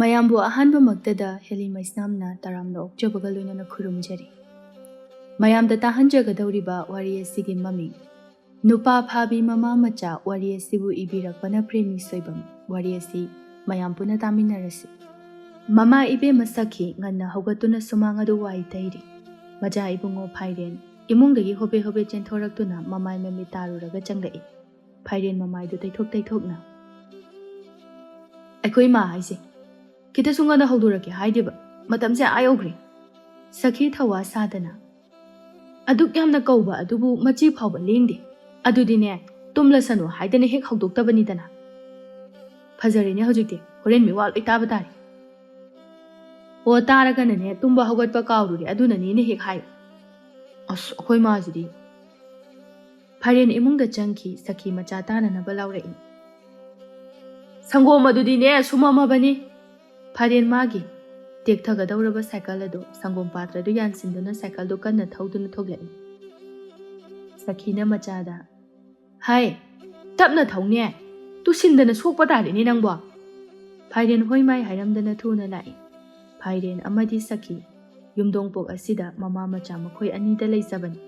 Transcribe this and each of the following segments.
ꯃꯌꯥꯝꯕꯨ ꯑꯍꯥꯟꯕꯃꯛꯇꯗ ꯍꯦꯂꯤ ꯃꯩꯁꯅꯥꯝꯅ ꯇꯔꯥꯝꯅ ꯑꯣꯛꯆꯕꯒ ꯂꯣꯏꯅꯅ ꯈꯨꯔꯨꯝꯖꯔꯤ꯫ ꯃꯌꯥꯝꯗ ꯇꯥꯍꯟꯖꯒꯗꯧꯔꯤꯕ ꯋꯥꯔꯤ ꯑꯁꯤꯒꯤ ꯃꯃꯤꯡ ꯅꯨꯄꯥ ꯐꯥꯕꯤ ꯃꯃꯥ ꯃꯆꯥ ꯋꯥꯔꯤ ꯑꯁꯤꯕꯨ ꯏꯕꯤꯔꯛꯄꯅ ꯄ꯭ꯔꯦꯃꯤ ꯁꯣꯏꯕꯝ꯫ ꯋꯥꯔꯤ ꯑꯁꯤ ꯃꯌꯥꯝ ꯄꯨꯟꯅ ꯇꯥꯃꯤꯟꯅꯔꯁꯤ꯫ ꯃꯃꯥ ꯏꯕꯦꯝꯃ ꯁꯈꯤ ꯉꯟꯅ ꯍꯧꯒꯠꯇꯨꯅ ꯁꯨꯃꯥꯡ ꯑꯗꯨ ꯋꯥꯏ ꯇꯩꯔꯤ꯫ ꯃꯆꯥ ꯏꯕꯨꯡꯉꯣ ꯐꯥꯏꯔꯦꯟ ꯏꯃꯨꯡꯗꯒꯤ ꯍꯣꯕꯦ ꯍꯣꯕꯦ ꯆꯦꯟꯊꯣꯔꯛꯇꯨꯅ ꯃꯃꯥꯏ ꯃꯃꯤꯠ ꯇꯥꯔꯨꯔꯒ ꯆꯪꯂꯛꯏ꯫ ꯐꯥꯏꯔꯦꯟ ꯃꯃꯥꯏꯗꯨ ꯇꯩꯊꯣꯛ ꯇꯩꯊꯣꯛꯅ "ꯑꯩꯈꯣꯏ ꯃꯥ ꯍꯥꯏꯁꯦ ꯈꯤꯇꯁꯨ ꯉꯟꯅ ꯍꯧꯗꯣꯔꯛꯀꯦ ꯍꯥꯏꯗꯦꯕ, ꯃꯇꯝꯁꯦ ꯑꯥ ꯌꯧꯈ꯭ꯔꯦ"꯫ ꯁꯈꯤ ꯊꯋꯥ ꯁꯥꯗꯅ "ꯑꯗꯨꯛ ꯌꯥꯝꯅ ꯀꯧꯕ ꯑꯗꯨꯕꯨ ꯃꯆꯤ ꯐꯥꯎꯕ ꯂꯦꯡꯗꯦ, ꯑꯗꯨꯗꯤꯅꯦ ꯇꯨꯝꯂꯁꯅꯨ ꯍꯥꯏꯗꯅ ꯍꯦꯛ ꯍꯧꯗꯣꯛꯇꯕꯅꯤꯗꯅ"꯫ "ꯐꯖꯔꯦꯅꯦ ꯍꯧꯖꯤꯛꯇꯤ, ꯍꯣꯔꯦꯟ ꯃꯤꯋꯥ ꯂꯣꯏ ꯇꯥꯕ ꯇꯥꯔꯦ"꯫ "ꯑꯣ ꯇꯥꯔꯒꯅꯅꯦ ꯇꯨꯝꯕ ꯍꯧꯒꯠꯄ ꯀꯥꯎꯔꯨꯔꯦ ꯑꯗꯨꯅꯅꯦꯅ ꯍꯦꯛ ꯍꯥꯏꯌꯨ"꯫ "ꯑꯁ ꯑꯩꯈꯣꯏ ꯃꯥꯁꯤꯗꯤ"꯫ ꯐꯥꯏꯔꯦꯟ ꯏꯃꯨꯡꯗ ꯆꯪꯈꯤ꯫ ꯁꯈꯤ ꯃꯆꯥ ꯇꯥꯅꯅꯕ ꯂꯥꯎꯔꯛꯏ꯫ "ꯁꯪꯒꯣꯝ ꯑꯗꯨꯗꯤꯅꯦ ꯁꯨꯃꯝꯃꯕꯅꯤ"꯫ ꯐꯥꯏꯔꯦꯟ ꯃꯥꯒꯤ ꯇꯦꯛꯊꯒꯗꯧꯔꯕ ꯁꯥꯏꯀꯜ ꯑꯗꯨ ꯁꯪꯒꯣꯝ ꯄꯥꯇ꯭ꯔꯗꯨ ꯌꯥꯟꯁꯤꯟꯗꯨꯅ ꯁꯥꯏꯀꯜꯗꯨ ꯀꯟꯅ ꯊꯧꯗꯨꯅ ꯊꯣꯛꯂꯛꯏ꯫ ꯁꯈꯤꯅ ꯃꯆꯥꯗ "ꯍꯥꯏ, ꯇꯞꯅ ꯊꯧꯅꯦ, ꯇꯨꯁꯤꯟꯗꯅ ꯁꯣꯛꯄ ꯇꯥꯔꯦꯅꯦ ꯅꯪꯕꯣ"꯫ ꯐꯥꯏꯔꯦꯟ ꯍꯣꯏ ꯃꯥꯏ ꯍꯥꯏꯔꯝꯗꯅ ꯊꯨꯅ ꯂꯥꯛꯏ꯫ ꯐꯥꯏꯔꯦꯟ ꯑꯃꯗꯤ ꯁꯈꯤ ꯌꯨꯝꯗꯣꯡꯄꯣꯛ ꯑꯁꯤꯗ ꯃꯃꯥ ꯃꯆꯥ ꯃꯈꯣꯏ ꯑꯅꯤꯗ ꯂꯩꯖꯕꯅꯤ꯫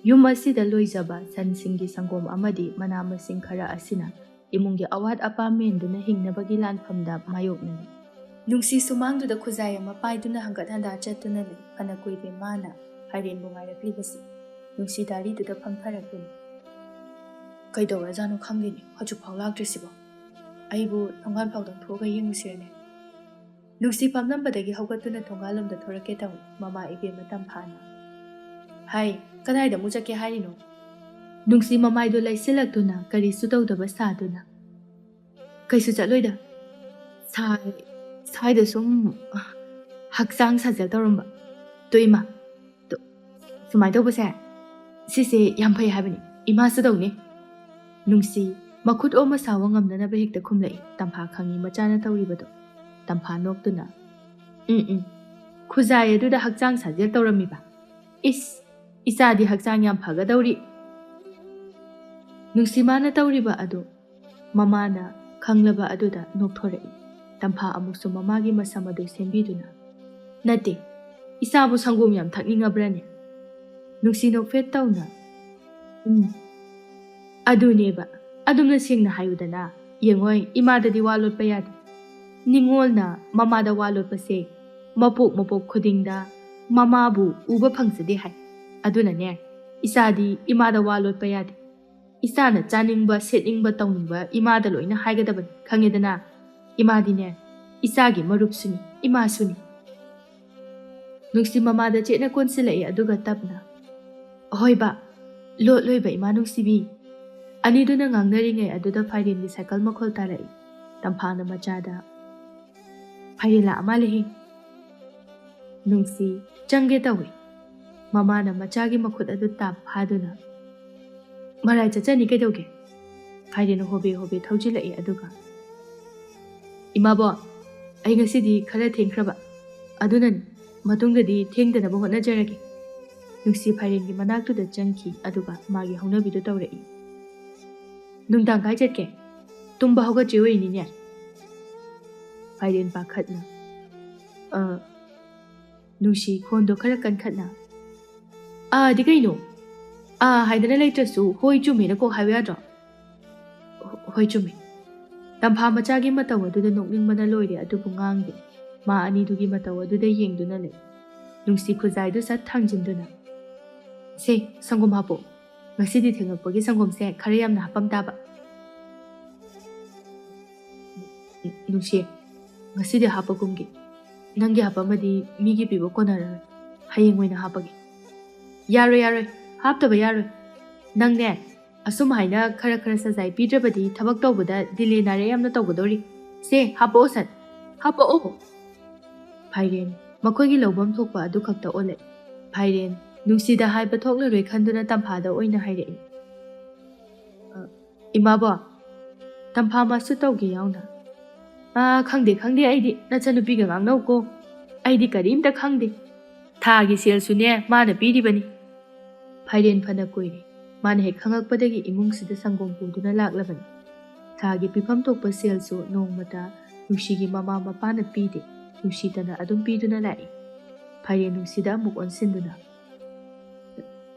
ꯌꯨꯝ ꯑꯁꯤꯗ ꯂꯣꯏꯖꯕ ꯁꯟꯁꯤꯡꯒꯤ ꯁꯪꯒꯣꯝ ꯑꯃꯗꯤ ꯃꯅꯥ ꯃꯁꯤꯡ ꯈꯔ ꯑꯁꯤꯅ ꯏꯃꯨꯡꯒꯤ ꯑꯋꯥꯠ ꯑꯄꯥ ꯃꯦꯟꯗꯨꯅ ꯍꯤꯡꯅꯕꯒꯤ ꯂꯥꯟꯐꯝꯗ ꯃꯥꯌꯣꯛꯅꯔꯤ꯫ ꯅꯨꯡꯁꯤ ꯁꯨꯃꯥꯡꯗꯨꯗ ꯈꯨꯖꯥꯏ ꯑꯃ ꯄꯥꯏꯗꯨꯅ ꯍꯪꯒꯠ ꯍꯟꯗꯥ ꯆꯠꯇꯨꯅ ꯂꯩ꯫ ꯐꯅ ꯀꯨꯏꯔꯦ ꯃꯥꯅ ꯐꯥꯏꯔꯦꯟꯕꯨ ꯉꯥꯏꯔꯛꯂꯤꯕꯁꯤ꯫ ꯅꯨꯡꯁꯤ ꯗꯥꯔꯤꯗꯨꯗ ꯐꯝꯊꯔꯛꯇꯨꯅ "ꯀꯩꯗꯧꯔꯖꯥꯠꯅꯣ ꯈꯪꯗꯦꯅꯦ, ꯍꯧꯖꯤꯛꯐꯥꯎ ꯂꯥꯛꯇ꯭ꯔꯤꯁꯤꯕꯣ. ꯑꯩꯕꯨ ꯊꯣꯡꯒꯥꯟ ꯐꯥꯎꯗꯪ ꯊꯣꯛꯑꯒ ꯌꯦꯡꯉꯨꯁꯤꯔꯅꯦ"꯫ ꯅꯨꯡꯁꯤ ꯐꯝꯂꯝꯕꯗꯒꯤ ꯍꯧꯒꯠꯇꯨꯅ ꯊꯣꯡꯒꯥꯜꯂꯣꯝꯗ ꯊꯣꯔꯛꯀꯦ ꯇꯧꯏ꯫ ꯃꯃꯥ ꯏꯕꯦꯝꯃ ꯇꯝꯐꯥꯅ "ꯍꯥꯏ, ꯀꯗꯥꯏꯗ ꯑꯃꯨꯛ ꯆꯠꯀꯦ ꯍꯥꯏꯔꯤꯅꯣ"꯫ ꯅꯨꯡꯁꯤ ꯃꯃꯥꯏꯗꯨ ꯂꯩꯁꯤꯜꯂꯛꯇꯨꯅ ꯀꯔꯤꯁꯨ ꯇꯧꯗꯕ ꯁꯥꯗꯨꯅ "ꯀꯩꯁꯨ ꯆꯠꯂꯣꯏꯗ, ꯁ꯭ꯋꯥꯏꯗ ꯁꯨꯝ ꯍꯛꯆꯥꯡ ꯁꯥꯖꯦꯜ ꯇꯧꯔꯝꯕ"꯫ "ꯇꯣ ꯏꯃꯥ, ꯁꯨꯃꯥꯏꯅ ꯇꯧꯕꯁꯦ, ꯁꯤꯁꯦ ꯌꯥꯝ ꯐꯩ ꯍꯥꯏꯕꯅꯤ, ꯏꯃꯥꯁꯨ ꯇꯧꯅꯤ"꯫ ꯅꯨꯡꯁꯤ ꯃꯈꯨꯠ ꯑꯣꯝꯃ ꯁꯥꯎꯕ ꯉꯝꯅꯅꯕ ꯍꯦꯛꯇ ꯈꯨꯝꯂꯛꯏ꯫ ꯇꯝꯐꯥ ꯈꯪꯉꯤ ꯃꯆꯥꯅ ꯇꯧꯔꯤꯕꯗꯣ꯫ ꯇꯝꯐꯥ ꯅꯣꯛꯇꯨꯅ "ꯈꯨꯖꯥꯏ ꯑꯗꯨꯗ ꯍꯛꯆꯥꯡ ꯁꯥꯖꯦꯜ ꯇꯧꯔꯝꯃꯤꯕ? ꯏꯁ, ꯏꯆꯥꯗꯤ ꯍꯛꯆꯥꯡ ꯌꯥꯝ ꯐꯒꯗꯧꯔꯤ"꯫ ꯅꯨꯡꯁꯤ ꯃꯥꯅ ꯇꯧꯔꯤꯕ ꯑꯗꯨ ꯃꯃꯥꯅ ꯈꯪꯂꯕ ꯑꯗꯨꯗ ꯅꯣꯛꯊꯣꯔꯛꯏ꯫ ꯇꯝꯐꯥ ꯑꯃꯨꯛꯁꯨ ꯃꯃꯥꯒꯤ ꯃꯁꯝ ꯑꯗꯨ ꯁꯦꯝꯕꯤꯗꯨꯅ "ꯅꯠꯇꯦ, ꯏꯆꯥꯕꯨ ꯁꯪꯒꯣꯝ ꯌꯥꯝ ꯊꯛꯅꯤꯡꯉꯕ꯭ꯔꯅꯦ"꯫ ꯅꯨꯡꯁꯤ ꯅꯣꯛꯐꯦꯠ ꯇꯧꯅ "ꯑꯗꯨꯅꯦꯕ, ꯑꯗꯨꯝꯅ ꯁꯦꯡꯅ ꯍꯥꯏꯌꯨꯗꯅ. ꯌꯦꯡꯉꯣꯏ, ꯏꯃꯥꯗꯗꯤ ꯋꯥ ꯂꯣꯠꯄ ꯌꯥꯗꯦ. ꯅꯤꯉꯣꯜꯅ ꯃꯃꯥꯗ ꯋꯥ ꯂꯣꯠꯄꯁꯦ ꯃꯄꯣꯛ ꯈꯨꯗꯤꯡꯗ ꯃꯃꯥꯕꯨ ꯎꯕ ꯐꯪꯖꯗꯦ ꯍꯥꯏ. ꯑꯗꯨꯅꯅꯦ, ꯏꯆꯥꯗꯤ ꯏꯃꯥꯗ ꯋꯥ ꯂꯣꯠꯄ ꯌꯥꯗꯦ. ꯏꯆꯥꯅ ꯆꯥꯅꯤꯡꯕ ꯁꯦꯠꯅꯤꯡꯕ ꯇꯧꯅꯤꯡꯕ ꯏꯃꯥꯗ ꯂꯣꯏꯅ ꯍꯥꯏꯒꯗꯕꯅꯤ, ꯈꯪꯉꯦꯗꯅ. ꯏꯃꯥꯗꯤꯅꯦ, ꯏꯆꯥꯒꯤ ꯃꯔꯨꯞꯁꯨꯅꯤ, ꯏꯃꯥꯁꯨꯅꯤ". ꯅꯨꯡꯁꯤ ꯃꯃꯥꯗ ꯆꯦꯠꯅ ꯀꯣꯟꯁꯤꯜꯂꯛꯏ ꯑꯗꯨꯒ ꯇꯞꯅ "ꯑꯍꯣꯏꯕ, ꯂꯣꯠꯂꯣꯏꯕ ꯏꯃꯥ ꯅꯨꯡꯁꯤꯕꯤ". ꯑꯅꯤꯗꯨꯅ ꯉꯥꯡꯅꯔꯤꯉꯩ ꯑꯗꯨꯗ ꯐꯥꯏꯔꯦꯟꯒꯤ ꯁꯥꯏꯀꯜ ꯃꯈꯣꯜ ꯇꯥꯔꯛꯏ꯫ ꯇꯝꯐꯥꯅ ꯃꯆꯥꯗ "ꯐꯥꯏꯔꯦꯟ ꯂꯥꯛꯑ ꯃꯥꯜꯂꯦꯍꯦ". ꯅꯨꯡꯁꯤ ꯆꯪꯒꯦ ꯇꯧꯏ꯫ ꯃꯃꯥꯅ ꯃꯆꯥꯒꯤ ꯃꯈꯨꯠ ꯑꯗꯨ ꯇꯥꯞ ꯐꯥꯗꯨꯅ "ꯃꯔꯥꯏ ꯆꯠꯆꯅꯤ ꯀꯩꯗꯧꯒꯦ"꯫ ꯐꯥꯏꯔꯦꯟ ꯍꯣꯕꯦ ꯍꯣꯕꯦ ꯊꯧꯖꯤꯜꯂꯛꯏ ꯑꯗꯨꯒ "ꯏꯃꯥꯕꯣ, ꯑꯩ ꯉꯁꯤꯗꯤ ꯈꯔ ꯊꯦꯡꯈ꯭ꯔꯕ, ꯑꯗꯨꯅꯅꯤ, ꯃꯇꯨꯡꯗꯗꯤ ꯊꯦꯡꯗꯅꯕ ꯍꯣꯠꯅꯖꯔꯒꯦ". ꯅꯨꯡꯁꯤ ꯐꯥꯏꯔꯦꯟꯒꯤ ꯃꯅꯥꯛꯇꯨꯗ ꯆꯪꯈꯤ ꯑꯗꯨꯒ ꯃꯥꯒꯤ ꯍꯧꯅꯕꯤꯗꯨ ꯇꯧꯔꯛꯏ꯫ "ꯅꯨꯡꯗꯥꯡ ꯀꯥꯏ ꯆꯠꯀꯦ? ꯇꯨꯝꯕ ꯍꯧꯒꯠꯇ꯭ꯔꯤ ꯑꯣꯏꯔꯤꯅꯤꯅꯦ"꯫ ꯐꯥꯏꯔꯦꯟ ꯄꯥꯈꯠꯅ ꯅꯨꯡꯁꯤ ꯈꯣꯟꯗꯣ ꯈꯔ ꯀꯟꯈꯠꯅ "ꯑꯥꯗꯤ ꯀꯩꯅꯣ? ꯑꯥ ꯍꯥꯏꯗꯅ ꯂꯩꯇ꯭ꯔꯁꯨ ꯍꯣꯏ ꯆꯨꯝꯃꯦꯅ ꯀꯣꯛ ꯍꯥꯏꯕ ꯌꯥꯗ꯭ꯔꯣ"꯫ "ꯍꯣꯏ ꯆꯨꯝꯃꯦ". ꯇꯝꯐꯥ ꯃꯆꯥꯒꯤ ꯃꯇꯧ ꯑꯗꯨꯗ ꯅꯣꯛꯅꯤꯡꯕꯅ ꯂꯣꯏꯔꯦ ꯑꯗꯨꯕꯨ ꯉꯥꯡꯗꯦ꯫ ꯃꯥ ꯑꯅꯤꯗꯨꯒꯤ ꯃꯇꯧ ꯑꯗꯨꯗ ꯌꯦꯡꯗꯨꯅ ꯂꯩ꯫ ꯅꯨꯡꯁꯤ ꯈꯨꯖꯥꯏꯗꯨ ꯁꯠ ꯊꯥꯡꯖꯤꯟꯗꯨꯅ "ꯁꯦ, ꯁꯪꯒꯣꯝ ꯍꯥꯞꯄꯣ. ꯉꯁꯤꯗꯤ ꯊꯦꯡꯉꯛꯄꯒꯤ ꯁꯪꯒꯣꯝꯁꯦ ꯈꯔ ꯌꯥꯝꯅ ꯍꯥꯞꯄꯝ ꯇꯥꯕ". "ꯅꯨꯡꯁꯤ, ꯉꯁꯤꯗꯤ ꯍꯥꯞꯄꯒꯨꯝꯒꯦ. ꯅꯪꯒꯤ ꯍꯥꯞꯄꯝꯃꯗꯤ ꯃꯤꯒꯤ ꯄꯤꯕ ꯀꯣꯟꯅꯔꯔꯣꯏ. ꯍꯌꯦꯡ ꯑꯣꯏꯅ ꯍꯥꯞꯄꯒꯦ". "ꯌꯥꯔꯣꯏ, ꯍꯥꯞꯇꯕ ꯌꯥꯔꯣꯏ. ꯅꯪꯅꯦ, ꯑꯁꯨꯝ ꯍꯥꯏꯅ ꯈꯔ ꯈꯔ ꯁꯖꯥꯏ ꯄꯤꯗ꯭ꯔꯕꯗꯤ ꯊꯕꯛ ꯇꯧꯕꯗ ꯗꯤꯂꯦ ꯅꯥꯔꯦ ꯌꯥꯝꯅ ꯇꯧꯒꯗꯧꯔꯤ. ꯁꯦ, ꯍꯥꯞꯄꯛꯑꯣ ꯁꯠ, ꯍꯥꯞꯄꯛꯑꯣ". ꯐꯥꯏꯔꯦꯟ ꯃꯈꯣꯏꯒꯤ ꯂꯧꯐꯝ ꯊꯣꯛꯄ ꯑꯗꯨ ꯈꯛꯇ ꯑꯣꯜꯂꯛꯏ꯫ ꯐꯥꯏꯔꯦꯟ ꯅꯨꯡꯁꯤꯗ ꯍꯥꯏꯕ ꯊꯣꯛꯂꯔꯣꯏ ꯈꯟꯗꯨꯅ ꯇꯝꯐꯥꯗ ꯑꯣꯏꯅ ꯍꯥꯏꯔꯛꯏ꯫ "ꯏꯃꯥꯕꯣ", ꯇꯝꯐꯥ ꯃꯥꯁꯨ ꯇꯧꯒꯦ ꯌꯥꯎꯅ "ꯈꯪꯗꯦ ꯑꯩꯗꯤ ꯅꯆꯟꯅꯨꯄꯤꯒ ꯉꯥꯡꯅꯧꯀꯣ. ꯑꯩꯗꯤ ꯀꯔꯤꯝꯇ ꯈꯪꯗꯦ. ꯊꯥꯒꯤ ꯁꯦꯜꯁꯨꯅꯦ ꯃꯥꯅ ꯄꯤꯔꯤꯕꯅꯤ". ꯐꯥꯏꯔꯦꯟ ꯐꯅ ꯀꯨꯏꯔꯦ ꯃꯥꯅ ꯍꯦꯛ ꯈꯪꯉꯛꯄꯗꯒꯤ ꯏꯃꯨꯡꯁꯤꯗ ꯁꯪꯒꯣꯝ ꯄꯨꯗꯨꯅ ꯂꯥꯛꯂꯕꯅꯤ꯫ ꯊꯥꯒꯤ ꯄꯤꯐꯝ ꯊꯣꯛꯄ ꯁꯦꯜꯁꯨ ꯅꯣꯡꯃꯇ ꯅꯨꯡꯁꯤꯒꯤ ꯃꯃꯥ ꯃꯄꯥꯅ ꯄꯤꯗꯦ, ꯅꯨꯡꯁꯤꯇꯅ ꯑꯗꯨꯝ ꯄꯤꯗꯨꯅ ꯂꯥꯛꯏ꯫ ꯐꯥꯏꯔꯦꯟ ꯅꯨꯡꯁꯤꯗ ꯑꯃꯨꯛ ꯑꯣꯟꯁꯤꯟꯗꯨꯅ,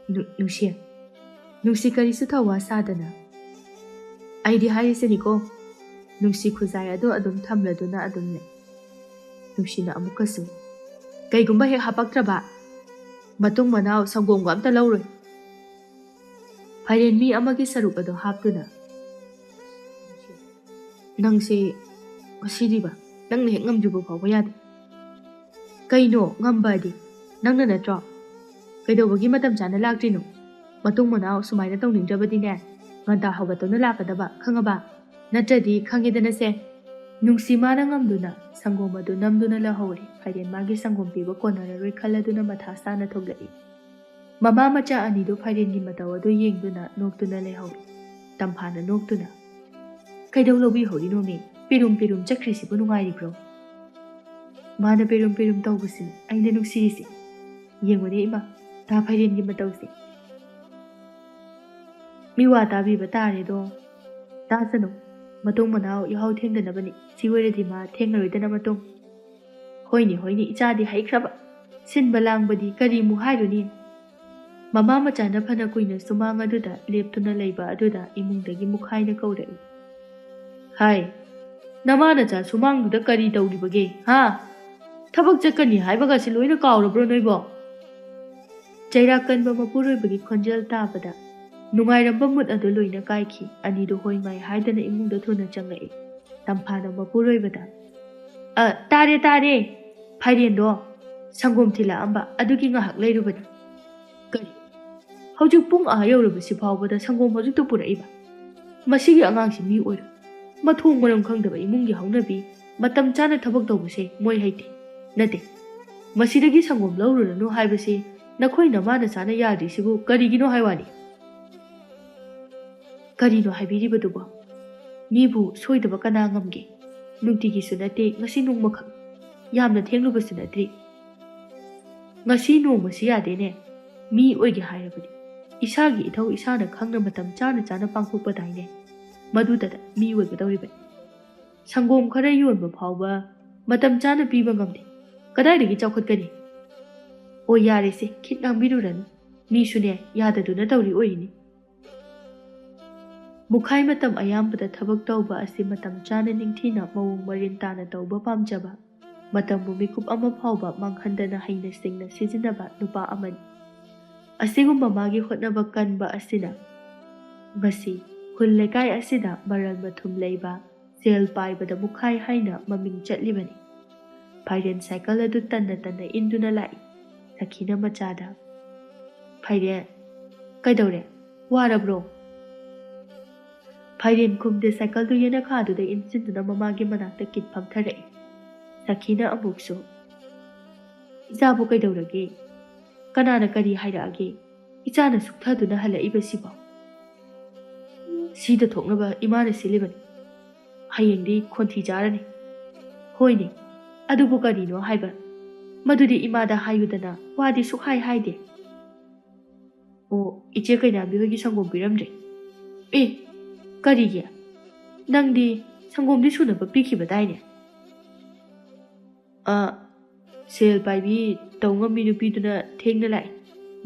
ꯅꯨꯡꯁꯤ ꯀꯔꯤꯁꯨ ꯊꯧꯋꯥ ꯁꯥꯗꯅ, ꯑꯩꯗꯤ ꯍꯥꯏꯔꯤꯁꯤꯅꯤꯀꯣ, ꯅꯨꯡꯁꯤ ꯈꯨꯖꯥꯏ ꯑꯗꯨ ꯑꯗꯨꯝ ꯊꯝꯂꯗꯨꯅ ꯑꯗꯨꯝ ꯂꯩ꯫ ꯅꯨꯡꯁꯤꯅ ꯑꯃꯨꯛꯀꯁꯨ, ꯀꯩꯒꯨꯝꯕ ꯍꯦꯛ ꯍꯥꯄꯛꯇ꯭ꯔꯕ ꯃꯇꯨꯡ ꯃꯅꯥꯎ ꯁꯪꯒꯣꯝꯒ ꯑꯝꯇ ꯂꯧꯔꯣꯏ꯫ ꯐꯥꯏꯔꯦꯟ ꯃꯤ ꯑꯃꯒꯤ ꯁꯔꯨꯛ ꯑꯗꯨ ꯍꯥꯞꯇꯨꯅ, ꯅꯪꯁꯦ ꯉꯁꯤꯗꯤꯕ ꯅꯪꯅ ꯍꯦꯛ ꯉꯝꯗ꯭ꯔꯤꯕ ꯐꯥꯎꯕ ꯌꯥꯗꯦ꯫ ꯀꯩꯅꯣ ꯉꯝꯕꯗꯤ ꯅꯪꯅ ꯅꯠꯇ꯭ꯔꯣ? ꯀꯩꯗꯧꯕꯒꯤ ꯃꯇꯝ ꯆꯥꯅ ꯂꯥꯛꯇ꯭ꯔꯤꯅꯣ? ꯃꯇꯨꯡ ꯃꯅꯥꯎ ꯁꯨꯃꯥꯏꯅ ꯇꯧꯅꯤꯡꯗ꯭ꯔꯕꯗꯤꯅꯦ, ꯉꯟꯇꯥ ꯍꯧꯒꯠꯇꯨꯅ ꯂꯥꯛꯀꯗꯕ, ꯈꯪꯉꯕ? ꯅꯠꯇ꯭ꯔꯗꯤ ꯈꯪꯉꯦꯗꯅꯁꯦ꯫ ꯅꯨꯡꯁꯤ ꯃꯥꯅ ꯉꯝꯗꯨꯅ ꯁꯪꯒꯣꯝ ꯑꯗꯨ ꯅꯝꯗꯨꯅ ꯂꯍꯧꯔꯦ꯫ ꯐꯥꯏꯔꯦꯟ ꯃꯥꯒꯤ ꯁꯪꯒꯣꯝ ꯄꯤꯕ ꯀꯣꯟꯅꯔꯔꯣꯏ ꯈꯜꯂꯗꯨꯅ ꯃꯊꯥ ꯁꯥꯅ ꯊꯣꯛꯂꯛꯏ꯫ ꯃꯃꯥ ꯃꯆꯥ ꯑꯅꯤꯗꯨ ꯐꯥꯏꯔꯦꯟꯒꯤ ꯃꯇꯧ ꯑꯗꯨ ꯌꯦꯡꯗꯨꯅ ꯅꯣꯛꯇꯨꯅ ꯂꯩꯍꯧꯔꯤ꯫ ꯇꯝꯐꯥꯅ ꯅꯣꯛꯇꯨꯅ, ꯀꯩꯗꯧ ꯂꯧꯕꯤꯍꯧꯔꯤꯅꯣꯃꯤ? ꯄꯤꯔꯨꯝ ꯄꯤꯔꯨꯝ ꯆꯠꯈ꯭ꯔꯤꯁꯤꯕꯨ ꯅꯨꯡꯉꯥꯏꯔꯤꯕ꯭ꯔꯣ? ꯃꯥꯅ ꯄꯤꯔꯨꯝ ꯄꯤꯔꯨꯝ ꯇꯧꯕꯁꯤꯅꯤ ꯑꯩꯅ ꯅꯨꯡꯁꯤꯔꯤꯁꯤ꯫ ꯌꯦꯡꯉꯨꯅꯦ ꯏꯃꯥ, ꯇꯥ ꯐꯥꯏꯔꯦꯟꯒꯤ ꯃꯇꯧꯁꯦ꯫ ꯃꯤꯋꯥ ꯇꯥꯕꯤꯕ ꯇꯥꯔꯦꯗꯣ꯫ ꯇꯥꯁꯅꯨ, ꯃꯇꯨꯡ ꯃꯅꯥꯎ ꯌꯥꯍꯧ ꯊꯦꯡꯗꯅꯕꯅꯤ꯫ ꯁꯤ ꯑꯣꯏꯔꯗꯤ ꯃꯥ ꯊꯦꯡꯉꯔꯣꯏꯗꯅ ꯃꯇꯨꯡ꯫ ꯍꯣꯏꯅꯦ ꯍꯣꯏꯅꯦ, ꯏꯆꯥꯗꯤ ꯍꯩꯈ꯭ꯔꯕ, ꯁꯤꯟꯕ ꯂꯥꯡꯕꯗꯤ ꯀꯔꯤꯃꯨꯛ ꯍꯥꯏꯔꯨꯅꯤ꯫ ꯃꯃꯥ ꯃꯆꯥꯅ ꯐꯅ ꯀꯨꯏꯅ ꯁꯨꯃꯥꯡ ꯑꯗꯨꯗ ꯂꯦꯞꯇꯨꯅ ꯂꯩꯕ ꯑꯗꯨꯗ ꯏꯃꯨꯡꯗꯒꯤ ꯃꯨꯈꯥꯏꯅ ꯀꯧꯔꯛꯏ꯫ ꯍꯥꯏ, ꯅꯃꯥ ꯅꯆꯥ ꯁꯨꯃꯥꯡꯗꯨꯗ ꯀꯔꯤ ꯇꯧꯔꯤꯕꯒꯦ ꯍꯥ? ꯊꯕꯛ ꯆꯠꯀꯅꯤ ꯍꯥꯏꯕꯒꯁꯤ ꯂꯣꯏꯅ ꯀꯥꯎꯔꯕ꯭ꯔꯣ ꯅꯣꯏꯕꯣ? ꯆꯩꯔꯥꯛ ꯀꯟꯕ ꯃꯄꯨꯔꯣꯏꯕꯒꯤ ꯈꯣꯟꯖꯦꯜ ꯇꯥꯕꯗ ꯅꯨꯡꯉꯥꯏꯔꯝꯕ ꯃꯨꯠ ꯑꯗꯨ ꯂꯣꯏꯅ ꯀꯥꯏꯈꯤ꯫ ꯑꯅꯤꯗꯨ ꯍꯣꯏ ꯃꯥꯏ ꯍꯥꯏꯗꯅ ꯏꯃꯨꯡꯗ ꯊꯨꯅ ꯆꯪꯂꯛꯏ꯫ ꯇꯝꯐꯥꯅ ꯃꯄꯨꯔꯣꯏꯕꯗ, ꯇꯥꯔꯦ ꯇꯥꯔꯦ, ꯐꯥꯏꯔꯦꯟꯗꯣ ꯁꯪꯒꯣꯝ ꯊꯤꯜꯂꯛꯑꯝꯕ ꯑꯗꯨꯒꯤ ꯉꯥꯏꯍꯥꯛ ꯂꯩꯔꯨꯕꯅꯤ꯫ ꯀꯔꯤ? ꯍꯧꯖꯤꯛ ꯄꯨꯡ ꯌꯧꯔꯕꯁꯤ ꯐꯥꯎꯕꯗ ꯁꯪꯒꯣꯝ ꯍꯧꯖꯤꯛꯇ ꯄꯨꯔꯛꯏꯕ? ꯃꯁꯤꯒꯤ ꯑꯉꯥꯡꯁꯤ ꯃꯤ ꯑꯣꯏꯔꯣ? ꯃꯊꯣꯡ ꯃꯔꯝ ꯈꯪꯗꯕ ꯏꯃꯨꯡꯒꯤ ꯍꯧꯅꯕꯤ, ꯃꯇꯝ ꯆꯥꯅ ꯊꯕꯛ ꯇꯧꯕꯁꯦ ꯃꯣꯏ ꯍꯩꯇꯦ꯫ ꯅꯠꯇꯦ, ꯃꯁꯤꯗꯒꯤ ꯁꯪꯒꯣꯝ ꯂꯧꯔꯨꯔꯅꯨ ꯍꯥꯏꯕꯁꯤ ꯅꯈꯣꯏ ꯅꯃꯥ ꯅꯆꯥꯅ ꯌꯥꯗ꯭ꯔꯤꯁꯤꯕꯨ ꯀꯔꯤꯒꯤꯅꯣ ꯍꯥꯏꯋꯥꯅꯤ? ꯀꯔꯤꯅꯣ ꯍꯥꯏꯕꯤꯔꯤꯕꯗꯨꯕꯣ? ꯃꯤꯕꯨ ꯁꯣꯏꯗꯕ ꯀꯅꯥ ꯉꯝꯒꯦ? ꯅꯨꯡꯇꯤꯒꯤꯁꯨ ꯅꯠꯇꯦ, ꯉꯁꯤ ꯅꯣꯡꯃꯈꯛ, ꯌꯥꯝꯅ ꯊꯦꯡꯂꯨꯕꯁꯨ ꯅꯠꯇ꯭ꯔꯤ꯫ ꯉꯁꯤ ꯅꯣꯡꯃꯁꯤ ꯌꯥꯗꯦꯅꯦ꯫ ꯃꯤ ꯑꯣꯏꯒꯦ ꯍꯥꯏꯔꯕꯗꯤ ꯏꯁꯥꯒꯤ ꯏꯊꯧ ꯏꯁꯥꯅ ꯈꯪꯅ ꯃꯇꯝ ꯆꯥꯅ ꯆꯥꯅ ꯄꯥꯡꯊꯣꯛꯄꯗꯥꯏꯅꯦ, ꯃꯗꯨꯗ ꯃꯤ ꯑꯣꯏꯒꯗꯧꯔꯤꯕꯅꯤ꯫ ꯁꯪꯒꯣꯝ ꯈꯔ ꯌꯣꯟꯕ ꯐꯥꯎꯕ ꯃꯇꯝ ꯆꯥꯅ ꯄꯤꯕ ꯉꯝꯗꯦ, ꯀꯗꯥꯏꯗꯒꯤ ꯆꯥꯎꯈꯠꯀꯅꯤ? ꯑꯣ ꯌꯥꯔꯦꯁꯦ, ꯈꯤꯠ ꯉꯥꯡꯕꯤꯔꯨꯔꯅꯨ, ꯃꯤꯁꯨꯅꯦ ꯌꯥꯗꯗꯨꯅ ꯇꯧꯔꯤ ꯑꯣꯏꯔꯤꯅꯤ꯫ ꯃꯨꯈꯥꯏ ꯃꯇꯝ ꯑꯌꯥꯝꯕꯗ ꯊꯕꯛ ꯇꯧꯕ ꯑꯁꯤ ꯃꯇꯝ ꯆꯥꯅ ꯅꯤꯡꯊꯤꯅ ꯃꯑꯣꯡ ꯃꯔꯤꯟ ताना ꯇꯧꯕ ꯄꯥꯝꯖꯕ, ꯃꯇꯝꯕꯨ ꯃꯤꯀꯨꯞ ꯑꯃ ꯐꯥꯎꯕ ꯃꯥꯡꯍꯟꯗꯅ ꯍꯩꯅ ꯁꯤꯡꯅ ꯁꯤꯖꯤꯟꯅꯕ ꯅꯨꯄꯥ ꯑꯃꯅꯤ꯫ ꯑꯁꯤꯒꯨꯝꯕ ꯃꯥꯒꯤ ꯍꯣꯠꯅꯕ ꯀꯟꯕ ꯑꯁꯤꯅ ꯉꯁꯤ ꯈꯨꯜ ꯂꯩꯀꯥꯏ ꯑꯁꯤꯗ ꯃꯔꯜ ꯃꯊꯨꯝ ꯂꯩꯕ, ꯁꯦꯜ ꯄꯥꯏꯕꯗ ꯃꯨꯈꯥꯏ ꯍꯥꯏꯅ ꯃꯃꯤꯡ ꯆꯠꯂꯤꯕꯅꯤ꯫ ꯐꯥꯏꯔꯦꯟ ꯁꯥꯏꯀꯜ ꯑꯗꯨ ꯇꯟꯅ ꯇꯟꯅ ꯏꯟꯗꯨꯅ ꯂꯥꯛꯏ꯫ ꯁꯈꯤꯅ ꯃꯆꯥꯗ, ꯐꯥꯏꯔꯦꯟ, ꯀꯩꯗꯧꯔꯦ? ꯋꯥꯔꯕ꯭ꯔꯣ? ꯐꯥꯏꯔꯦꯟ ꯈꯨꯝꯗꯦ ꯁꯥꯏꯀꯜꯗꯨ ꯌꯦꯅꯈꯥꯗꯨꯗ ꯏꯟꯁꯤꯟꯗꯨꯅ ꯃꯃꯥꯒꯤ ꯃꯅꯥꯛꯇ ꯀꯤꯠ ꯐꯝꯊꯔꯛꯏ꯫ ꯁꯈꯤꯅ ꯑꯃꯨꯛꯁꯨ, ꯏꯆꯥꯕꯨ ꯀꯩꯗꯧꯔꯒꯦ? ꯀꯅꯥꯅ ꯀꯔꯤ ꯍꯥꯏꯔꯛꯑꯒꯦ? ꯏꯆꯥꯅ ꯁꯨꯛꯊꯗꯨꯅ ꯍꯜꯂꯛꯏꯕꯁꯤꯕꯣ? ꯁꯤꯗ ꯊꯣꯛꯅꯕ ꯏꯃꯥꯅ ꯁꯤꯜꯂꯤꯕꯅꯤ, ꯍꯌꯦꯡꯗꯤ ꯈꯣꯟꯊꯤ ꯆꯥꯔꯅꯤ꯫ ꯍꯣꯏꯅꯦ, ꯑꯗꯨꯕꯨ ꯀꯔꯤꯅꯣ ꯍꯥꯏꯕ? ꯃꯗꯨꯗꯤ ꯏꯃꯥꯗ ꯍꯥꯏꯌꯨꯗꯅ, ꯋꯥꯗꯤ ꯁꯨꯛꯍꯥꯏ ꯍꯥꯏꯗꯦ꯫ ꯑꯣ, ꯏꯆꯦ ꯀꯩꯅꯥꯕꯤ ꯍꯣꯏꯒꯤ ꯁꯪꯒꯣꯝ ꯄꯤꯔꯝꯗ꯭ꯔꯦ꯫ ꯑꯦ, ꯀꯔꯤꯒꯤ? ꯅꯪꯗꯤ ꯁꯪꯒꯣꯝꯗꯤ ꯁꯨꯅꯕ ꯄꯤꯈꯤꯕꯗꯥꯏꯅꯦ? ꯁꯦꯜ ꯄꯥꯏꯕꯤ ꯇꯧ ꯉꯝꯕꯤ ꯅꯨꯄꯤꯗꯨꯅ ꯊꯦꯡꯅ ꯂꯥꯛꯏ,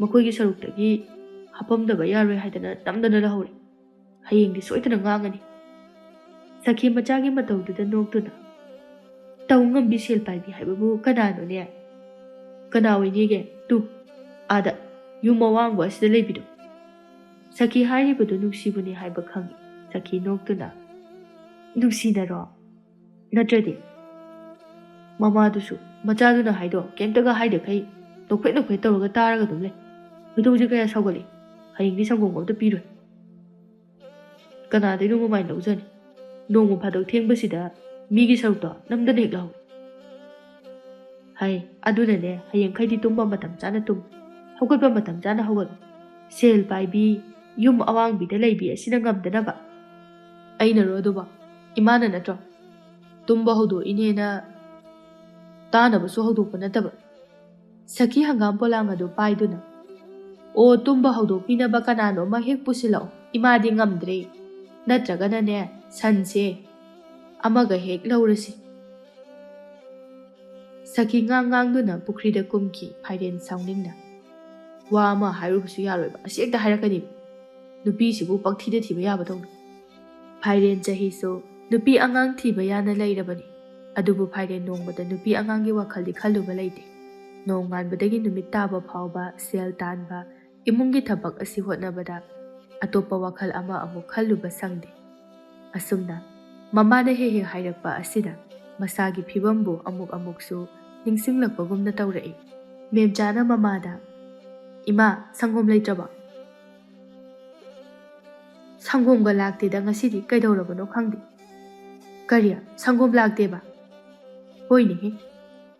ꯃꯈꯣꯏꯒꯤ ꯁꯔꯨꯛꯇꯒꯤ ꯍꯥꯞꯄꯝꯗꯕ ꯌꯥꯔꯣꯏ ꯍꯥꯏꯗꯅ ꯅꯝꯗꯅ ꯂꯍꯧꯔꯦ꯫ ꯍꯌꯦꯡꯗꯤ ꯁꯣꯏꯗꯅ ꯉꯥꯡꯒꯅꯤ꯫ ꯁꯈꯤ ꯃꯆꯥꯒꯤ ꯃꯇꯧꯗꯨꯗ ꯅꯣꯛꯇꯨꯅ, ꯇꯧ ꯉꯝꯕꯤ ꯁꯦꯜ ꯄꯥꯏꯕꯤ ꯍꯥꯏꯕꯕꯨ ꯀꯅꯥꯅꯣꯅꯦ? ꯀꯅꯥ ꯑꯣꯏꯅꯤꯒꯦ? ꯇꯨ ꯑꯥꯗ ꯌꯨꯝ ꯑꯋꯥꯡꯕ ꯑꯁꯤꯗ ꯂꯩꯕꯤꯗꯣ꯫ ꯁꯈꯤ ꯍꯥꯏꯔꯤꯕꯗꯨ ꯅꯨꯡꯁꯤꯕꯨꯅꯤ ꯍꯥꯏꯕ ꯈꯪꯏ꯫ ꯁꯈꯤ ꯅꯣꯛꯇꯨꯅ, ꯅꯨꯡꯁꯤꯅꯔꯣ? ꯅꯠꯇ꯭ꯔꯗꯤ? ꯃꯃꯥꯗꯨꯁꯨ ꯃꯆꯥꯗꯨꯅ ꯍꯥꯏꯗꯣ ꯀꯩꯝꯇꯒ ꯍꯥꯏꯗꯈꯩ ꯅꯣꯛꯐꯦꯠ ꯅꯣꯛꯐꯦꯠ ꯇꯧꯔꯒ ꯇꯥꯔꯒ ꯑꯗꯨꯝ ꯂꯩ꯫ ꯈꯣꯏꯗꯧꯁꯦ ꯀꯌꯥ ꯁꯥꯎꯒꯠꯂꯤ꯫ ꯍꯌꯦꯡꯗꯤ ꯁꯪꯒꯣꯝ ꯑꯝꯇ ꯄꯤꯔꯣꯏ꯫ ꯀꯅꯥꯗꯩꯅꯣ ꯃꯃꯥꯏ ꯂꯧꯖꯅꯤ? ꯅꯣꯡꯃ ꯐꯥꯗꯣꯛ ꯊꯦꯡꯕꯁꯤꯗ ꯃꯤꯒꯤ ꯁꯔꯨꯛꯇꯣ ꯅꯝꯗꯅ ꯍꯦꯛ ꯂꯧꯏ꯫ ꯍꯥꯏ, ꯑꯗꯨꯅꯅꯦ ꯍꯌꯦꯡꯈꯩꯗꯤ ꯇꯨꯝꯕ ꯃꯇꯝ ꯆꯥꯅ ꯇꯨꯝ, ꯍꯧꯒꯠꯄ ꯃꯇꯝ ꯆꯥꯅ ꯍꯧꯒꯠ꯫ ꯁꯦꯜ ꯄꯥꯏꯕꯤ, ꯌꯨꯝ ꯑꯋꯥꯡꯕꯤꯗ ꯂꯩꯕꯤ ꯑꯁꯤꯅ ꯉꯝꯗꯅꯕ꯫ ꯑꯩꯅꯔꯣ ꯑꯗꯨꯕꯣ? ꯏꯃꯥꯅ ꯅꯠꯇ꯭ꯔꯣ? ꯇꯨꯝꯕ ꯍꯧꯗꯣꯛꯏꯅꯦꯅ ꯇꯥꯅꯕꯁꯨ ꯍꯧꯗꯣꯛꯄ ꯅꯠꯇꯕ꯫ ꯁꯈꯤ ꯍꯪꯒꯥꯝ ꯄꯣꯂꯥꯡ ꯑꯗꯨ ꯄꯥꯏꯗꯨꯅ, ꯑꯣ, ꯇꯨꯝꯕ ꯍꯧꯗꯣꯛꯄꯤꯅꯕ ꯀꯅꯥꯅꯣꯃ ꯍꯦꯛ ꯄꯨꯁꯤꯜꯂꯛꯑꯣ, ꯏꯃꯥꯗꯤ ꯉꯝꯗ꯭ꯔꯦ꯫ ꯅꯠꯇ꯭ꯔꯒꯅꯅꯦ ꯁꯟꯁꯦ ꯑꯃꯒ ꯍꯦꯛ ꯂꯧꯔꯁꯤ, Saki ngang-ngang pukrida kumki Phairen sauningna. Wa ama hairubusu yaroiba asiekta hairakani. Nupi sibu pakthida thiba yaba dong. Phairen chahisu nupi angang thiba yana leirabani. Adubu Phairen nongbada nupi angangi wakhaldi khalluba leite. Nonganbadagi numit taba phawba sel tanba imungi thabak asi hotnabada atopa wakhal ama amuk khalluba sangde. Asumna mamana he hairakpa asida masagi phibambu amuk-amuksu ningsinglakpagumna tawrai. Memjana mamada Ima sangom leitraba. Sangomga lakteda ngasidi kaidawrabano khangdi. Kariya sangom lakteba. Hoine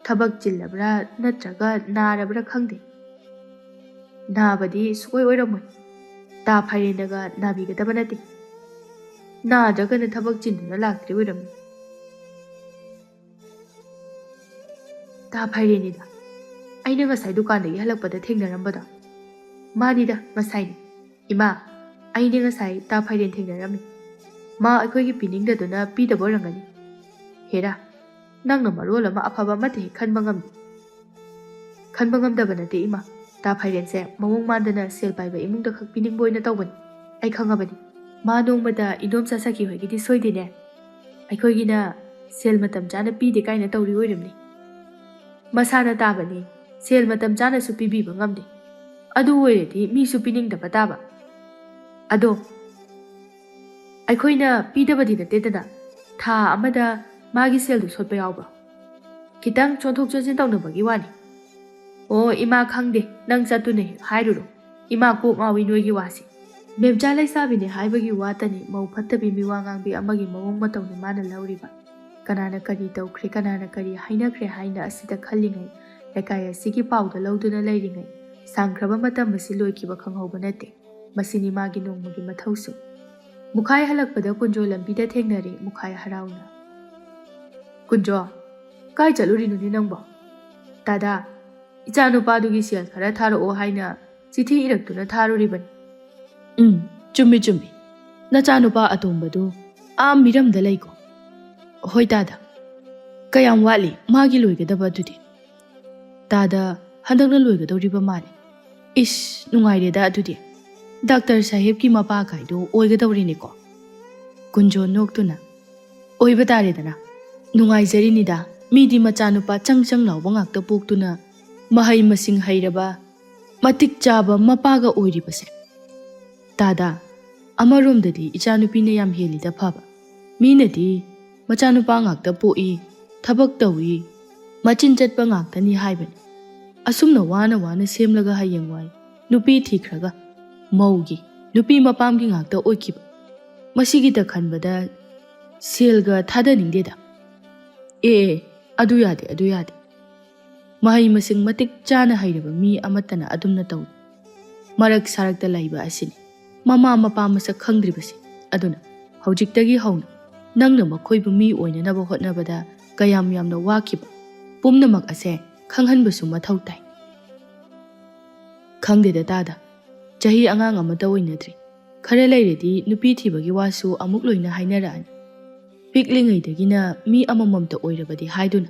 thabak chillabra natraga narabra khangde. Nabadi sukoi oiramoi. Ta Phairendaga nabigadaba nate. Nadragana thabak chinduna laktri oiramni. Ta Phairenida aina ngasai dukandagi halakpada thengnarambada. Manida ngasai Ima aina ngasai ta Phairen thengnarami. Ma aikoigi piningdaduna pidaba orangani. Hera nangna marol ama afaba mate khanba ngamdi. Khanba ngamdaba nate Ima. Ta Phairen se mawong mandana sel paiba imungda khak piningba oina tawbani. Ai khangabani. Ma nongmada inomsa saki hoigidi soidene. Aikoigina sel matam chana pide kaina tawri oiramni. Masana tabani sel matam chana su pibiba ngamde. Adu oiredi mi su piningdaba taba. Ado aikoina pidabadi natedana tha amada magi sel du sotpa yawba. Kitang chonthok chonsin tawnabagi wani. O Ima khangde nang chatune hairuro. Ima kok ngawi noigi wasi. Memcha laisabine haibagi watani mau phattabi miwangang amagi mawong matawni mana lauriba. Kanana kari tawkhre kanana kari hainakre haina asida khallingai lekai asigi pauda lauduna leiringai sangkraba matam masi loikiba khanghoba nate. Masini magi nongmagi mathausu. Mukhai halakpada Kunjo lambida thengnare mukhai harauna. Kunjo kai chalurinu ni nangba. Tada ichanupadugi sel khara tharao haina chithi iraktuna tharuribani. Chummi. Nachanupa atombadu miramda laiko. Hoi tada. Kayam wali magi loigadaba dudi. Tada handakna loigadawriba mani. Ish nungaireda adudi. Doctor Sahib ki mapa kaido oigadawrini ko. Kunjo noktuna. Oiba taredana. Nungaizarinida midi machanupa changchang lawba ngakta poktuna mahai masing hairaba matik chaba mapaga oiribase. Tada amaromdadi ichanupina yam helida phaba. Minadi machanupa ngakta poi thabak tawi machin chatpa ngaktani haibani. Asumna wana semlaga hayengwai nupi thikraga maugi nupi mapamgi ngakta oikiba. Masigida khanbada selga thadaningleda. Adu yade. Mahai masing matik chana hairaba mi amatana adumna taw. Marak sarakta laiba asini. Mama mapa masak khangdribasi. Aduna haujiktagi hauna nangna makhoibu mi oinanaba hotnabada kayam yamna wakiba. Pumnamak ase khanghanbasu mathau tai. Khangdeda tada. Chahi angang amata oinadri. Khara lairedi nupi thibagi wasu amuk loina hainarani. Piklingaidagina mi amamamta oirabadi haiduna.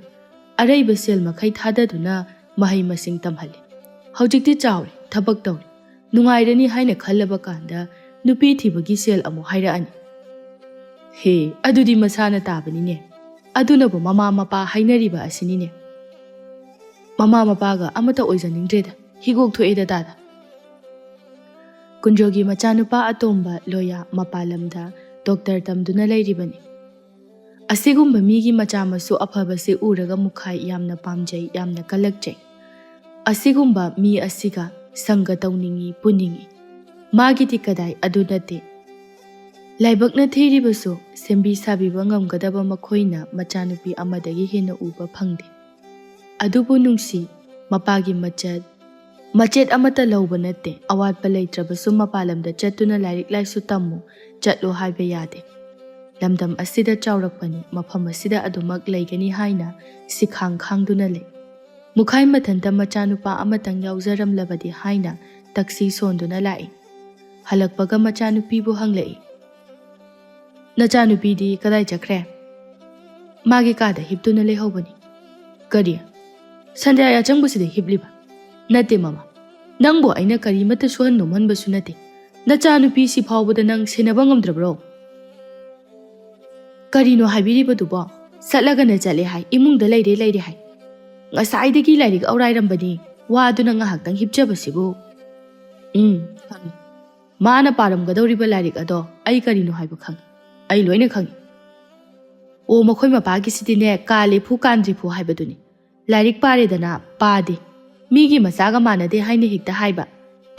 Araiba sel makhai thadaduna mahai masing tamhali. Haujikti chawri thabak tawri. Nungairani haina khallaba kanda nupi thibagi sel amu hairaani. He adudi masana tabanine. Adunabu mama mapa hainariba asinine. Mama mapaga amata oijaningdreda higok thoeda tada. Kunjogi machanupa atomba loya mapalamda doctor tamduna lairibani. Asigumba migi machamasu afabase uraga mukhai yamna pamjai yamna kalakjai. Asigumba mi asiga sanga tawningi puningi. Magiti kadai adunate. Laibakna thiribasu sembi sabiba ngamgadaba makhoina machanupi amadagi hena uba phangde. Adubu nungsi mapagi machet amata lauba nate awatpa leitrabasu mapalamda chatuna lairik laisu tammu chatlo haiba yade. Lamdam asida chawrakpani mafam asida adumak laigani haina sikhang khangduna le. Mukhai mathanta machanupa amatang yawzaramlabadi haina taksi sonduna lai. Halakpaga machanupibu hanglai. Nachanupidi kadai chakre. Magi kada hiptuna lehobani. Kariya Sandhya ꯌꯥꯆꯪꯕꯁꯤꯗ ꯍꯤꯞꯂꯤꯕ ꯅꯠꯇꯦ ꯃꯃꯥ ꯅꯪꯕꯨ ꯑꯩꯅ ꯀꯔꯤꯃꯠꯇ ꯁꯨꯍꯟ ꯅꯣꯝꯍꯟꯕꯁꯨ ꯅꯠꯇꯦ ꯅꯆꯥꯅꯨꯄꯤꯁꯤ ꯐꯥꯎꯕꯗ ꯅꯪ ꯁꯦꯟꯅꯕ ꯉꯝꯗ꯭ꯔꯕ꯭ꯔꯣ ꯀꯔꯤꯅꯣ ꯍꯥꯏꯕꯤꯔꯤꯕꯗꯨꯕꯣ ꯆꯠꯂꯒꯅ ꯆꯠꯂꯦ ꯍꯥꯏ ꯏꯃꯨꯡꯗ ꯂꯩꯔꯦ ꯍꯥꯏ ꯉꯁꯥꯏꯗꯒꯤ ꯂꯥꯏꯔꯤꯛ ꯑꯧꯔꯥꯏꯔꯝꯕꯅꯤ ꯋꯥꯗꯨꯅ ꯉꯥꯏꯍꯥꯛꯇꯪ ꯍꯤꯞꯆꯕꯁꯤꯕꯨ ꯈꯪꯉꯤ ꯃꯥꯅ ꯄꯥꯔꯝꯒꯗꯧꯔꯤꯕ ꯂꯥꯏꯔꯤꯛ ꯑꯗꯣ ꯑꯩ ꯀꯔꯤꯅꯣ ꯍꯥꯏꯕ ꯈꯪꯉꯤ ꯑꯩ ꯂꯣꯏꯅ ꯈꯪꯉꯤ ꯑꯣ ꯃꯈꯣꯏ ꯃꯄꯥꯒꯤꯁꯤꯗꯤꯅꯦ ꯀꯥꯜꯂꯤꯐꯨ ꯀꯥꯟꯗ꯭ꯔꯤꯐꯨ ꯍꯥꯏꯕꯗꯨꯅꯤ ꯂꯥꯏꯔꯤꯛ ꯄꯥꯔꯦꯗꯅ ꯄꯥꯗꯦ ꯃꯤꯒꯤ ꯃꯆꯥꯒ ꯃꯥꯟꯅꯗꯦ ꯍꯥꯏꯅ ꯍꯦꯛꯇ ꯍꯥꯏꯕ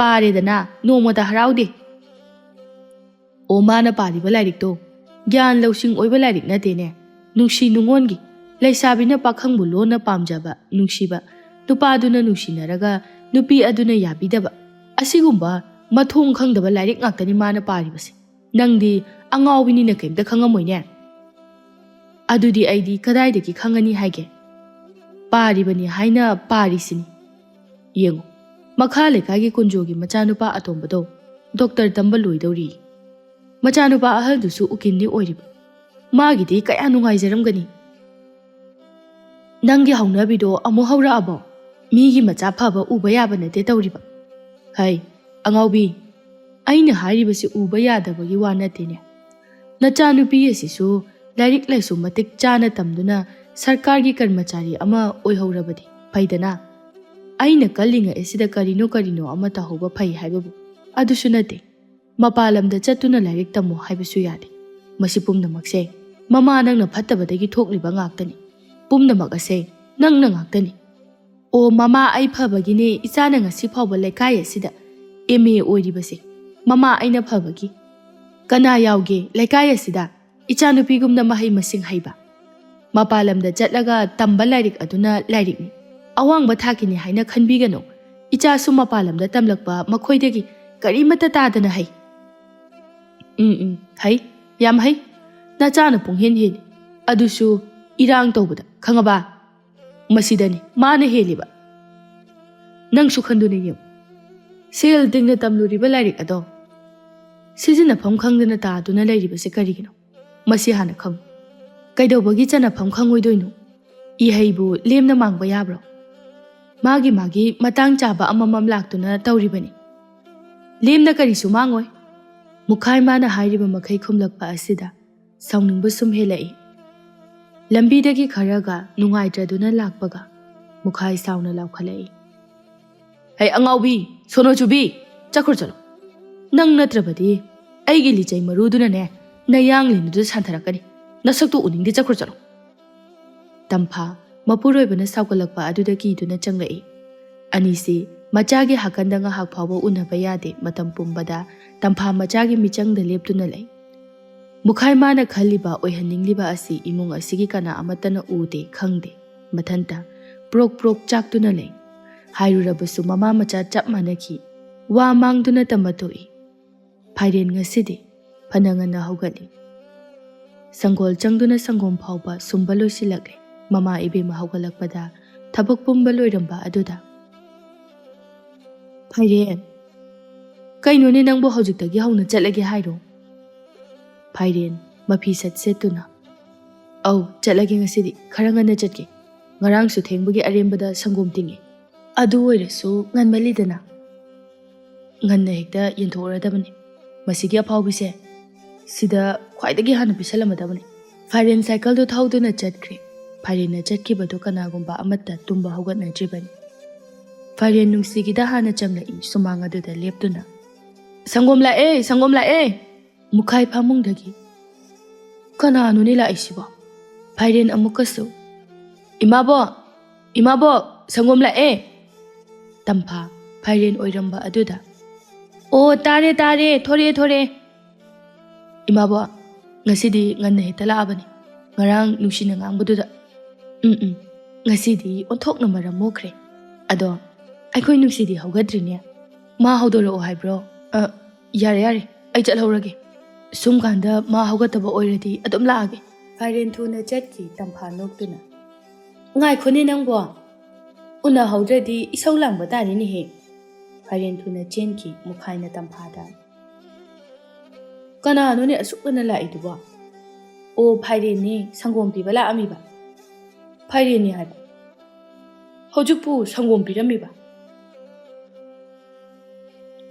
ꯄꯥꯔꯦꯗꯅ ꯅꯣꯡꯃꯗ ꯍꯔꯥꯎꯗꯦ ꯑꯣ ꯃꯥꯅ ꯄꯥꯔꯤꯕ ꯂꯥꯏꯔꯤꯛꯇꯣ ꯒ꯭ꯌꯥꯟ ꯂꯧꯁꯤꯡ ꯑꯣꯏꯕ ꯂꯥꯏꯔꯤꯛ ꯅꯠꯇꯦꯅꯦ ꯅꯨꯡꯁꯤ ꯅꯨꯡꯉꯣꯟꯒꯤ ꯂꯩꯁꯥꯕꯤꯅ ꯄꯥꯈꯪꯕꯨ ꯂꯣꯟꯅ ꯄꯥꯝꯖꯕ ꯅꯨꯡꯁꯤꯕ ꯅꯨꯄꯥꯗꯨꯅ ꯅꯨꯡꯁꯤꯅꯔꯒ ꯅꯨꯄꯤ ꯑꯗꯨꯅ ꯌꯥꯕꯤꯗꯕ ꯑꯁꯤꯒꯨꯝꯕ ꯃꯊꯣꯡ ꯈꯪꯗꯕ ꯂꯥꯏꯔꯤꯛ ꯉꯥꯛꯇꯅꯤ ꯃꯥꯅ ꯄꯥꯔꯤꯕꯁꯦ ꯅꯪꯗꯤ ꯑꯉꯥꯎꯕꯤꯅꯤꯅ ꯀꯩꯝꯇ ꯈꯪꯉꯝꯃꯣꯏꯅꯦ ꯑꯗꯨꯗꯤ ꯑꯩꯗꯤ ꯀꯗꯥꯏꯗꯒꯤ ꯈꯪꯉꯅꯤ ꯍꯥꯏꯒꯦ ꯄꯥꯔꯤꯕꯅꯤ ꯍꯥꯏꯅ ꯄꯥꯔꯤꯁꯤꯅꯤ ꯌꯦꯡꯉꯨ ꯃꯈꯥ ꯂꯩꯀꯥꯏꯒꯤ ꯀꯨꯟꯖꯣꯒꯤ ꯃꯆꯥꯅꯨꯄꯥ ꯑꯇꯣꯝꯕꯗꯣ ꯗꯣꯛꯇꯔ ꯇꯝꯕ ꯂꯣꯏꯗꯧꯔꯤ ꯃꯆꯥꯅꯨꯄꯥ ꯑꯍꯜꯗꯨꯁꯨ ꯎꯀꯤꯜꯗꯤ ꯑꯣꯏꯔꯤꯕ ꯃꯥꯒꯤꯗꯤ ꯀꯌꯥ ꯅꯨꯡꯉꯥꯏꯖꯔꯝꯒꯅꯤ ꯅꯪꯒꯤ ꯍꯧꯅꯕꯤꯗꯣ ꯑꯃꯨꯛ ꯍꯧꯔꯛꯑꯕꯣ ꯃꯤꯒꯤ ꯃꯆꯥ ꯐꯕ ꯎꯕ ꯌꯥꯕ ꯅꯠꯇꯦ ꯇꯧꯔꯤꯕ ꯍꯩ ꯑꯉꯥꯎꯕꯤ ꯑꯩꯅ ꯍꯥꯏꯔꯤꯕꯁꯤ ꯎꯕ ꯌꯥꯗꯕꯒꯤ ꯋꯥ ꯅꯠꯇꯦꯅꯦ ꯅꯆꯥꯅꯨꯄꯤ ꯑꯁꯤꯁꯨ ꯂꯥꯏꯔꯤꯛ ꯂꯥꯏꯁꯨ ꯃꯇꯤꯛ ꯆꯥꯅ ꯇꯝꯗꯨꯅ ꯁꯔꯀꯥꯔꯒꯤ ꯀꯔꯃꯆꯥꯔꯤ ꯑꯃ ꯑꯣꯏꯍꯧꯔꯕꯗꯤ ꯐꯩꯗꯅ ꯑꯩꯅ ꯀꯜꯂꯤꯉꯩ ꯑꯁꯤꯗ ꯀꯔꯤꯅꯣ ꯑꯃ ꯇꯧꯍꯧꯕ ꯐꯩ ꯍꯥꯏꯕꯕꯨ ꯑꯗꯨꯁꯨ ꯅꯠꯇꯦ ꯃꯄꯥꯟ ꯂꯝꯗ ꯆꯠꯇꯨꯅ ꯂꯥꯏꯔꯤꯛ ꯇꯝꯃꯣ ꯍꯥꯏꯕꯁꯨ ꯌꯥꯗꯦ ꯃꯁꯤ ꯄꯨꯝꯅꯃꯛꯁꯦ ꯃꯃꯥ ꯅꯪꯅ ꯐꯠꯇꯕꯗꯒꯤ ꯊꯣꯛꯂꯤꯕ ꯉꯥꯛꯇꯅꯤ ꯄꯨꯝꯅꯃꯛ ꯑꯁꯦ ꯅꯪꯅ ꯉꯥꯛꯇꯅꯤ ꯑꯣ ꯃꯃꯥ ꯑꯩ ꯐꯕꯒꯤꯅꯦ ꯏꯆꯥꯅ ꯉꯁꯤ ꯐꯥꯎꯕ ꯂꯩꯀꯥꯏ ꯑꯁꯤꯗ MA ꯑꯣꯏꯔꯤꯕꯁꯦ ꯃꯃꯥ ꯑꯩꯅ ꯐꯕꯒꯤ ꯀꯅꯥ ꯌꯥꯎꯒꯦ ꯂꯩꯀꯥꯏ ꯑꯁꯤꯗ ꯏꯆꯥꯅꯨꯄꯤꯒꯨꯝꯅ ꯃꯍꯩ ꯃꯁꯤꯡ ꯍꯩꯕ ꯃꯄꯥꯟ ꯂꯝꯗ ꯆꯠꯂꯒ ꯇꯝꯕ ꯂꯥꯏꯔꯤꯛ ꯑꯗꯨꯅ ꯂꯥꯏꯔꯤꯛꯅꯤ ꯑꯋꯥꯡꯕ ꯊꯥꯛꯀꯤꯅꯤ ꯍꯥꯏꯅ ꯈꯟꯕꯤꯒꯅꯨ ꯏꯆꯥꯁꯨ ꯃꯄꯥꯟ ꯂꯝꯗ ꯇꯝꯂꯛꯄ ꯃꯈꯣꯏꯗꯒꯤ ꯀꯔꯤꯃꯠꯇ ꯇꯥꯗꯅ ꯍꯩ ꯍꯩ ꯌꯥꯝ ꯍꯩ ꯅꯆꯥꯅ ꯄꯨꯡꯍꯦꯟ ꯍꯦꯜꯂꯤ ꯑꯗꯨꯁꯨ ꯏꯔꯥꯡ ꯇꯧꯕꯗ ꯈꯪꯉꯕ ꯃꯁꯤꯗꯅꯤ ꯃꯥꯅ ꯍꯦꯜꯂꯤꯕ ꯅꯪꯁꯨ ꯈꯟꯗꯨꯅ ꯌꯦꯡꯉꯨ ꯁꯦꯜ ꯇꯤꯡꯅ ꯇꯝꯂꯨꯔꯤꯕ ꯂꯥꯏꯔꯤꯛ ꯑꯗꯣ ꯁꯤꯖꯤꯟꯅꯐꯝ ꯈꯪꯗꯅ ꯇꯥꯗꯨꯅ ꯂꯩꯔꯤꯕꯁꯦ ꯀꯔꯤꯒꯤꯅꯣ ꯃꯁꯤ ꯍꯥꯟꯅ ꯈꯪꯉꯨ ꯀꯩꯗꯧꯕꯒꯤ ꯆꯟꯅꯐꯝ ꯈꯪꯉꯣꯏꯗꯣꯏꯅꯣ ꯏꯍꯩꯕꯨ ꯂꯦꯝꯅ ꯃꯥꯡꯕ ꯌꯥꯕ꯭ꯔꯣ ꯃꯥꯒꯤ ꯃꯇꯥꯡ ꯆꯥꯕ ꯑꯃꯃꯝ ꯂꯥꯛꯇꯨꯅ ꯇꯧꯔꯤꯕꯅꯤ ꯂꯦꯝꯅ ꯀꯔꯤꯁꯨ ꯃꯥꯡꯉꯣꯏ ꯃꯨꯈꯥꯏ ꯃꯥꯅ ꯍꯥꯏꯔꯤꯕ ꯃꯈꯩ ꯈꯨꯝꯂꯛꯄ ꯑꯁꯤꯗ ꯁꯥꯎꯅꯤꯡꯕ ꯁꯨꯝ ꯍꯦꯜꯂꯛꯏ ꯂꯝꯕꯤꯗꯒꯤ ꯈꯔꯒ ꯅꯨꯡꯉꯥꯏꯇ꯭ꯔꯗꯨꯅ ꯂꯥꯛꯄꯒ ꯃꯨꯈꯥꯏ ꯁꯥꯎꯅ ꯂꯥꯎꯈꯠꯂꯛꯏ ꯍꯩ ꯑꯉꯥꯎꯕꯤ ꯁꯣꯅꯣ ꯆꯨꯕꯤ ꯆꯠꯈ꯭ꯔꯣ ꯆꯠꯂꯣ ꯅꯪ ꯅꯠꯇ꯭ꯔꯕꯗꯤ ꯑꯩꯒꯤ ꯂꯤꯆꯩ ꯃꯔꯨꯗꯨꯅꯅꯦ ꯅꯌꯥꯡ ꯂꯤꯟꯗꯨꯗ ꯁꯥꯟꯊꯔꯛꯀꯅꯤ ꯅꯁꯛꯇꯨ ꯎꯅꯤꯡꯗꯦ ꯆꯠꯈ꯭ꯔꯣ ꯆꯠꯂꯣ ꯇꯝꯐꯥ ꯃꯄꯨꯔꯣꯏꯕꯅ ꯁꯥꯎꯒꯠꯂꯛꯄ ꯑꯗꯨꯗ ꯀꯤꯗꯨꯅ ꯆꯪꯂꯛꯏ ꯑꯅꯤꯁꯤ ꯃꯆꯥꯒꯤ ꯍꯥꯀꯟꯗ ꯉꯥꯏꯍꯥꯛ ꯐꯥꯎꯕ ꯎꯅꯕ ꯌꯥꯗꯦ ꯃꯇꯝ ꯄꯨꯝꯕꯗ ꯇꯝꯐꯥ ꯃꯆꯥꯒꯤ ꯃꯤꯆꯪꯗ ꯂꯦꯞꯇꯨꯅ ꯂꯩ ꯃꯨꯈꯥꯏ ꯃꯥꯅ ꯈꯜꯂꯤꯕ ꯑꯣꯏꯍꯟꯅꯤꯡꯂꯤꯕ ꯑꯁꯤ ꯏꯃꯨꯡ ꯑꯁꯤꯒꯤ ꯀꯅꯥ ꯑꯃꯠꯇꯅ ꯎꯗꯦ ꯈꯪꯗꯦ ꯃꯊꯟꯇ ꯄ꯭ꯔꯣꯛ ꯄ꯭ꯔꯣꯛ ꯆꯥꯛꯇꯨꯅ ꯂꯩ ꯍꯥꯏꯔꯨꯔꯕꯁꯨ ꯃꯃꯥ ꯃꯆꯥ ꯆꯞ ꯃꯥꯟꯅꯈꯤ ꯋꯥ ꯃꯥꯡꯗꯨꯅ ꯇꯝꯕ ꯇꯣꯛꯏ ꯐꯥꯏꯔꯦꯟ ꯉꯁꯤꯗꯤ ꯐꯅ ꯉꯟꯅ ꯍꯧꯒꯠꯂꯤ ꯁꯪꯒꯣꯜ ꯆꯪꯗꯨꯅ ꯁꯪꯒꯣꯝ ꯐꯥꯎꯕ ꯁꯨꯝꯕ ꯂꯣꯏꯁꯤꯜꯂꯛꯂꯦ ꯃꯃꯥ ꯏꯕꯦꯝꯃ ꯍꯧꯒꯠꯂꯛꯄꯗ ꯊꯕꯛ ꯄꯨꯝꯕ ꯂꯣꯏꯔꯝꯕ ꯑꯗꯨꯗ ꯐꯥꯏꯔꯦꯟ ꯀꯩꯅꯣꯅꯦ ꯅꯪꯕꯨ ꯍꯧꯖꯤꯛꯇꯒꯤ ꯍꯧꯅ ꯆꯠꯂꯒꯦ ꯍꯥꯏꯔꯣ ꯐꯥꯏꯔꯦꯟ ꯃꯐꯤ ꯁꯠ ꯁꯦꯠꯇꯨꯅ ꯑꯧ ꯆꯠꯂꯒꯦ ꯉꯁꯤꯗꯤ ꯈꯔ ꯉꯟꯅ ꯆꯠꯀꯦ ꯉꯔꯥꯡꯁꯨ ꯊꯦꯡꯕꯒꯤ ꯑꯔꯦꯝꯕꯗ ꯁꯪꯒꯣꯝ ꯇꯤꯡꯉꯤ ꯑꯗꯨ ꯑꯣꯏꯔꯁꯨ ꯉꯟꯃꯜꯂꯤꯗꯅ ꯉꯟꯅ ꯍꯦꯛꯇ ꯌꯦꯟꯊꯣꯛꯎꯔꯗꯕꯅꯤ ꯃꯁꯤꯒꯤ ꯑꯐꯥꯎꯕꯤꯁꯦ ꯁꯤꯗ ꯈ꯭ꯋꯥꯏꯗꯒꯤ ꯍꯥꯟꯅ ꯄꯤꯁꯜꯂꯝꯃꯗꯕꯅꯤ ꯐꯥꯏꯔꯦꯟ ꯁꯥꯏꯀꯜꯗꯨ ꯊꯧꯗꯨꯅ ꯆꯠꯈ꯭ꯔꯦ ꯐꯥꯏꯔꯦꯟꯅ ꯆꯠꯈꯤꯕꯗꯨ ꯀꯅꯥꯒꯨꯝꯕ ꯑꯃꯠꯇ ꯇꯨꯝꯕ ꯍꯧꯒꯠꯅꯗ꯭ꯔꯤꯕꯅꯤ ꯐꯥꯏꯔꯦꯟ ꯅꯨꯡꯁꯤꯒꯤꯗ ꯍꯥꯟꯅ ꯆꯪꯂꯛꯏ ꯁꯨꯃꯥꯡ ꯑꯗꯨꯗ ꯂꯦꯞꯇꯨꯅ ꯁꯪꯒꯣꯝ ꯂꯥꯛꯑꯦ ꯃꯨꯈꯥꯏ ꯐꯃꯨꯡꯗꯒꯤ ꯀꯅꯥꯅꯣꯅꯦ ꯂꯥꯛꯏꯁꯤꯕꯣ ꯐꯥꯏꯔꯦꯟ ꯑꯃꯨꯛꯀꯁꯨ ꯏꯃꯥꯕꯣꯛ ꯁꯪꯒꯣꯝ ꯂꯥꯛꯑꯦ ꯇꯝꯐꯥ ꯐꯥꯏꯔꯦꯟ ꯑꯣꯏꯔꯝꯕ ꯑꯗꯨꯗ ꯑꯣ ꯇꯥꯔꯦ ꯊꯣꯔꯛꯑꯦ ꯏꯃꯥꯕꯣꯛ ꯉꯁꯤꯗꯤ ꯉꯟꯅ ꯍꯦꯛꯇ ꯂꯥꯛꯑꯕꯅꯤ ꯉꯔꯥꯡ ꯅꯨꯡꯁꯤꯅ ꯉꯥꯡꯕꯗꯨꯗ ꯉꯁꯤꯗꯤ ꯑꯣꯟꯊꯣꯛꯅ ꯃꯔꯝ ꯃꯣꯛꯈ꯭ꯔꯦ ꯑꯗꯣ ꯑꯩꯈꯣꯏ ꯅꯨꯡꯁꯤꯗꯤ ꯍꯧꯒꯠꯇ꯭ꯔꯤꯅꯦ ꯃꯥ ꯍꯧꯗꯣꯔꯛꯑꯣ ꯍꯥꯏꯕ꯭ꯔꯣ ꯌꯥꯔꯦ ꯑꯩ ꯆꯠꯍꯧꯔꯒꯦ ꯁꯨꯝ ꯀꯥꯟꯗ ꯃꯥ ꯍꯧꯒꯠꯇꯕ ꯑꯣꯏꯔꯗꯤ ꯑꯗꯨꯝ ꯂꯥꯛꯑꯒꯦ ꯐꯥꯏꯔꯦꯟ ꯊꯨꯅ ꯆꯠꯈꯤ ꯇꯝꯐꯥ ꯅꯣꯛꯇꯨꯅ ꯉꯥꯏꯈꯣꯅꯦ ꯅꯪꯕꯣ ꯎꯅꯍꯧꯗ꯭ꯔꯗꯤ ꯏꯁꯧ ꯂꯥꯡꯕ ꯇꯥꯔꯤꯅꯦꯍꯦ ꯐꯥꯏꯔꯦꯟ ꯊꯨꯅ ꯆꯦꯟꯈꯤ ꯃꯨꯈꯥꯏꯅ ꯇꯝꯐꯥꯗ ꯀꯅꯥꯅꯣꯅꯦ ꯑꯁꯨꯛ ꯉꯟꯅ ꯂꯥꯛꯏꯗꯨꯕꯣ ꯑꯣ ꯐꯥꯏꯔꯦꯟꯅꯦ ꯁꯪꯒꯣꯝ ꯄꯤꯕ ꯂꯥꯛꯑꯝꯃꯤꯕ ꯐꯥꯏꯔꯦꯟꯅꯦ ꯍꯥꯏꯕ ꯍꯧꯖꯤꯛꯄꯨ ꯁꯪꯒꯣꯝ ꯄꯤꯔꯝꯃꯤꯕ?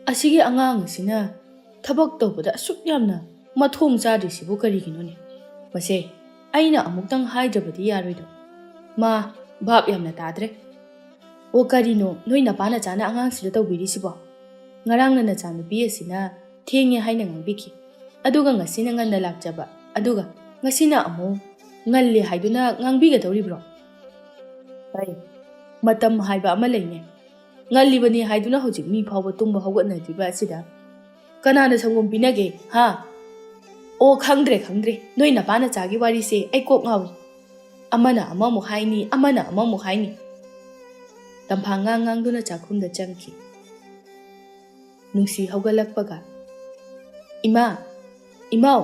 ꯑꯁꯤꯒꯤ ꯑꯉꯥꯡ ꯑꯁꯤꯅ ꯊꯕꯛ ꯇꯧꯕꯗ ꯑꯁꯨꯛ ꯌꯥꯝꯅ ꯃꯊꯣꯡ ꯆꯥꯗ꯭ꯔꯤꯁꯤꯕꯨ ꯀꯔꯤꯒꯤꯅꯣꯅꯦ? ꯃꯁꯦ ꯑꯩꯅ ꯑꯃꯨꯛꯇꯪ ꯍꯥꯏꯗ꯭ꯔꯕꯗꯤ ꯌꯥꯔꯣꯏꯗꯣ. ꯃꯥ ꯚꯥꯞ ꯌꯥꯝꯅ ꯇꯥꯗ꯭ꯔꯦ. ꯑꯣ ꯀꯔꯤꯅꯣ ꯅꯣꯏ ꯅꯄꯥ ꯅꯆꯥꯅ ꯑꯉꯥꯡꯁꯤꯗ ꯇꯧꯕꯤꯔꯤꯁꯤꯕꯣ? ꯉꯔꯥꯡꯅ ꯅꯆꯥꯅꯨꯄꯤ ꯑꯁꯤꯅ ꯊꯦꯡꯉꯦ ꯍꯥꯏꯅ ꯉꯥꯡꯕꯤꯈꯤ. ꯑꯗꯨꯒ ꯉꯁꯤꯅ ꯉꯟꯅ ꯂꯥꯛꯆꯕ. ꯑꯗꯨꯒ ꯉꯁꯤꯅ ꯑꯃꯨꯛ ꯉꯜꯂꯦ ꯍꯥꯏꯗꯨꯅ ꯉꯥꯡꯕꯤꯒꯗꯧꯔꯤꯕ꯭ꯔꯣ? ꯍꯩ, ꯃꯇꯝ ꯍꯥꯏꯕ ꯑꯃ ꯂꯩꯅꯦ. ꯉꯜꯂꯤꯕꯅꯤ ꯍꯥꯏꯗꯨꯅ ꯍꯧꯖꯤꯛ ꯃꯤ ꯐꯥꯎꯕ ꯇꯨꯝꯕ ꯍꯧꯒꯠꯅꯗ꯭ꯔꯤꯕ ꯑꯁꯤꯗ ꯀꯅꯥꯅ ꯁꯪꯒꯣꯝ ꯄꯤꯅꯒꯦ ꯍꯥ? ꯑꯣ ꯈꯪꯗ꯭ꯔꯦ. ꯅꯣꯏ ꯅꯄꯥ ꯅꯆꯥꯒꯤ ꯋꯥꯔꯤꯁꯦ ꯑꯩ ꯀꯣꯛ ꯉꯥꯎꯏ. ꯑꯃꯅ ꯑꯃꯃꯨꯛ ꯍꯥꯏꯅꯤ, ꯑꯃꯅ ꯑꯃꯃꯨꯛ ꯍꯥꯏꯅꯤ. ꯇꯝꯐꯥ ꯉꯥꯡꯗꯨꯅ ꯆꯥꯛꯈꯨꯝꯗ ꯆꯪꯈꯤ. ꯅꯨꯡꯁꯤ ꯍꯧꯒꯠꯂꯛꯄꯒ, ꯏꯃꯥꯎ,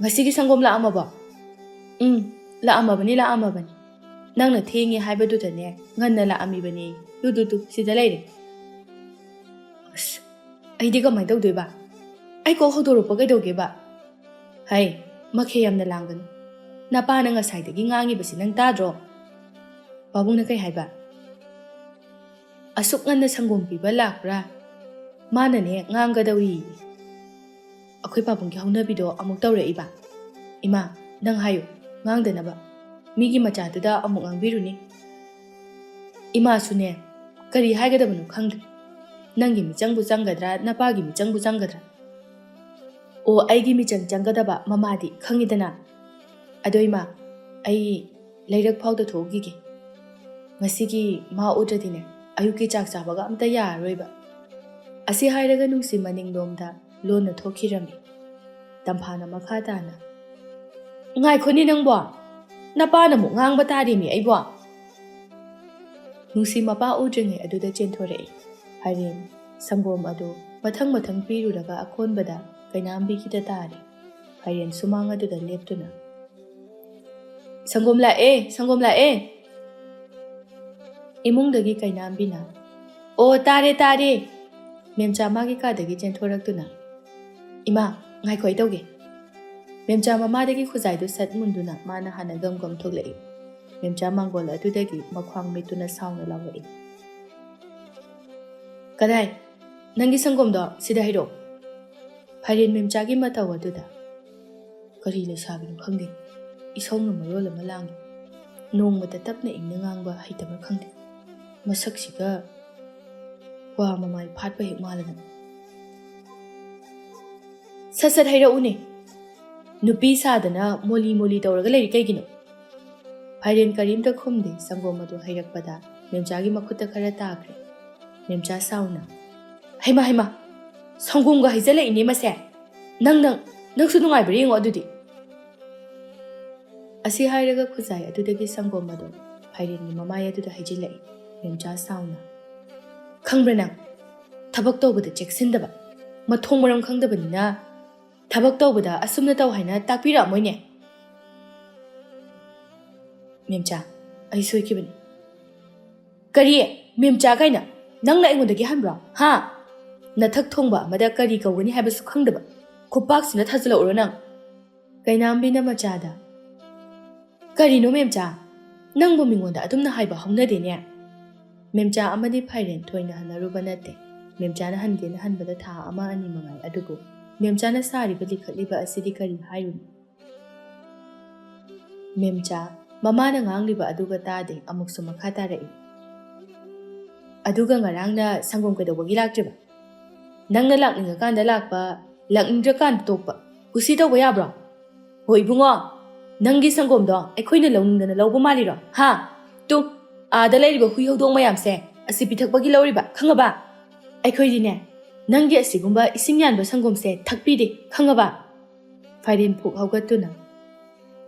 ꯉꯁꯤꯒꯤ ꯁꯪꯒꯣꯝ ꯂꯥꯛꯑꯝꯃꯕꯣ? ꯂꯥꯛꯑꯝꯃꯕꯅꯤ. ꯅꯪꯅ ꯊꯦꯡꯉꯦ ꯍꯥꯏꯕꯗꯨꯗꯅꯦ ꯉꯟꯅ ꯂꯥꯛꯑꯝꯃꯤꯕꯅꯤ. ꯇꯨ ꯁꯤꯗ ꯂꯩꯔꯦ. ꯑꯁ, ꯑꯩꯗꯤ ꯀꯃꯥꯏꯅ ꯇꯧꯗꯣꯏꯕ? ꯑꯩ ꯀꯣꯛ ꯍꯧꯗꯣꯔꯛꯄ ꯀꯩꯗꯧꯒꯦꯕ? ꯍꯩ, ꯃꯈꯦ ꯌꯥꯝꯅ ꯂꯥꯡꯒꯅꯨ. ꯅꯄꯥꯅ ꯉꯁꯥꯏꯗꯒꯤ ꯉꯥꯡꯉꯤꯕꯁꯤ ꯅꯪ ꯇꯥꯗ꯭ꯔꯣ? ꯄꯥꯕꯨꯡꯅ ꯀꯩ ꯍꯥꯏꯕ? ꯑꯁꯨꯛ ꯉꯟꯅ ꯁꯪꯒꯣꯝ ꯄꯤꯕ ꯂꯥꯛꯄ꯭ꯔꯥ? ꯃꯥꯅꯅꯦ ꯉꯥꯡꯒꯗꯧꯔꯤ. ꯑꯩꯈꯣই ꯄꯥꯕꯨꯡꯒꯤ ꯍꯧꯅꯕꯤꯗꯣ ꯑꯃꯨꯛ ꯇꯧꯔꯛꯏꯕ. ꯏꯃꯥ, ꯅꯪ ꯍꯥꯏꯌꯨ, ꯉꯥꯡꯗꯅꯕ. ꯃꯤꯒꯤ ꯃꯆꯥꯗꯨꯗ ꯑꯃꯨꯛ ꯉꯥꯡꯕꯤꯔꯨꯅꯤ. ꯏꯃꯥꯁꯨꯅꯦ ꯀꯔꯤ ꯍꯥꯏꯒꯗꯕꯅꯣ ꯈꯪꯗ꯭ꯔꯦ. ꯅꯪꯒꯤ ꯃꯤꯆꯪꯕꯨ ꯆꯪꯒꯗ꯭ꯔꯥ, ꯅꯄꯥꯒꯤ ꯃꯤꯆꯪꯕꯨ ꯆꯪꯒꯗ꯭ꯔꯥ? ꯑꯣ, ꯑꯩꯒꯤ ꯃꯤꯆꯪ ꯆꯪꯒꯗꯕ ꯃꯃꯥꯗꯤ ꯈꯪꯉꯤꯗꯅ. ꯑꯗꯣ ꯏꯃꯥ, ꯑꯩ ꯂꯩꯔꯛ ꯐꯥꯎꯗ ꯊꯣꯛꯈꯤꯒꯦ. ꯉꯁꯤꯒꯤ ꯃꯥ ꯎꯗ꯭ꯔꯗꯤꯅꯦ ꯑꯌꯨꯛꯀꯤ ꯆꯥꯛ ꯆꯥꯕꯒ ꯑꯝꯇ ꯌꯥꯔꯔꯣꯏꯕ. ꯑꯁꯤ ꯍꯥꯏꯔꯒ ꯅꯨꯡꯁꯤ ꯃꯅꯤꯡꯂꯣꯝꯗ ꯂꯣꯟꯅ ꯊꯣꯛꯈꯤꯔꯝꯃꯤ. ꯇꯝꯐꯥꯅ ꯃꯈꯥ ꯇꯥꯅ, ꯉꯥꯏꯈꯣꯅꯤ ꯅꯪꯕꯣ, ꯅꯄꯥꯅ ꯑꯃꯨꯛ ꯉꯥꯡꯕ ꯇꯥꯔꯤꯃꯤ ꯑꯩꯕꯣ. ꯅꯨꯡꯁꯤ ꯃꯄꯥ ꯎꯗ꯭ꯔꯤꯉꯩ ꯑꯗꯨꯗ ꯆꯦꯟꯊꯣꯔꯛꯏ. ꯍꯔꯦꯟ ꯁꯪꯒꯣꯝ ꯑꯗꯨ ꯃꯊꯪ ꯄꯤꯔꯨꯔꯒ ꯑꯀꯣꯟꯕꯗ ꯀꯩꯅꯥꯝꯕꯤꯒꯤꯗ ꯇꯥꯔꯤ. ꯍꯔꯦꯟ ꯁꯨꯃꯥꯡ ꯑꯗꯨꯗ ꯂꯦꯞꯇꯨꯅ, ꯁꯪꯒꯣꯝ ꯂꯥꯛꯑꯦ. ꯏꯃꯨꯡꯗꯒꯤ ꯀꯩꯅꯥꯝꯕꯤꯅ, ꯑꯣ ꯇꯥꯔꯦ. ꯃꯦꯝꯆꯥ ꯃꯥꯒꯤ ꯀꯥꯗꯒꯤ ꯆꯦꯟꯊꯣꯔꯛꯇꯨꯅ, ꯏꯃꯥ ꯉꯥꯏꯈꯣ ꯑꯩ ꯇꯧꯒꯦ. ꯃꯦꯝꯆꯥ ꯃꯃꯥꯗꯒꯤ ꯈꯨꯖꯥꯏꯗꯨ ꯁꯠ ꯃꯨꯟꯗꯨꯅ ꯃꯥꯅ ꯍꯥꯟꯅ ꯒꯝ ꯊꯣꯛꯂꯛꯏ. ꯃꯦꯝꯆꯥ ꯃꯥꯡꯒꯣꯜ ꯑꯗꯨꯗꯒꯤ ꯃꯈ꯭ꯋꯥꯡ ꯃꯤꯠꯇꯨꯅ ꯁꯥꯎꯅ ꯂꯥꯎꯔꯛꯏ. ꯀꯗꯥꯏ? ꯅꯪꯒꯤ ꯁꯪꯒꯣꯝꯗꯣ ꯁꯤꯗ ꯍꯩꯔꯛꯑꯣ. ꯐꯥꯏꯔꯦꯟ ꯃꯦꯝꯆꯥꯒꯤ ꯃꯇꯧ ꯑꯗꯨꯗ ꯀꯔꯤ ꯂꯩꯁꯥꯕꯤꯅꯣ ꯈꯪꯗꯦ, ꯏꯁꯧꯅ ꯃꯔꯣꯜ ꯑꯃ ꯂꯥꯡꯏ. ꯅꯣꯡꯃꯇ ꯇꯞꯅ ꯏꯪꯅ ꯉꯥꯡꯕ ꯍꯩꯇꯕ꯭ꯔꯥ ꯈꯪꯗꯦ. ꯃꯁꯛꯁꯤꯒ ꯋꯥ ꯃꯃꯥꯏ ꯐꯥꯠꯄ ꯍꯦꯛ ꯃꯥꯜꯂꯗꯅ. ꯁꯠ ꯍꯩꯔꯛꯎꯅꯦ. ꯅꯨꯄꯤ ꯁꯥꯗꯅ ꯃꯣꯂꯤ ꯇꯧꯔꯒ ꯂꯩꯔꯤ ꯀꯩꯒꯤꯅꯣ? ꯐꯥꯏꯔꯦꯟ ꯀꯔꯤꯝꯇ ꯈꯨꯝꯗꯦ. ꯁꯪꯒꯣꯝ ꯑꯗꯨ ꯍꯩꯔꯛꯄꯗ ꯃꯦꯝꯆꯥꯒꯤ ꯃꯈꯨꯠꯇ ꯈꯔ ꯇꯥꯈ꯭ꯔꯦ. ꯃꯦꯝꯆꯥ ꯁꯥꯎꯅ, ꯍꯩꯃꯥ, ꯁꯪꯒꯣꯝꯒ ꯍꯩꯖꯜꯂꯛꯏꯅꯦ ꯃꯁꯦ. ꯅꯪꯁꯨ ꯅꯨꯡꯉꯥꯏꯕ꯭ꯔꯥ ꯌꯦꯡꯉꯣ ꯑꯗꯨꯗꯤ. ꯑꯁꯤ ꯍꯥꯏꯔꯒ ꯈꯨꯖꯥꯏ ꯑꯗꯨꯗꯒꯤ ꯁꯪꯒꯣꯝ ꯑꯗꯨ ꯐꯥꯏꯔꯦꯟꯒꯤ ꯃꯃꯥꯏ ꯑꯗꯨꯗ ꯍꯩꯖꯤꯜꯂꯛꯏ. ꯃꯦꯝꯆꯥ ꯁꯥꯎꯅ, ꯈꯪꯕ꯭ꯔꯥ ꯅꯪ, ꯊꯕꯛ ꯇꯧꯕꯗ ꯆꯦꯛꯁꯤꯟꯗꯕ, ꯃꯊꯣꯡ ꯃꯔꯝ ꯈꯪꯗꯕꯅꯤꯅ ꯊꯕꯛ ꯇꯧꯕꯗ ꯑꯁꯨꯝꯅ ꯇꯧ ꯍꯥꯏꯅ ꯇꯥꯛꯄꯤꯔꯛꯑꯝꯃꯣꯏꯅꯦ. ꯃꯦꯝꯆꯥ, ꯑꯩ ꯁꯣꯏꯈꯤꯕꯅꯤ. ꯀꯔꯤ ꯃꯦꯝꯆꯥ ꯀꯥꯏꯅ? ꯅꯪꯅ ꯑꯩꯉꯣꯟꯗꯒꯤ ꯍꯟꯕ꯭ꯔꯣ? ꯍꯥ? ꯅꯊꯛ ꯊꯣꯡꯕ ꯑꯃꯗ ꯀꯔꯤ ꯀꯧꯒꯅꯤ ꯍꯥꯏꯕꯁꯨ ꯈꯪꯗꯕ. ꯈꯨꯄꯥꯛꯁꯤꯅ ꯊꯥꯖꯤꯜꯂꯛꯎꯔꯣ ꯅꯪ? ꯀꯩꯅꯥꯝꯕꯤꯅ ꯃꯆꯥꯗ, ꯀꯔꯤꯅꯣ ꯃꯦꯝꯆꯥ, ꯅꯪꯕꯨ ꯃꯤꯉꯣꯟꯗ ꯑꯗꯨꯝꯅ ꯍꯥꯏꯕ ꯍꯧꯅꯗꯦꯅꯦ. ꯃꯦꯝꯆꯥ ꯑꯃꯗꯤ ꯐꯥꯏꯔꯦꯟ ꯊꯣꯏꯅ ꯍꯟꯅꯔꯨꯕ ꯅꯠꯇꯦ. ꯃꯦꯝꯆꯥꯅ ꯍꯟꯒꯦꯅ ꯍꯟꯕꯗ ꯊꯥ 1-2 ꯃꯉꯥꯏ. ꯑꯗꯨꯕꯨ ꯃꯦꯝꯆꯥꯅ ꯁꯥꯔꯤꯕ ꯂꯤꯈꯠꯂꯤꯕ ꯑꯁꯤꯗꯤ ꯀꯔꯤ ꯍꯥꯏꯔꯨꯅꯤ? ꯃꯦꯝꯆꯥ ꯃꯃꯥꯅ ꯉꯥꯡꯂꯤꯕ ꯑꯗꯨꯒ ꯇꯥꯗꯦ. ꯑꯃꯨꯛꯁꯨ ꯃꯈꯥ ꯇꯥꯔꯛꯏ. ꯑꯗꯨꯒ ꯉꯔꯥꯡꯅ ꯁꯪꯒꯣꯝ ꯀꯩꯗꯧꯕꯒꯤ ꯂꯥꯛꯇ꯭ꯔꯤꯕ? ꯅꯪꯅ ꯂꯥꯛꯅꯤꯡꯉꯀꯥꯟꯗ ꯂꯥꯛꯄ, ꯂꯥꯛꯅꯤꯡꯗ꯭ꯔꯀꯥꯟꯗ ꯇꯣꯛꯄ. ꯀꯨꯁꯤ ꯇꯧꯕ ꯌꯥꯕ꯭ꯔꯣ? ꯍꯣ ꯏꯕꯨꯡꯉꯣ, ꯅꯪꯒꯤ ꯁꯪꯒꯣꯝꯗꯣ ꯑꯩꯈꯣꯏꯅ ꯂꯧꯅꯤꯡꯗꯅ ꯂꯧꯕ ꯃꯥꯜꯂꯤꯔꯣ? ꯍꯥ? ꯑꯥꯗ ꯂꯩꯔꯤꯕ ꯍꯨꯏ ꯍꯧꯗꯣꯡ ꯃꯌꯥꯝꯁꯦ ꯑꯁꯤ ꯄꯤꯊꯛꯄꯒꯤ ꯂꯧꯔꯤꯕ, ꯈꯪꯉꯕ? ꯑꯩꯈꯣꯏꯗꯤꯅꯦ ꯅꯪꯒꯤ ꯑꯁꯤꯒꯨꯝꯕ ꯏꯁꯤꯡ ꯌꯥꯟꯕ ꯁꯪꯒꯣꯝꯁꯦ ꯊꯛꯄꯤꯗꯦ, ꯈꯪꯉꯕ? ꯐꯥꯏꯔꯦꯟ ꯄꯨꯛ ꯍꯧꯒꯠꯇꯨꯅ,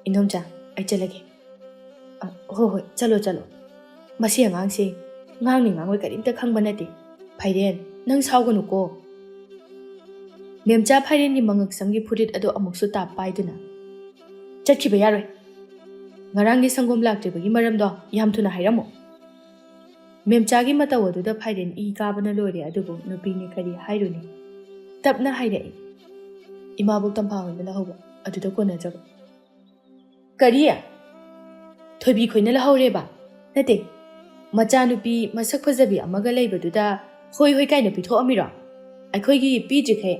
ꯏꯟꯗꯣꯝꯆꯥ ꯑꯩ ꯆꯠꯂꯒꯦ. ꯍꯣꯏ ꯆꯠꯂꯣ. ꯃꯁꯤ ꯑꯉꯥꯡꯁꯦ ꯉꯥꯡꯅꯤ ꯉꯥꯡꯂꯣꯏ ꯀꯔꯤꯝꯇ ꯈꯪꯕ ꯅꯠꯇꯦ. ꯐꯥꯏꯔꯦꯟ ꯅꯪ ꯁꯥꯎꯒꯅꯨꯀꯣ. ꯃꯦꯝꯆꯥ ꯐꯥꯏꯔꯦꯟꯒꯤ ꯃꯉꯛꯁꯝꯒꯤ ꯐꯨꯔꯤꯠ ꯑꯗꯨ ꯑꯃꯨꯛꯁꯨ ꯇꯥꯞ ꯄꯥꯏꯗꯨꯅ, ꯆꯠꯈꯤꯕ ꯌꯥꯔꯣꯏ. ꯉꯔꯥꯡꯒꯤ ꯁꯪꯒꯣꯝ ꯂꯥꯛꯇ꯭ꯔꯤꯕꯒꯤ ꯃꯔꯝꯗꯣ ꯌꯥꯝ ꯊꯨꯅ ꯍꯥꯏꯔꯝꯃꯣ. ꯃꯦꯝꯆꯥꯒꯤ ꯃꯇꯧ ꯑꯗꯨꯗ ꯐꯥꯏꯔꯦꯟ ꯏ ꯀꯥꯕꯅ ꯂꯣꯏꯔꯦ. ꯑꯗꯨꯕꯨ ꯅꯨꯄꯤꯅꯤ ꯀꯔꯤ ꯍꯥꯏꯔꯨꯅꯤ. ꯇꯞꯅ ꯍꯥꯏꯔꯛꯏ. ꯏꯃꯥꯕꯣꯛ ꯇꯝꯐꯥ ꯍꯣꯏꯅ ꯂꯧꯍꯧꯕ, ꯑꯗꯨꯗ ꯀꯣꯟꯅꯖꯕ. ꯀꯔꯤ? ꯊꯣꯏꯕꯤ ꯈꯣꯏꯅ ꯂꯧꯍꯧꯔꯦꯕ? ꯅꯠꯇꯦ, ꯃꯆꯥꯅꯨꯄꯤ ꯃꯁꯛ ꯐꯖꯕꯤ ꯑꯃꯒ ꯂꯩꯕꯗꯨꯗ ꯍꯣꯏ ꯍꯣꯏ ꯀꯥꯏꯅ ꯄꯤꯊꯣꯛꯑꯝꯃꯤꯔꯣ? ꯑꯩꯈꯣꯏꯒꯤ ꯄꯤꯗ꯭ꯔꯤꯈꯩ꯫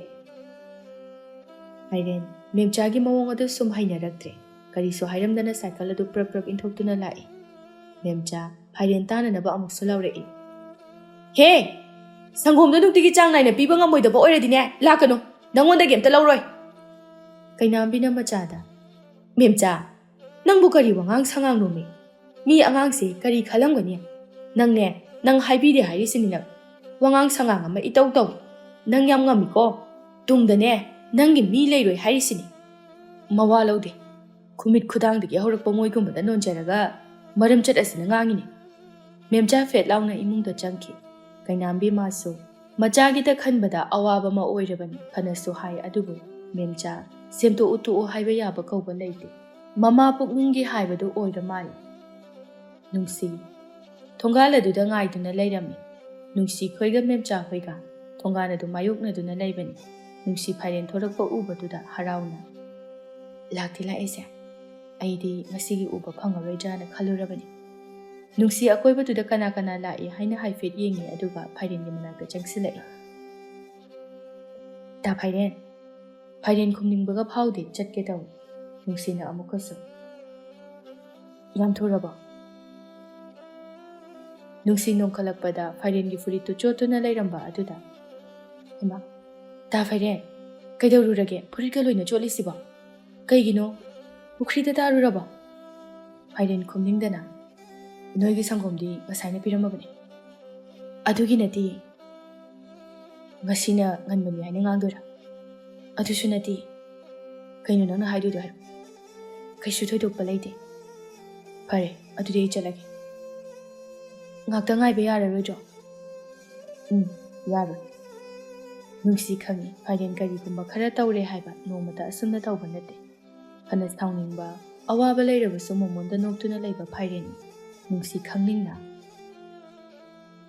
ꯐꯥꯏꯔꯦꯟ ꯃꯦꯝꯆꯥꯒꯤ ꯃꯑꯣꯡ ꯑꯗꯨ ꯁꯨꯝ ꯍꯩꯅꯔꯛꯇ꯭ꯔꯦ꯫ ꯀꯔꯤꯁꯨ ꯍꯥꯏꯔꯝꯗꯅ ꯁꯥꯏꯀꯜ ꯑꯗꯨ ꯄ꯭ꯔꯞ ꯄ꯭ꯔꯞ ꯏꯟꯊꯣꯛꯇꯨꯅ ꯂꯥꯛꯏ꯫ ꯃꯦꯝꯆꯥ ꯐꯥꯏꯔꯦꯟ ꯇꯥꯅꯅꯕ ꯑꯃꯨꯛꯁꯨ ꯂꯥꯎꯔꯛꯏ꯫ ꯍꯦ! ꯁꯪꯒꯣꯝꯗꯣ ꯅꯨꯡꯇꯤꯒꯤ ꯆꯥꯡ ꯅꯥꯏꯅ ꯄꯤꯕ ꯉꯝꯃꯣꯏꯗꯕ ꯑꯣꯏꯔꯗꯤꯅꯦ ꯂꯥꯛꯀꯅꯨ, ꯅꯪꯉꯣꯟꯗꯒꯤ ꯑꯝꯇ ꯂꯧꯔꯣꯏ꯫ ꯀꯩꯅꯥꯝꯕꯤꯅ ꯃꯆꯥꯗ, ꯃꯦꯝꯆꯥ, ꯅꯪꯕꯨ ꯀꯔꯤ ꯋꯥꯉꯥꯡ ꯁꯉꯥꯡꯅꯣꯃꯤ? ꯃꯤ ꯑꯉꯥꯡꯁꯦ ꯀꯔꯤ ꯈꯜꯂꯝꯒꯅꯤ? ꯅꯪꯅꯦ, ꯅꯪ ꯍꯥꯏꯕꯤꯗꯦ ꯍꯥꯏꯔꯤꯁꯤꯅꯤ ꯅꯪ꯫ ꯋꯥꯉꯥꯡ ꯁꯉꯥꯡ ꯑꯃ ꯏꯇꯧ ꯇꯧꯏ꯫ ꯅꯪ ꯌꯥꯝ ꯉꯝꯃꯤꯀꯣ꯫ ꯇꯨꯡꯗꯅꯦ, ꯅꯪꯒꯤ ꯃꯤ ꯂꯩꯔꯣꯏ ꯍꯥꯏꯔꯤꯁꯤꯅꯤ꯫ ꯃꯋꯥ ꯂꯧꯗꯦ꯫ ꯈꯨꯃꯤꯠ ꯈꯨꯗꯥꯡꯗꯒꯤ ꯍꯧꯔꯛꯄ ꯃꯣꯏꯒꯨꯝꯕꯗ ꯅꯣꯟꯖꯔꯒ ꯃꯔꯝ ꯆꯠ ꯑꯁꯤꯅ ꯉꯥꯡꯉꯤꯅꯤ꯫ ꯃꯦꯝꯆꯥ ꯐꯦꯠ ꯂꯥꯎꯅ ꯏꯃꯨꯡꯗ ꯆꯪꯈꯤ꯫ ꯀꯩꯅꯥꯝꯕꯤ ꯃꯥꯁꯨ ꯃꯆꯥꯒꯤꯗ ꯈꯟꯕꯗ ꯑꯋꯥꯕ ꯑꯃ ꯑꯣꯏꯔꯕꯅꯤ ꯐꯅꯁꯨ ꯍꯥꯏ, ꯑꯗꯨꯕꯨ ꯃꯦꯝꯆꯥ ꯁꯦꯝꯇꯣꯛꯎ ꯇꯣꯛꯎ ꯍꯥꯏꯕ ꯌꯥꯕ ꯀꯧꯕ ꯂꯩꯇꯦ꯫ ꯃꯃꯥ ꯄꯨꯛꯅꯤꯡꯒꯤ ꯍꯥꯏꯕꯗꯨ ꯑꯣꯏꯔ ꯃꯥꯜꯂꯤ꯫ ꯅꯨꯡꯁꯤ ꯊꯣꯡꯒꯥꯜ ꯑꯗꯨꯗ ꯉꯥꯏꯗꯨꯅ ꯂꯩꯔꯝꯃꯤ꯫ ꯅꯨꯡꯁꯤ ꯈꯣꯏꯒ ꯃꯦꯝꯆꯥ ꯈꯣꯏꯒ ꯊꯣꯡꯒꯥꯜ ꯑꯗꯨ ꯃꯥꯌꯣꯛꯅꯗꯨꯅ ꯂꯩꯕꯅꯤ꯫ ꯅꯨꯡꯁꯤ ꯐꯥꯏꯔꯦꯟ ꯊꯣꯔꯛꯄ ꯎꯕꯗꯨꯗ ꯍꯔꯥꯎꯅ, ꯂꯥꯛꯇꯤ ꯂꯥꯛꯏꯁꯦ, ꯑꯩꯗꯤ ꯉꯁꯤꯒꯤ ꯎꯕ ꯐꯪꯉꯔꯣꯏꯗ꯭ꯔꯥꯅ ꯈꯜꯂꯨꯔꯕꯅꯤ꯫ ꯅꯨꯡꯁꯤ ꯑꯀꯣꯏꯕꯗꯨꯗ ꯀꯅꯥ ꯀꯅꯥ ꯂꯥꯛꯏ ꯍꯥꯏꯅ ꯍꯥꯏꯐꯦꯠ ꯌꯦꯡꯉꯤ, ꯑꯗꯨꯒ ꯐꯥꯏꯔꯦꯟꯒꯤ ꯃꯅꯥꯛꯇ ꯆꯪꯁꯤꯜꯂꯛꯏ꯫ ꯇꯥ ꯐꯥꯏꯔꯦꯟ, ꯐꯥꯏꯔꯦꯟ ꯈꯨꯝꯅꯤꯡꯕꯒ ꯐꯥꯎꯗꯦ, ꯆꯠꯀꯦ ꯇꯧꯏ꯫ ꯅꯨꯡꯁꯤꯅ ꯑꯃꯨꯛꯀꯁꯨ, ꯌꯥꯝ ꯊꯨꯔꯕꯣ? ꯅꯨꯡꯁꯤ ꯅꯣꯡꯈꯠꯂꯛꯄꯗ ꯐꯥꯏꯔꯦꯟꯒꯤ ꯐꯨꯔꯤꯠꯇꯨ ꯆꯣꯠꯇꯨꯅ ꯂꯩꯔꯝꯕ ꯑꯗꯨꯗ, ꯍꯩꯃꯥ, ꯇꯥ ꯐꯥꯏꯔꯦꯟ, ꯀꯩꯗꯧꯔꯨꯔꯒꯦ ꯐꯨꯔꯤꯠꯀ ꯂꯣꯏꯅ ꯆꯣꯠꯂꯤꯁꯤꯕꯣ? ꯀꯩꯒꯤꯅꯣ? ꯄꯨꯈ꯭ꯔꯤꯗ ꯇꯥꯔꯨꯔꯕꯣ? ꯐꯥꯏꯔꯦꯟ ꯈꯨꯝꯅꯤꯡꯗꯅ, ꯅꯣꯏꯒꯤ ꯁꯪꯒꯣꯝꯗꯤ ꯉꯁꯥꯏꯅ ꯄꯤꯔꯝꯃꯕꯅꯤ꯫ ꯑꯗꯨꯒꯤ ꯅꯠꯇꯦ, ꯉꯁꯤꯅ ꯉꯟꯕꯅꯤ ꯍꯥꯏꯅ ꯉꯥꯡꯗꯣꯏꯔꯥ? ꯑꯗꯨꯁꯨ ꯅꯠꯇꯦ, ꯀꯩꯅꯣ ꯅꯪꯅ ꯍꯥꯏꯗꯣꯏꯗꯣ ꯍꯥꯏꯔꯣ꯫ ꯀꯩꯁꯨ ꯊꯣꯏꯗꯣꯛꯄ ꯂꯩꯇꯦ꯫ ꯐꯔꯦ, ꯑꯗꯨꯗꯤ ꯑꯩ ꯆꯠꯂꯒꯦ꯫ ꯉꯥꯛꯇ ꯉꯥꯏꯕ ꯌꯥꯔꯔꯣꯏꯗ꯭ꯔꯣ? ꯌꯥꯔꯣꯏ꯫ ꯅꯨꯡꯁꯤ ꯈꯪꯉꯤ ꯐꯥꯏꯔꯦꯟ ꯀꯔꯤꯒꯨꯝꯕ ꯈꯔ ꯇꯧꯔꯦ ꯍꯥꯏꯕ ꯅꯣꯡꯃꯇ ꯑꯁꯨꯝꯅ ꯇꯧꯕ ꯅꯠꯇꯦ꯫ ꯐꯅ ꯁꯥꯎꯅꯤꯡꯕ, ꯑꯋꯥꯕ ꯂꯩꯔꯕꯁꯨ ꯃꯉꯣꯟꯗ ꯅꯣꯛꯇꯨꯅ ꯂꯩꯕ ꯐꯥꯏꯔꯦꯟꯅꯤ꯫ ꯅꯨꯡꯁꯤ ꯈꯪꯅꯤꯡꯅ,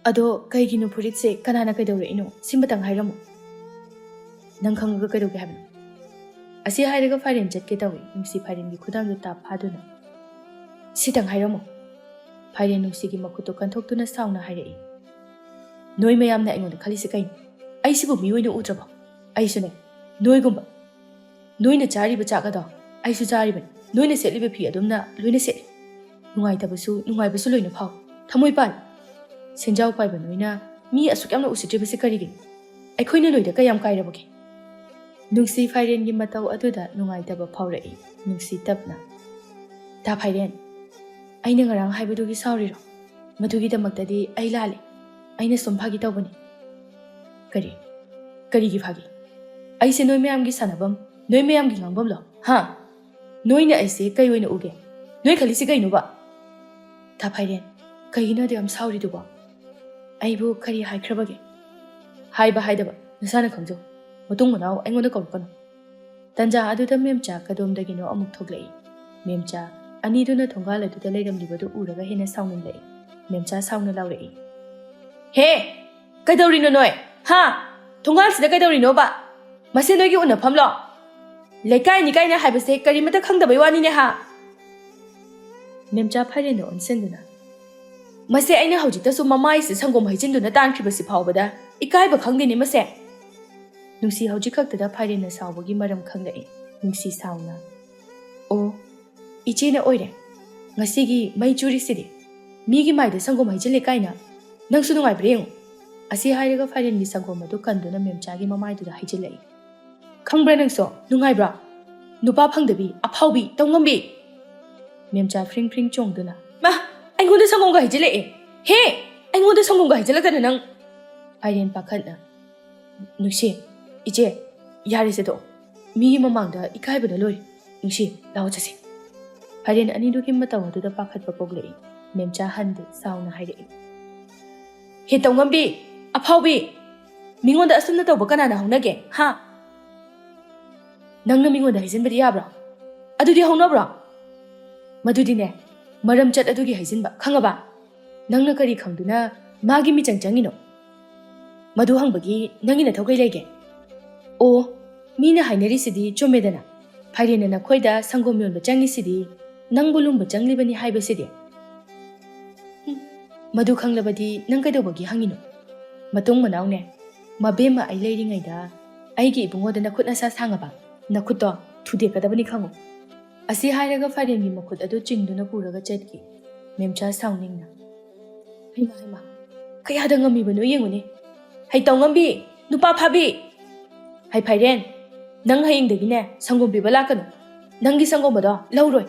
ꯑꯗꯣ ꯀꯩꯒꯤꯅꯣ ꯐꯨꯔꯤꯠꯁꯦ? ꯀꯅꯥꯅ ꯀꯩꯗꯧꯔꯛꯏꯅꯣ? ꯁꯤꯃꯇꯪ ꯍꯥꯏꯔꯝꯃꯨ꯫ ꯅꯪ ꯈꯪꯉꯒ ꯀꯩꯗꯧꯒꯦ ꯍꯥꯏꯕꯅꯣ? ꯑꯁꯤ ꯍꯥꯏꯔꯒ ꯐꯥꯏꯔꯦꯟ ꯆꯠꯀꯦ ꯇꯧꯏ꯫ ꯅꯨꯡꯁꯤ ꯐꯥꯏꯔꯦꯟꯒꯤ ꯈꯨꯗꯥꯡꯗꯨ ꯇꯥꯞ ꯐꯥꯗꯨꯅ, ꯁꯤꯇꯪ ꯍꯥꯏꯔꯝꯃꯨ꯫ ꯐꯥꯏꯔꯦꯟ ꯅꯨꯡꯁꯤꯒꯤ ꯃꯈꯨꯠꯇꯨ ꯀꯟꯊꯣꯛꯇꯨꯅ ꯁꯥꯎꯅ ꯍꯥꯏꯔꯛꯏ꯫ ꯅꯣꯏ ꯃꯌꯥꯝꯅ ꯑꯩꯉꯣꯟꯗ ꯈꯜꯂꯤꯁꯦ ꯀꯩꯅꯣ? ꯑꯩꯁꯤꯕꯨ ꯃꯤ ꯑꯣꯏꯅ ꯎꯗ꯭ꯔꯕꯣ? ꯑꯩꯁꯨꯅꯦ, ꯅꯣꯏꯒꯨꯝꯕ꯫ ꯅꯣꯏꯅ ꯆꯥꯔꯤꯕ ꯆꯥꯛ ꯑꯗꯣ ꯑꯩꯁꯨ ꯆꯥꯔꯤꯕꯅꯤ꯫ ꯅꯣꯏꯅ ꯁꯦꯠꯂꯤꯕ ꯐꯤ ꯑꯗꯨꯝꯅ ꯂꯣꯏꯅ ꯁꯦꯠꯂꯤ꯫ ꯅꯨꯡꯉꯥꯏꯇꯕꯁꯨ ꯅꯨꯡꯉꯥꯏꯕꯁꯨ ꯂꯣꯏꯅ ꯐꯥꯎꯏ꯫ ꯊꯃꯣꯏ ꯄꯥꯜꯂꯤ꯫ ꯁꯦꯟꯖꯥꯎ ꯄꯥꯏꯕ ꯅꯣꯏꯅ ꯃꯤ ꯑꯁꯨꯛ ꯌꯥꯝꯅ ꯎꯁꯤꯠꯇ꯭ꯔꯤꯕꯁꯤ ꯀꯔꯤꯒꯤꯅꯣ? ꯑꯩꯈꯣꯏꯅ ꯅꯣꯏꯗ ꯀꯌꯥꯝ ꯀꯥꯏꯔꯕꯒꯦ? ꯅꯨꯡꯁꯤ ꯐꯥꯏꯔꯦꯟꯒꯤ ꯃꯇꯧ ꯑꯗꯨꯗ ꯅꯨꯡꯉꯥꯏꯇꯕ ꯐꯥꯎꯔꯛꯏ꯫ ꯅꯨꯡꯁꯤ ꯇꯞꯅ, ꯇꯥ ꯐꯥꯏꯔꯦꯟ, ꯑꯩꯅ ꯉꯔꯥꯡ ꯍꯥꯏꯕꯗꯨꯒꯤ ꯁꯥꯎꯔꯤꯔꯣ? ꯃꯗꯨꯒꯤꯗꯃꯛꯇꯗꯤ ꯑꯩ ꯂꯥꯜꯂꯤ꯫ ꯑꯩꯅ ꯁꯨꯝ ꯐꯥꯒꯤ ꯇꯧꯕꯅꯤ꯫ ꯀꯔꯤꯒꯤ ꯐꯥꯒꯤ? ꯑꯩꯁꯦ ꯅꯣꯏ ꯃꯌꯥꯝꯒꯤ ꯁꯥꯟꯅꯐꯝ, ꯅꯣꯏ ꯃꯌꯥꯝꯒꯤ ꯉꯥꯡꯐꯝꯂꯣ? ꯍꯥ? ꯅꯣꯏꯅ ꯑꯩꯁꯦ ꯀꯩ ꯑꯣꯏꯅ ꯎꯒꯦ? ꯅꯣꯏ ꯈꯜꯂꯤꯁꯤ ꯀꯩꯅꯣꯕ? ꯇꯥ ꯐꯥꯏꯔꯦꯟ, ꯀꯩꯒꯤꯅꯣ ꯌꯥꯝ ꯁꯥꯎꯔꯤꯗꯨꯕꯣ? ꯑꯩꯕꯨ ꯀꯔꯤ ꯍꯥꯏꯈ꯭ꯔꯕꯒꯦ? ꯍꯥꯏꯕ ꯍꯥꯏꯗꯕ ꯅꯁꯥꯅ ꯈꯪꯖꯧ꯫ ꯃꯇꯨꯡ ꯃꯅꯥꯎ ꯑꯩꯉꯣꯟꯗ ꯀꯧꯔꯛꯀꯅꯨ꯫ ꯇꯟꯖꯥ ꯑꯗꯨꯗ ꯃꯦꯝꯆꯥ ꯀꯗꯣꯝꯗꯒꯤꯅꯣ ꯑꯃꯨꯛ ꯊꯣꯛꯂꯛꯏ꯫ ꯃꯦꯝꯆꯥ ꯑꯅꯤꯗꯨꯅ ꯊꯣꯡꯒꯥꯜ ꯑꯗꯨꯗ ꯂꯩꯔꯝꯂꯤꯕꯗꯨ ꯎꯔꯒ ꯍꯦꯟꯅ ꯁꯥꯎꯅꯤꯡꯂꯛꯏ꯫ ꯃꯦꯝꯆꯥ ꯁꯥꯎꯅ ꯂꯥꯎꯔꯛꯏ꯫ ꯍꯦ! ꯀꯩꯗꯧꯔꯤꯅꯣ ꯅꯣꯏ? ꯍꯥ? ꯊꯣꯡꯒꯥꯜꯁꯤꯗ ꯀꯩꯗꯧꯔꯤꯅꯣꯕ? ꯃꯁꯤ ꯅꯣꯏꯒꯤ ꯎꯟꯅꯐꯝꯂꯣ? ꯂꯩꯀꯥꯏꯅꯤ ꯀꯥꯏꯅ ꯍꯥꯏꯕꯁꯦ ꯀꯔꯤꯃꯇ ꯈꯪꯗꯕꯩ ꯋꯥꯅꯤꯅꯦ ꯍꯥ? ꯃꯦꯝꯆꯥ ꯐꯥꯏꯔꯦꯟꯗ ꯑꯣꯟꯁꯤꯟꯗꯨꯅ, ꯃꯁꯦ ꯑꯩꯅ ꯍꯧꯖꯤꯛꯇꯁꯨ ꯃꯃꯥꯏꯁꯤ ꯁꯪꯒꯣꯝ ꯍꯩꯖꯤꯟꯗꯨꯅ ꯇꯥꯟꯈꯤꯕꯁꯤ ꯐꯥꯎꯕꯗ ꯏꯀꯥꯏꯕ ꯈꯪꯗꯦꯅꯦ ꯃꯁꯦ꯫ ꯅꯨꯡꯁꯤ ꯍꯧꯖꯤꯛ ꯈꯛꯇꯗ ꯐꯥꯏꯔꯦꯟꯅ ꯁꯥꯎꯕꯒꯤ ꯃꯔꯝ ꯈꯪꯂꯛꯏ꯫ ꯅꯨꯡꯁꯤ ꯁꯥꯎꯅ, ꯑꯣ, ꯏꯆꯦꯅ ꯑꯣꯏꯔꯦ꯫ ꯉꯁꯤꯒꯤ ꯃꯩ ꯆꯨꯔꯤꯁꯤꯗꯤ ꯃꯤꯒꯤ ꯃꯥꯏꯗ ꯁꯪꯒꯣꯝ ꯍꯩꯖꯤꯜꯂꯦ ꯀꯥꯏꯅ꯫ ꯅꯪꯁꯨ ꯅꯨꯡꯉꯥꯏꯕ꯭ꯔꯥ ꯌꯦꯡꯉꯨ꯫ ꯑꯁꯤ ꯍꯥꯏꯔꯒ ꯐꯥꯏꯔꯦꯟꯒꯤ ꯁꯪꯒꯣꯝ ꯑꯗꯨ ꯀꯟꯗꯨꯅ ꯃꯦꯝꯆꯥꯒꯤ ꯃꯃꯥꯏꯗꯨꯗ ꯍꯩꯖꯤꯜꯂꯛꯏ꯫ ꯈꯪꯕ꯭ꯔꯥ ꯅꯪꯁꯨ? ꯅꯨꯡꯉꯥꯏꯕ꯭ꯔꯥ? ꯅꯨꯄꯥ ꯐꯪꯗꯕꯤ, ꯑꯐꯥꯎꯕꯤ, ꯇꯧꯉꯝꯕꯤ! ꯃꯦꯝꯆꯥ ꯐ꯭ꯔꯤꯡ ꯐ꯭ꯔꯤꯡ ꯆꯣꯡꯗꯨꯅ, ꯃꯥ, ꯑꯩꯉꯣꯟꯗ ꯁꯪꯒꯣꯝꯒ ꯍꯩꯖꯤꯜꯂꯛꯑꯦ! ꯍꯦ! ꯑꯩꯉꯣꯟꯗ ꯁꯪꯒꯣꯝꯒ ꯍꯩꯖꯤꯜꯂꯛꯇꯅ ꯅꯪ! ꯐꯥꯏꯔꯦꯟ ꯄꯥꯈꯠꯅ, ꯅꯨꯡꯁꯤ, ꯏꯆꯦ, ꯌꯥꯔꯦꯁꯦ ꯇꯣꯛꯑꯣ꯫ ꯃꯤꯒꯤ ꯃꯃꯥꯡꯗ ꯏꯀꯥꯏꯕꯅ ꯂꯣꯏꯔꯦ꯫ ꯅꯨꯡꯁꯤ, ꯂꯥꯛꯑꯣ ꯆꯠꯁꯤ꯫ ꯐꯥꯏꯔꯦꯟ ꯑꯅꯤꯗꯨꯒꯤ ꯃꯇꯧ ꯑꯗꯨꯗ ꯄꯥꯈꯠꯄ ꯄꯣꯛꯂꯛꯏ꯫ ꯃꯦꯝꯆꯥ ꯍꯟꯗꯦ, ꯁꯥꯎꯅ ꯍꯥꯏꯔꯛꯏ꯫ ꯍꯦ ꯇꯧꯉꯝꯕꯤ, ꯑꯐꯥꯎꯕꯤ! ꯃꯤꯉꯣꯟꯗ ꯑꯁꯨꯝꯅ ꯇꯧꯕ ꯀꯅꯥꯅ ꯍꯧꯅꯒꯦ? ꯍꯥ? ꯅꯪꯅ ꯃꯤꯉꯣꯟꯗ ꯍꯩꯖꯤꯟꯕꯗꯤ ꯌꯥꯕ꯭ꯔꯣ? ꯑꯗꯨꯗꯤ ꯍꯧꯅꯕ꯭ꯔꯣ? ꯃꯗꯨꯗꯤꯅꯦ, ꯃꯔꯝ ꯆꯠ ꯑꯗꯨꯒꯤ ꯍꯩꯖꯤꯟꯕ, ꯈꯪꯉꯕ? ꯅꯪꯅ ꯀꯔꯤ ꯈꯪꯗꯨꯅ ꯃꯥꯒꯤ ꯃꯤꯆꯪ ꯆꯪꯉꯤꯅꯣ? ꯃꯗꯨ ꯍꯪꯕꯒꯤ ꯅꯪꯒꯤ ꯅꯊꯧ ꯀꯩ ꯂꯩꯒꯦ? ꯑꯣ, ꯃꯤꯅ ꯍꯥꯏꯅꯔꯤꯁꯤꯗꯤ ꯆꯨꯝꯃꯦꯗꯅ꯫ ꯐꯥꯏꯔꯦꯟꯅ ꯅꯈꯣꯏꯗ ꯁꯪꯒꯣꯝ ꯌꯣꯟꯕ ꯆꯪꯉꯤꯁꯤꯗꯤ ꯅꯪꯕꯨ ꯂꯨꯝꯕ ꯆꯪꯂꯤꯕꯅꯤ ꯍꯥꯏꯕꯁꯤꯗꯤ꯫ Madu khanglabadi nang kaidobagi hangino. Matung manawne. Mabema ai leiringayda aigi ibungoda nakut nasa sangaba. Nakutto thude kadabani khango. Asi hairaga Phaireni makut adu chingduna puraga chetki. Memcha sauningna. Hema. Kayada ngamibano yengone. Hai tawngambi, nupa phabi. Hai Phairen, nang hayingdagine sangom biba lakano. Nangi sangombado lauroi.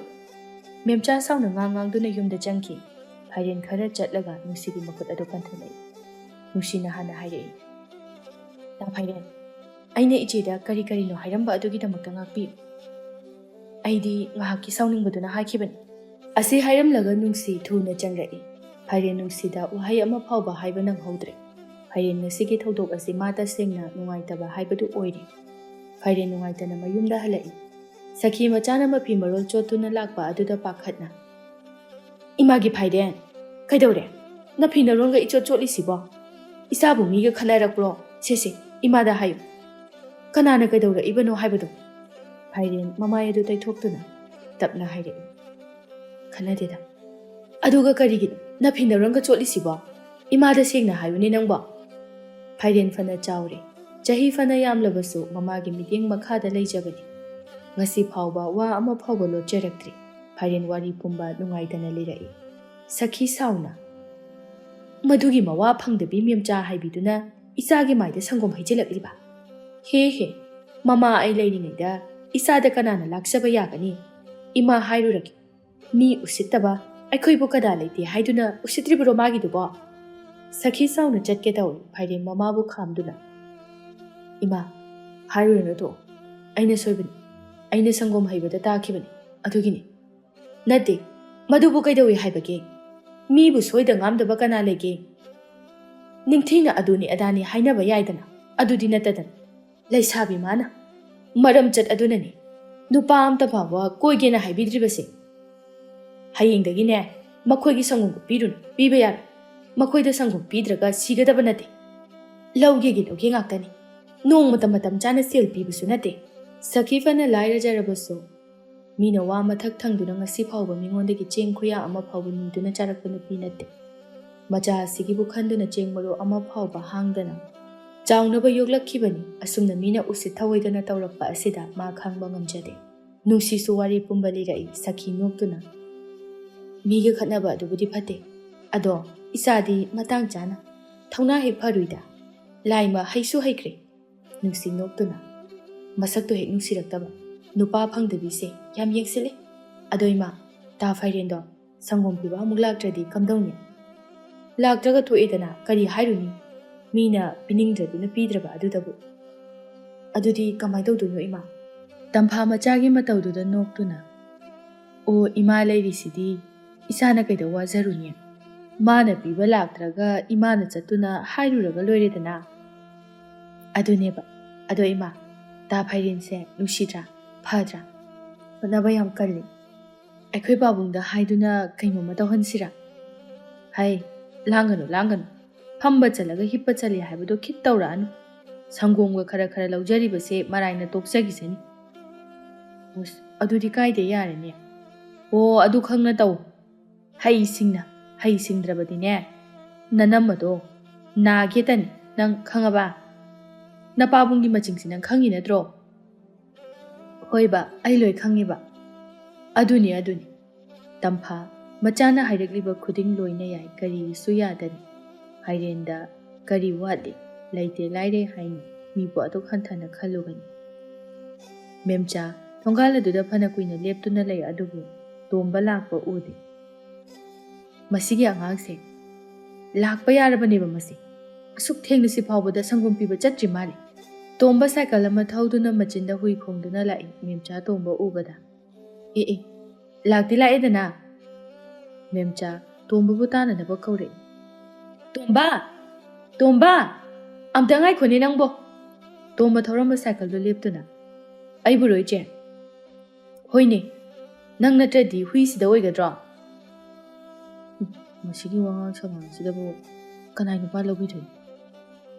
Memcha sauna ngangang-ngang-duna yumda changki. Phairen khara chatlaga Nungsigi makut adu panthalai. Nungsina hana hairei. Ta Phairen, aina icheda kari no hairamba adugidamakta ngakpi. Aidi ngahaki sauningbaduna haikibani. Asi hairamlaga Nungsi thuna changrai. Phairen Nungsida uhai ama phauba haiba nanghodre. Phairen ngasigi thodok asi mata sengna nungaitaba haibadu oiri. Phairen nungaitana mayumda halai. Sakhi machana mapi marol chotuna lakpa aduda pakhatna. Imagi Phairen, kaidore, napi naronga ichot chotlisibo. Isabu miga khanarakbro, sese, imada hayu. Kanana kaidore ibano haibadu. Phairen mamaya du taithoktuna, tapna hairei. Khanadeda. Aduga karigino, napi naronga chotlisibo. Imada sengna hayuni nangbo. Phairen fana chawre. Chahi fana yamlabasu mamagi miting makhada leijabadi. Ngasi phauba wa ama phauba lo cheraktri. Phairen wari pumba nungaitana lirai. Sakhi sauna. Madugi mawa phangdabi memcha haibiduna isagi maida sangom haijilakliba. He. Mama ai leiringayda isada kanana laksaba yagani. Ima hairuraki. Mi usittaba aikhoibu kada leite haiduna usitribro magidubo. Sakhi sauna chatke tawi Phairen mamabu khamduna. Ima hairurano to. Aina soibani. Aina sangom haibada taakibani. Adugini. Nade. Madubu kaidawi haibage. Mibu soida ngamdaba kana lege. Ningthina aduni adani hainaba yaidana. Adudi natadana. Laisabi mana. Maram chat adunani. Nupa amta phawa koigena haibidribase. Hayingdagine makhoigi sangom pirun piba yar. Makhoida sangom pidraga sigadaba nate. Lauge ngaktani. Nong matam chana sel pibusu nate. Sakhi fana laira jarabasu. Mina wa mathak thangduna ngasi phauba mingondagi cheng khuya ama phauba niduna charakpana pinate. Macha asigibu khanduna cheng maro ama phauba hangdana. Chaunaba yoglakkhibani asumna mina usit thawaidana tawrakpa asida ma khangba ngamjade. Nungsi suwari pumba lirai Sakhi noktuna. Miga khatnaba adubudi phate. Ado isadi matang chana. Thauna he pharuida. Laima haisu haikre. Nungsi noktuna. Masakto hek nungsirakaba. Nupa phangdabise yam yengsile. Adoima ta Phairen do sangom piba amuk laktradi kamdawni. Laktraga thoedana kari hairuni. Mina piningdraduna pidraba adudabu. Adudi kamai tawduno ima. Tampha machagi matawduda noktuna. O ima leirisidi isana kaida wazaruni. Mana piba laktraga imana chatuna hairuraga loiredana. Aduneba. Ado ima ta Phairen se nushidra. Phadra. Panaba yam kalli. Aikhoi babungda haiduna kaimoma tawhansira. Hai, langanu. Phamba chalaga hippa chali haibado khit tawranu. Sangomga khara laujaribase maraina tokjagisani. Us adudi kaide yarene. O adu khangna taw. Hai singdrabadine. Nanamado. Nagetani nang khangaba. Napabungi machingsi nang khangi natro. Hoiba, ai loi khangiba. Aduni. Tampha, machana hairakliba khuding loina yai kari suyadani. Hairenda, kari wadi, laite laire haini, mipo atok hanthana khalugani. Memcha, thongala duda phana kuina leptuna lay adubu, tomba lakpa udi. Masigi angangse, lakpa yarabaneba masi. Asuk thengna si phawbada sangom piba chatri mali. Tomba cycle ama thauduna machinda hui khongduna lai memcha tomba ubada. Lakti laedana. Memcha tomba butana naba kaure. Tomba! Amta ngai khone nangbo. Tomba thoramba cycle do leptuna. Ai buroi che. Hoine. Nang natradi hui sida oigadra. Masigi wangang sangang sida bo kanai nupa lobi thoi.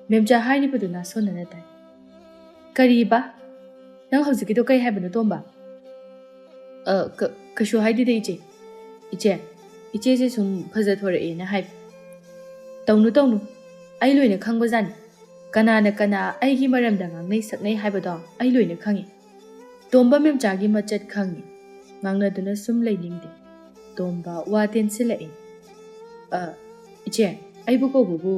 Memcha haini paduna sona natai. Kariba? Nang haujikido kai haibano tomba? Kashu haidida iche. Iche je sum phaja thore na haib. ꯇꯧꯅꯨ ꯇꯧꯅꯨ ꯑꯩ ꯂꯣꯏꯅ ꯈꯪꯕꯖꯥꯠꯅꯤ ꯀꯅꯥꯅ ꯀꯅꯥ ꯑꯩꯒꯤ ꯃꯔꯝꯗ ꯉꯥꯡꯅꯩ ꯁꯛꯅꯩ ꯍꯥꯏꯕꯗꯣ ꯑꯩ ꯂꯣꯏꯅ ꯈꯪꯉꯤ ꯇꯣꯝꯕ ꯃꯦꯝꯆꯥꯒꯤ ꯃꯆꯠ ꯈꯪꯉꯤ ꯉꯥꯡꯅꯗꯨꯅ ꯁꯨꯝ ꯂꯩꯅꯤꯡꯗꯦ ꯇꯣꯝꯕ ꯋꯥ ꯇꯦꯟꯁꯤꯜꯂꯛꯏ ꯏꯆꯦ ꯑꯩꯕꯨ ꯀꯧꯕꯕꯨ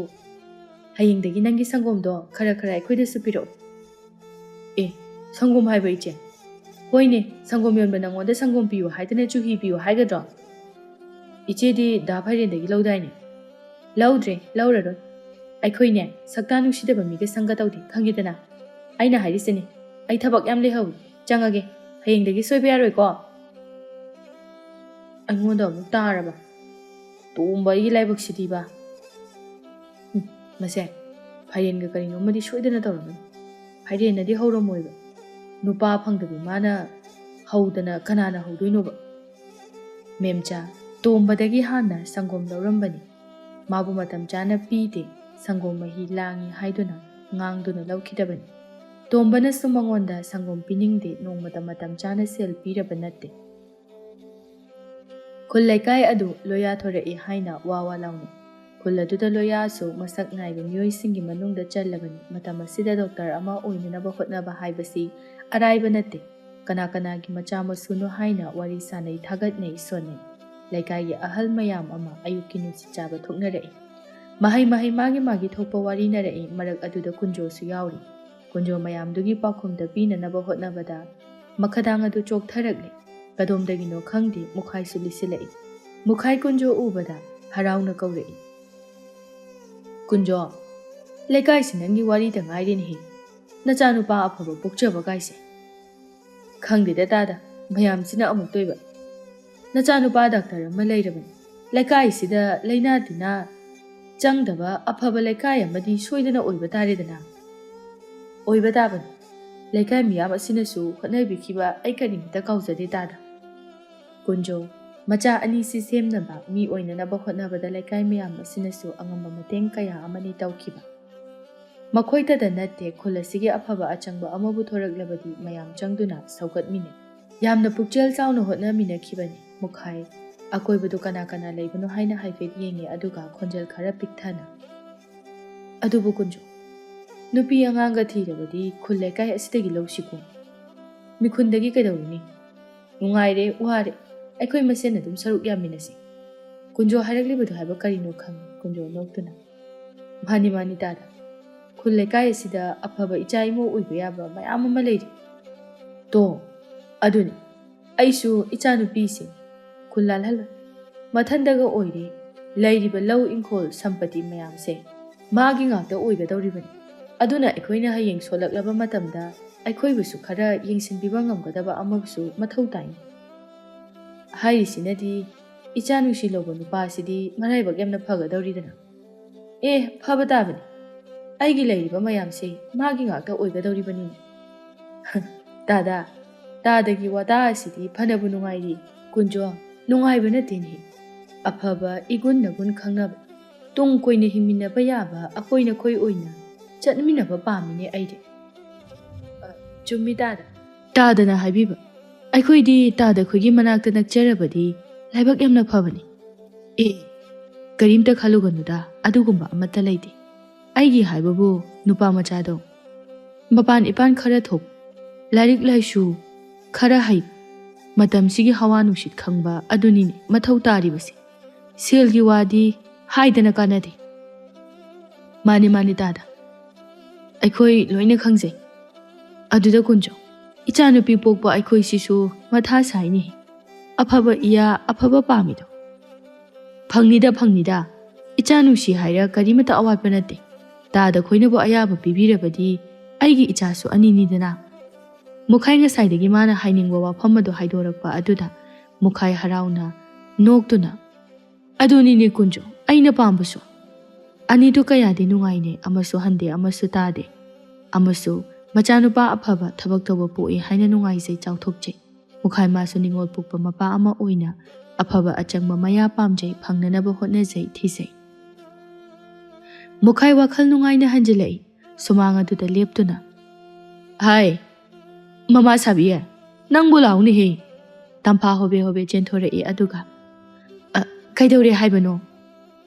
ꯍꯌꯦꯡꯗꯒꯤ ꯅꯪꯒꯤ ꯁꯪꯒꯣꯝꯗꯣ ꯈꯔ ꯈꯔ ꯑꯩꯈꯣꯏꯗꯁꯨ ꯄꯤꯔꯛꯑꯣ ꯑꯦ ꯁꯪꯒꯣꯝ ꯍꯥꯏꯕ ꯏꯆꯦ ꯍꯣꯏꯅꯦ ꯁꯪꯒꯣꯝ ꯌꯣꯟꯕ ꯅꯪꯉꯣꯟꯗ ꯁꯪꯒꯣꯝ ꯄꯤꯌꯨ ꯍꯥꯏꯗꯅ ꯆꯨꯍꯤ ꯄꯤꯌꯨ ꯍꯥꯏꯒꯗ꯭ꯔꯣ ꯏꯆꯦꯗꯤ ꯗꯥ ꯐꯥꯏꯔꯦꯟꯗꯒꯤ ꯂꯧꯗꯥꯏꯅꯦ ꯂꯧꯗ꯭ꯔꯦ ꯂꯧꯔꯔꯣꯏ ꯑꯩꯈꯣꯏꯅꯦ ꯁꯛꯇꯥ ꯅꯨꯡꯁꯤꯗꯕ ꯃꯤꯒ ꯁꯪꯒ ꯇꯧꯗꯦ ꯈꯪꯉꯦꯗꯅ ꯑꯩꯅ ꯍꯥꯏꯔꯤꯁꯤꯅꯦ ꯑꯩ ꯊꯕꯛ ꯌꯥꯝ ꯂꯩꯍꯧꯏ ꯆꯪꯉꯒꯦ ꯍꯌꯦꯡꯗꯒꯤ ꯁꯣꯏꯕ ꯌꯥꯔꯣꯏꯀꯣ ꯑꯩꯉꯣꯟꯗ ꯑꯃꯨꯛ ꯇꯥꯔꯕ ꯇꯣꯝꯕ ꯑꯩꯒꯤ ꯂꯥꯏꯕꯛꯁꯤꯗꯤꯕ ꯃꯁꯦ ꯐꯥꯏꯔꯦꯟꯒ ꯀꯔꯤꯅꯣꯃꯗꯤ ꯁꯣꯏꯗꯅ ꯇꯧꯔꯝꯒꯅꯤ ꯐꯥꯏꯔꯦꯟꯅꯗꯤ ꯍꯧꯔꯝꯃꯣꯏꯕ ꯅꯨꯄꯥ ꯐꯪꯗꯕꯤ ꯃꯥꯅ ꯍꯧꯗꯅ ꯀꯅꯥꯅ ꯍꯧꯗꯣꯏꯅꯣꯕ ꯃꯦꯝꯆꯥ ꯇꯣꯝꯕꯗꯒꯤ ꯍꯥꯟꯅ ꯁꯪꯒꯣꯝ ꯂꯧꯔꯝꯕꯅꯤ ꯃꯥꯕꯨ ꯃꯇꯝ ꯆꯥꯅ ꯄꯤꯗꯦ ꯁꯪꯒꯣꯝ ꯃꯍꯤ ꯂꯥꯡꯉꯤ ꯍꯥꯏꯗꯨꯅ ꯉꯥꯡꯗꯨꯅ ꯂꯧꯈꯤꯗꯕꯅꯤ ꯇꯣꯝꯕꯅꯁꯨ ꯃꯉꯣꯟꯗ ꯁꯪꯒꯣꯝ ꯄꯤꯅꯤꯡꯗꯦ ꯅꯣꯡꯃꯇ ꯃꯇꯝ ꯆꯥꯅ ꯁꯦꯜ ꯄꯤꯔꯕ ꯅꯠꯇꯦ ꯈꯨꯜ ꯂꯩꯀꯥꯏ ꯑꯗꯨ ꯂꯣꯌꯥ ꯊꯣꯔꯛꯏ ꯍꯥꯏꯅ ꯋꯥ ꯂꯥꯎꯅꯩ ꯈꯨꯜ ꯑꯗꯨꯗ ꯂꯣꯌꯥꯁꯨ ꯃꯁꯛ ꯅꯥꯏꯕ ꯃꯤꯑꯣꯏꯁꯤꯡꯒꯤ ꯃꯅꯨꯡꯗ ꯆꯜꯂꯕꯅꯤ ꯃꯇꯝ ꯑꯁꯤꯗ ꯗꯣꯛꯇꯔ ꯑꯃ ꯑꯣꯏꯅꯅꯕ ꯍꯣꯠꯅꯕ ꯍꯥꯏꯕꯁꯤ ꯑꯔꯥꯏꯕ ꯅꯠꯇꯦ ꯀꯅꯥ ꯀꯅꯥꯒꯤ ꯃꯆꯥ ꯃꯁꯨꯅꯣ ꯍꯥꯏꯅ ꯋꯥꯔꯤ ꯁꯥꯅꯩ ꯊꯥꯒꯠꯅꯩ ꯁꯣꯟꯅꯩ ꯂꯩꯀꯥꯏꯒꯤ ꯑꯍꯜ ꯃꯌꯥꯝ ꯑꯃ ꯑꯌꯨꯛꯀꯤ ꯅꯨꯡꯁꯤꯠ ꯆꯥꯕ ꯊꯣꯛꯅꯔꯛꯏ ꯃꯍꯩ ꯃꯥꯒꯤ ꯊꯣꯛꯄ ꯋꯥꯔꯤꯅꯔꯛꯏ ꯃꯔꯛ ꯑꯗꯨꯗ ꯀꯨꯟꯖꯣꯁꯨ ꯌꯥꯎꯔꯤ ꯀꯨꯟꯖꯣ ꯃꯌꯥꯝꯗꯨꯒꯤ ꯄꯥꯎꯈꯨꯝꯗ ꯄꯤꯅꯅꯕ ꯍꯣꯠꯅꯕꯗ ꯃꯈꯗꯥꯡ ꯑꯗꯨ ꯆꯣꯛꯊꯔꯛꯂꯤ ꯀꯗꯣꯝꯗꯒꯤꯅꯣ ꯈꯪꯗꯦ ꯃꯨꯈꯥꯏꯁꯨ ꯂꯤꯁꯤꯜꯂꯛꯏ ꯃꯨꯈꯥꯏ ꯀꯨꯟꯖꯣ ꯎꯕꯗ ꯍꯔꯥꯎꯅ ꯀꯧꯔꯛꯏ ꯀꯨꯟꯖꯣ ꯂꯩꯀꯥꯏꯁꯤ ꯅꯪꯒꯤ ꯋꯥꯔꯤꯗ ꯉꯥꯏꯔꯦꯅꯦꯍꯦ ꯅꯆꯥꯅꯨꯄꯥ ꯑꯐꯕ ꯄꯣꯛꯆꯕ ꯀꯥꯏꯁꯦ ꯈꯪꯗꯦꯗ ꯇꯥꯗ ꯃꯌꯥꯝꯁꯤꯅ ꯑꯃꯨꯛ ꯇꯣꯏꯕ ꯅꯆꯥꯅꯨꯄꯥ ꯗꯥꯛꯇꯔ ꯑꯃ ꯂꯩꯔꯕꯅꯤ ꯂꯩꯀꯥꯏꯁꯤꯗ ꯂꯩꯅꯥ ꯇꯤꯟꯅꯥ ꯆꯪꯗꯕ ꯑꯐꯕ ꯂꯩꯀꯥꯏ ꯑꯃꯗꯤ ꯁꯣꯏꯗꯅ ꯑꯣꯏꯕ ꯇꯥꯔꯦꯗꯅ ꯑꯣꯏꯕ ꯇꯥꯕꯅꯤ ꯂꯩꯀꯥꯏ ꯃꯤꯌꯥꯝ ꯑꯁꯤꯅꯁꯨ ꯍꯣꯠꯅꯕꯤꯈꯤꯕ ꯑꯩ ꯀꯔꯤꯃꯇ ꯀꯥꯎꯖꯗꯦ ꯇꯥꯗ ꯀꯨꯟꯖꯣ ꯃꯆꯥ ꯑꯅꯤꯁꯤ ꯁꯦꯝꯅꯕ ꯃꯤ ꯑꯣꯏꯅꯅꯕ ꯍꯣꯠꯅꯕꯗ ꯂꯩꯀꯥꯏ ꯃꯌꯥꯝ ꯑꯁꯤꯅꯁꯨ ꯑꯉꯝꯕ ꯃꯇꯦꯡ ꯀꯌా ꯑꯃꯅꯤ ꯇꯧꯈꯤꯕ ꯃꯈꯣꯏꯇꯗ ꯅꯠꯇꯦ ꯈꯨꯜ ꯑꯁꯤꯒꯤ ꯑꯐꯕ ꯑꯆꯪꯕ ꯑꯃꯕꯨ ꯊꯣꯔꯛꯂꯕꯗꯤ ꯃꯌꯥꯝ ꯆꯪꯗꯨꯅ ꯁꯧꯒꯠꯃꯤꯟꯅꯩ ꯌꯥꯝꯅ ꯄꯨꯛꯆꯦꯜ ꯆꯥꯎꯅ ꯍꯣꯠꯅꯃꯤꯟꯅꯈꯤꯕꯅꯤ ꯃꯨꯈꯥꯏ ꯑꯀꯣꯏꯕꯗꯨ ꯀꯅꯥ ꯀꯅꯥ ꯂꯩꯕꯅꯣ ꯍꯥꯏꯅ ꯍꯥꯏꯐꯦꯠ ꯌꯦꯡꯉꯤ ꯑꯗꯨꯒ ꯈꯣꯟꯖꯦꯜ ꯈꯔ ꯄꯤꯛꯊꯅ ꯑꯗꯨꯕꯨ ꯀꯨꯟꯖꯣ ꯅꯨꯄꯤ ꯑꯉꯥꯡꯒ ꯊꯤꯔꯕꯗꯤ ꯈꯨꯜ ꯂꯩꯀꯥꯏ ꯑꯁꯤꯗꯒꯤ ꯂꯧꯁꯤꯀꯣ ꯃꯤꯈꯨꯟꯗꯒꯤ ꯀꯩꯗꯧꯔꯨꯅꯤ ꯅꯨꯡꯉꯥꯏꯔꯦ ꯋꯥꯔꯦ ꯑꯩꯈꯣই ꯃꯁꯦꯟ ꯑꯗꯨꯝ ꯁꯔꯨꯛ ꯌꯥꯃꯤꯟꯅꯁꯤ ꯀꯨꯟꯖꯣ ꯍꯥꯏꯔꯛꯂꯤꯕꯗꯨ ꯍꯥꯏꯕ ꯀꯔꯤꯅꯣ ꯈꯪꯉꯤ ꯀꯨꯟꯖꯣ ꯅꯣꯛꯇꯨꯅ ꯃꯥꯅꯤ ꯇꯥꯗ ꯈꯨꯜ ꯂꯩꯀꯥꯏ ꯑꯁꯤꯗ ꯑꯐꯕ ꯏꯆꯥ ꯏꯃꯧ ꯑꯣꯏꯕ ꯌꯥꯕ ꯃꯌꯥꯝ ꯑꯃ ꯂꯩꯔꯤ ꯇꯣ ꯑꯗꯨꯅꯤ ꯑꯩꯁꯨ ꯏꯆꯥꯅꯨꯄꯤꯁꯤ ꯈꯨꯜ ꯂꯥꯜꯍꯜꯂꯣꯏ ꯃꯊꯟꯗꯒ ꯑꯣꯏꯔꯦ ꯂꯩꯔꯤꯕ ꯂꯧ ꯏꯪꯈꯣꯜ ꯁꯝꯄꯇꯤ ꯃꯌꯥꯝꯁꯦ ꯃꯥꯒꯤ ꯉꯥꯛꯇ ꯑꯣꯏꯒꯗꯧꯔꯤꯕꯅꯤ ꯑꯗꯨꯅ ꯑꯩꯈꯣꯏꯅ ꯍꯌꯦꯡ ꯁꯣꯜꯂꯛꯂꯕ ꯃꯇꯝꯗ ꯑꯩꯈꯣꯏꯕꯨꯁꯨꯈꯔ ꯌꯦꯡꯁꯤꯟꯕꯤꯕ ꯉꯝꯒꯗꯕ ꯑꯃꯁꯨ ꯃꯊꯧ ꯇꯥꯏ ꯍꯥꯏꯔꯤꯁꯤꯅꯗꯤ ꯏꯆꯥ ꯅꯨꯡꯁꯤ ꯂꯧꯕ ꯅꯨꯄꯥꯁꯤꯗꯤ ꯃꯔꯥꯏꯕꯛ ꯌꯥꯝꯅ ꯐꯒꯗꯧꯔꯤꯗꯅ ꯐꯕ ꯇꯥꯕꯅꯤ ꯑꯩꯒꯤ ꯂꯩꯔꯤꯕ ꯃꯌꯥꯝꯁꯦ ꯃꯥꯒꯤ ꯉꯥꯛꯇ ꯑꯣꯏꯒꯗꯧꯔꯤꯕꯅꯤꯅꯦ ꯇꯥꯗꯒꯤ ꯋꯥꯇꯥ ꯑꯁꯤꯗꯤ ꯐꯅꯕꯨ ꯅꯨꯡꯉꯥꯏꯔꯤ ꯀꯨꯟꯖꯣ ꯅꯨꯡꯉꯥꯏꯕ ꯅꯠꯇꯦꯅꯦ ꯑꯐꯕ ꯏꯒꯨꯟ ꯅꯒꯨꯟ ꯈꯪꯅꯕ ꯇꯨꯡ ꯀꯣꯏꯅ ꯍꯤꯡꯃꯤꯟꯅꯕ ꯌꯥꯕ ꯑꯩꯈꯣꯏ ꯅꯈꯣꯏ ꯑꯣꯏꯅ ꯆꯠꯃꯤꯟꯅꯕ ꯄꯥꯝꯃꯤꯅꯦ ꯑꯩꯗꯤ ꯆꯨꯝꯃꯤ ꯇꯥꯗꯅ ꯍꯥꯏꯕꯤꯕ ꯑꯩꯈꯣꯏꯗꯤ ꯇꯥꯗ ꯑꯩꯈꯣꯏꯒꯤ ꯃꯅꯥꯛꯇ ꯅꯛꯆꯔꯕꯗꯤ ꯂꯥꯏꯕꯛ ꯌꯥꯝꯅ ꯐꯕꯅꯤ ꯀꯔꯤꯝꯇ ꯈꯜꯂꯨꯒꯅꯨꯗ ꯑꯗꯨꯒꯨꯝꯕ ꯑꯃꯠꯇ ꯂꯩꯇꯦ ꯑꯩꯒꯤ ꯍꯥꯏꯕꯕꯨ ꯅꯨꯄꯥ ꯃꯆꯥꯗꯣ ꯃꯄꯥꯟ ꯏꯄꯥꯟ ꯈꯔ ꯊꯣꯛ ꯂꯥꯏꯔꯤꯛ ꯂꯥꯏꯁꯨ ꯈꯔ ꯍꯩ ꯃꯇꯝꯁꯤꯒꯤ ꯍꯋꯥ ꯅꯨꯡꯁꯤꯠ ꯈꯪꯕ ꯑꯗꯨꯅꯤꯅꯦ ꯃꯊꯧ ꯇꯥꯔꯤꯕꯁꯤ ꯁꯦꯜꯒꯤ ꯋꯥꯗꯤ ꯍꯥꯏꯗꯅ ꯀꯥꯟꯅꯗꯦ ꯃꯥꯅꯤ ꯇꯥꯗ ꯑꯩꯈꯣꯏ ꯂꯣꯏꯅ ꯈꯪꯖꯩ ꯑꯗꯨꯗ ꯀꯨꯟꯖꯣ ꯏꯆꯥꯅꯨꯄꯤ ꯄꯣꯛꯄ ꯑꯩꯈꯣꯏꯁꯤꯁꯨ ꯃꯊꯥ ꯁꯥꯏꯅꯦ ꯑꯐꯕ ꯏꯌꯥ ꯑꯐꯕ ꯄꯥꯝꯃꯤꯗꯣ ꯐꯪꯅꯤꯗ ꯏꯆꯥ ꯅꯨꯡꯁꯤ ꯍꯥꯏꯔ ꯀꯔꯤꯃꯇ ꯑꯋꯥꯠꯄ ꯅꯠꯇꯦ ꯇꯥꯗ ꯑꯩꯈꯣꯏꯅꯕꯨ ꯑꯌꯥꯕ ꯄꯤꯕꯤꯔꯕꯗꯤ ꯑꯩꯒꯤ ꯏꯆꯥꯁꯨ ꯑꯅꯤꯅꯤꯗꯅ ꯃꯨꯈꯥꯏ ꯉꯁꯥꯏꯗꯒꯤ ꯃꯥꯅ ꯍꯥꯏꯅꯤꯡꯕ ꯋꯥꯐꯝ ꯑꯗꯨ ꯍꯥꯏꯗꯣꯔꯛꯄ ꯑꯗꯨꯗ ꯃꯨꯈꯥꯏ ꯍꯔꯥꯎꯅ ꯅꯣꯛꯇꯨꯅ ꯑꯗꯨꯅꯤꯅꯦ ꯀꯨꯟꯖꯣ ꯑꯩꯅ ꯄꯥꯝꯕꯁꯨ ꯑꯅꯤꯗꯨ ꯀꯌꯥꯗꯤ ꯅꯨꯡꯉꯥꯏꯅꯦ ꯑꯃꯁꯨ ꯍꯟꯗꯦ ꯑꯃꯁꯨ ꯇꯥꯗꯦ ꯑꯃꯁꯨ ꯃꯆꯥꯅꯨꯄꯥ ꯑꯐꯕ ꯊꯕꯛ ꯇꯧꯕ ꯄꯣꯛꯏ ꯍꯥꯏꯅ ꯅꯨꯡꯉꯥꯏꯖꯩ ꯆꯥꯎꯊꯣꯛꯆꯩ ꯃꯨꯈꯥꯏ ꯃꯥꯁꯨ ꯅꯤꯡꯉꯣꯜ ꯄꯣꯛꯄ ꯃꯄꯥ ꯑꯃ ꯑꯣꯏꯅ ꯑꯐꯕ ꯑꯆꯪꯕ ꯃꯌꯥ ꯄꯥꯝꯖꯩ ꯐꯪꯅꯅꯕ ꯍꯣꯠꯅꯖꯩ ꯊꯤꯖꯩ ꯃꯨꯈꯥꯏ ꯋꯥꯈꯜ ꯅꯨꯡꯉꯥꯏꯅ ꯍꯟꯖꯤꯜꯂꯛꯏ ꯁꯨꯃꯥꯡ ꯑꯗꯨꯗ ꯂꯦꯞꯇꯨꯅ ꯍꯥꯏ ꯃꯃꯥ ꯁꯥꯕꯤꯌꯦ ꯅꯪꯕꯨ ꯂꯥꯎꯅꯦꯍꯦ ꯇꯝꯐꯥ ꯍꯣꯕꯦ ꯆꯦꯟꯊꯣꯔꯛꯏ ꯑꯗꯨꯒ ꯀꯩꯗꯧꯔꯦ ꯍꯥꯏꯕꯅꯣ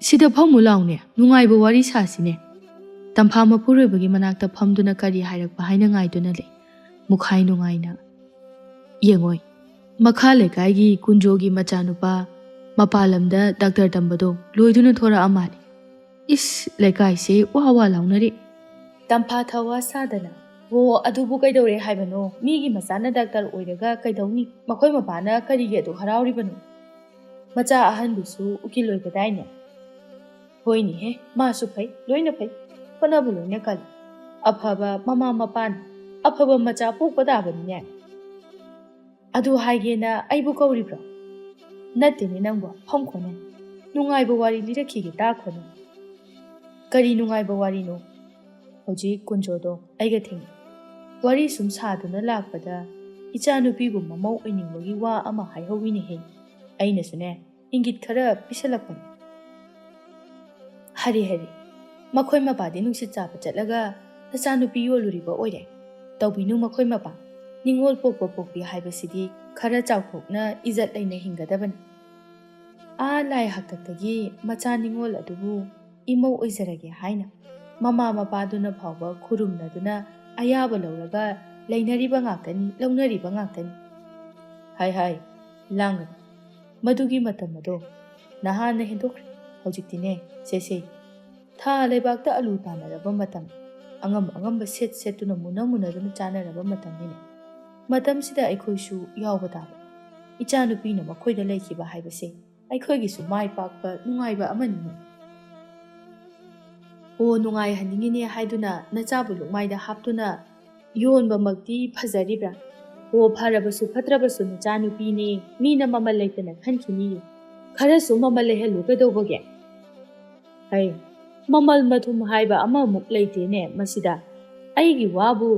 ꯁꯤꯗ ꯐꯝꯃꯨ ꯂꯥꯎꯅꯦ ꯅꯨꯡꯉꯥꯏꯕ ꯋꯥꯔꯤ ꯁꯥꯁꯤꯅꯦ ꯇꯝꯐꯥ ꯃꯄꯨꯔꯣꯏꯕꯒꯤ ꯃꯅꯥꯛꯇ ꯐꯝꯗꯨꯅ ꯀꯔꯤ ꯍꯥꯏꯔꯛꯄ ꯍꯥꯏꯅ ꯉꯥꯏꯗꯨꯅ ꯂꯩ ꯃꯨꯈꯥꯏ ꯅꯨꯡꯉꯥꯏꯅ ꯌꯦꯡꯉꯣꯏ ꯃꯈꯥ ꯂꯩꯀꯥꯏꯒꯤ ꯀꯨꯟꯖꯣꯒꯤ ꯃꯆꯥꯅꯨꯄꯥ ꯃꯄꯥꯟ ꯂꯝꯗ ꯗꯥꯛꯇꯔ ꯇꯝꯕꯗꯣ ꯂꯣꯏꯗꯨꯅ ꯊꯣꯔꯛꯑ ꯃꯥꯜꯂꯦ ꯏꯁ ꯂꯩꯀꯥꯏꯁꯦ ꯋꯥ ꯋꯥ ꯂꯥꯎꯅꯔꯤ ꯇꯝꯐꯥ ꯊꯋꯥ ꯁꯥꯗꯅ ꯍꯣ ꯑꯗꯨꯕꯨ ꯀꯩꯗꯧꯔꯦ ꯍꯥꯏꯕꯅꯣ ꯃꯤꯒꯤ ꯃꯆꯥꯅ ꯗꯥꯛꯇꯔ ꯑꯣꯏꯔꯒ ꯀꯩꯗꯧꯅꯤ ꯃꯈꯣꯏ ꯃꯄꯥꯅ ꯀꯔꯤꯒꯤ ꯑꯗꯨ ꯍꯔꯥꯎꯔꯤꯕꯅꯣ ꯃꯆꯥ ꯑꯍꯟꯗꯨꯁꯨ ꯎꯀꯤꯜ ꯑꯣꯏꯒꯗꯥꯏꯅꯦ ꯍꯣꯏꯅꯦꯍꯦ ꯃꯥꯁꯨ ꯐꯩ ꯂꯣꯏꯅ ꯐꯩ ꯍꯣꯠꯅꯕ ꯂꯣꯏꯅ ꯀꯜꯂꯤ ꯑꯐꯕ ꯃꯃꯥ ꯃꯄꯥꯅ ꯑꯐꯕ ꯃꯆꯥ ꯄꯣꯛꯄ ꯇꯥꯕꯅꯤꯅꯦ ꯑꯗꯨ ꯍꯥꯏꯒꯦꯅ ꯑꯩꯕꯨ ꯀꯧꯔꯤꯕ꯭ꯔꯣ ꯅꯠꯇꯦꯅꯦ ꯅꯪꯕꯨ ꯐꯝꯈꯣꯅꯦ ꯅꯨꯡꯉꯥꯏꯕ ꯋꯥꯔꯤ ꯂꯤꯔꯛꯈꯤꯒꯦ ꯇꯥꯈꯣꯅꯦ ꯀꯔꯤ ꯅꯨꯡꯉꯥꯏꯕ ꯋꯥꯔꯤꯅꯣ ꯍꯧꯖꯤꯛ ꯀꯨꯟꯖꯣꯗꯣ ꯑꯩꯒ ꯊꯦꯡꯅꯩ ꯋꯥꯔꯤ ꯁꯨꯝ ꯁꯥꯗꯨꯅ ꯂꯥꯛꯄꯗ ꯏꯆꯥꯅꯨꯄꯤꯕꯨ ꯃꯃꯧ ꯑꯣꯏꯅꯤꯡꯕꯒꯤ ꯋꯥ ꯑꯃ ꯍꯥꯏꯍꯧꯋꯤꯅꯦꯍꯦ ꯑꯩꯅꯁꯨꯅꯦ ꯏꯪꯒꯤꯠ ꯈꯔ ꯄꯤꯁꯜꯂꯛꯄꯅꯤ ꯍꯔꯤ ꯍꯔꯤ ꯃꯈꯣꯏ ꯃꯄꯥꯗꯤ ꯅꯨꯡꯁꯤꯠ ꯆꯥꯕ ꯆꯠꯂꯒ ꯅꯆꯥꯅꯨꯄꯤ ꯌꯣꯜꯂꯨꯔꯤꯕ ꯑꯣꯏꯔꯦ ꯇꯧꯕꯤꯅꯨ ꯃꯈꯣꯏ ꯃꯄꯥ ꯅꯤꯡꯉꯣꯜ ꯄꯣꯛꯄ ꯄꯣꯛꯄꯤ ꯍꯥꯏꯕꯁꯤꯗꯤ ꯈꯔ ꯆꯥꯎꯊꯣꯛꯅ ꯏꯖꯠ ꯂꯩꯅ ꯍꯤꯡꯒꯗꯕꯅꯤ ꯂꯥꯏ ꯍꯥꯛꯇꯛꯇꯒꯤ ꯃꯆꯥ ꯅꯤꯡꯉꯣꯜ ꯑꯗꯨꯕꯨ ꯏꯃꯧ ꯑꯣꯏꯖꯔꯒꯦ ꯍꯥꯏꯅ ꯃꯃꯥ ꯃꯄꯥꯗꯨꯅ ꯐꯥꯎꯕ ꯈꯨꯔꯨꯝꯅꯗꯨꯅ ꯑꯌꯥꯕ ꯂꯧꯔꯒ ꯂꯩꯅꯔꯤꯕ ꯉꯥꯛꯇꯅꯤ ꯂꯧꯅꯔꯤꯕ ꯉꯥꯛꯇꯅꯤ ꯍꯥꯏ ꯍꯥꯏ ꯂꯥꯡꯒꯅꯨ ꯃꯗꯨꯒꯤ ꯃꯇꯝ ꯑꯗꯣ ꯅꯍꯥꯟꯅ ꯍꯦꯟꯗꯣꯛꯈ꯭ꯔꯦ ꯍꯧꯖꯤꯛꯇꯤꯅꯦ ꯁꯦꯁꯦ ꯊꯥ ꯂꯩꯕꯥꯛꯇ ꯑꯂꯨ ꯇꯥꯟꯅꯔꯕ ꯃꯇꯝ ꯑꯉꯝꯕ ꯁꯦꯠ ꯁꯦꯠꯇꯨꯅ ꯃꯨꯟꯅꯗꯨꯅ ꯆꯥꯅꯔꯕ ꯃꯇꯝꯅꯤꯅꯦ ꯃꯇꯝꯁꯤꯗ ꯑꯩꯈꯣꯏꯁꯨ ꯌꯥꯎꯕ ꯇꯥꯕ ꯏꯆꯥꯅꯨꯄꯤꯅ ꯃꯈꯣꯏꯗ ꯂꯩꯈꯤꯕ ꯍꯥꯏꯕꯁꯦ ꯑꯩꯈꯣꯏꯒꯤꯁꯨ ꯃꯥꯏ ꯄꯥꯛꯄ ꯅꯨꯡꯉꯥꯏꯕ ꯑꯃꯅꯤꯅꯦ ꯑꯣ ꯅꯨꯡꯉꯥꯏꯍꯟꯅꯤꯡꯉꯤꯅꯦ ꯍꯥꯏꯗꯨꯅ ꯅꯆꯥꯕꯨ ꯂꯨꯛꯃꯥꯏꯗ ꯍꯥꯞꯇꯨꯅ ꯌꯣꯟꯕꯃꯛꯇꯤ ꯐꯖꯔꯤꯕ꯭ꯔꯥ ꯑꯣ ꯐꯔꯕꯁꯨ ꯐꯠꯇ꯭ꯔꯕꯁꯨ ꯅꯆꯥꯅꯨꯄꯤꯅꯦ ꯃꯤꯅ ꯃꯃꯜ ꯂꯩꯇꯅ ꯈꯟꯈꯤꯅꯤꯌꯦ ꯈꯔꯁꯨ ꯃꯃꯜ ꯂꯩꯍꯜꯂꯨ ꯀꯩꯗꯧꯕꯒꯦ ꯍꯩ ꯃꯃꯜ ꯃꯊꯨꯝ ꯍꯥꯏꯕ ꯑꯃꯃꯨꯛ ꯂꯩꯇꯦꯅꯦ ꯃꯁꯤꯗ ꯑꯩꯒꯤ ꯋꯥꯕꯨ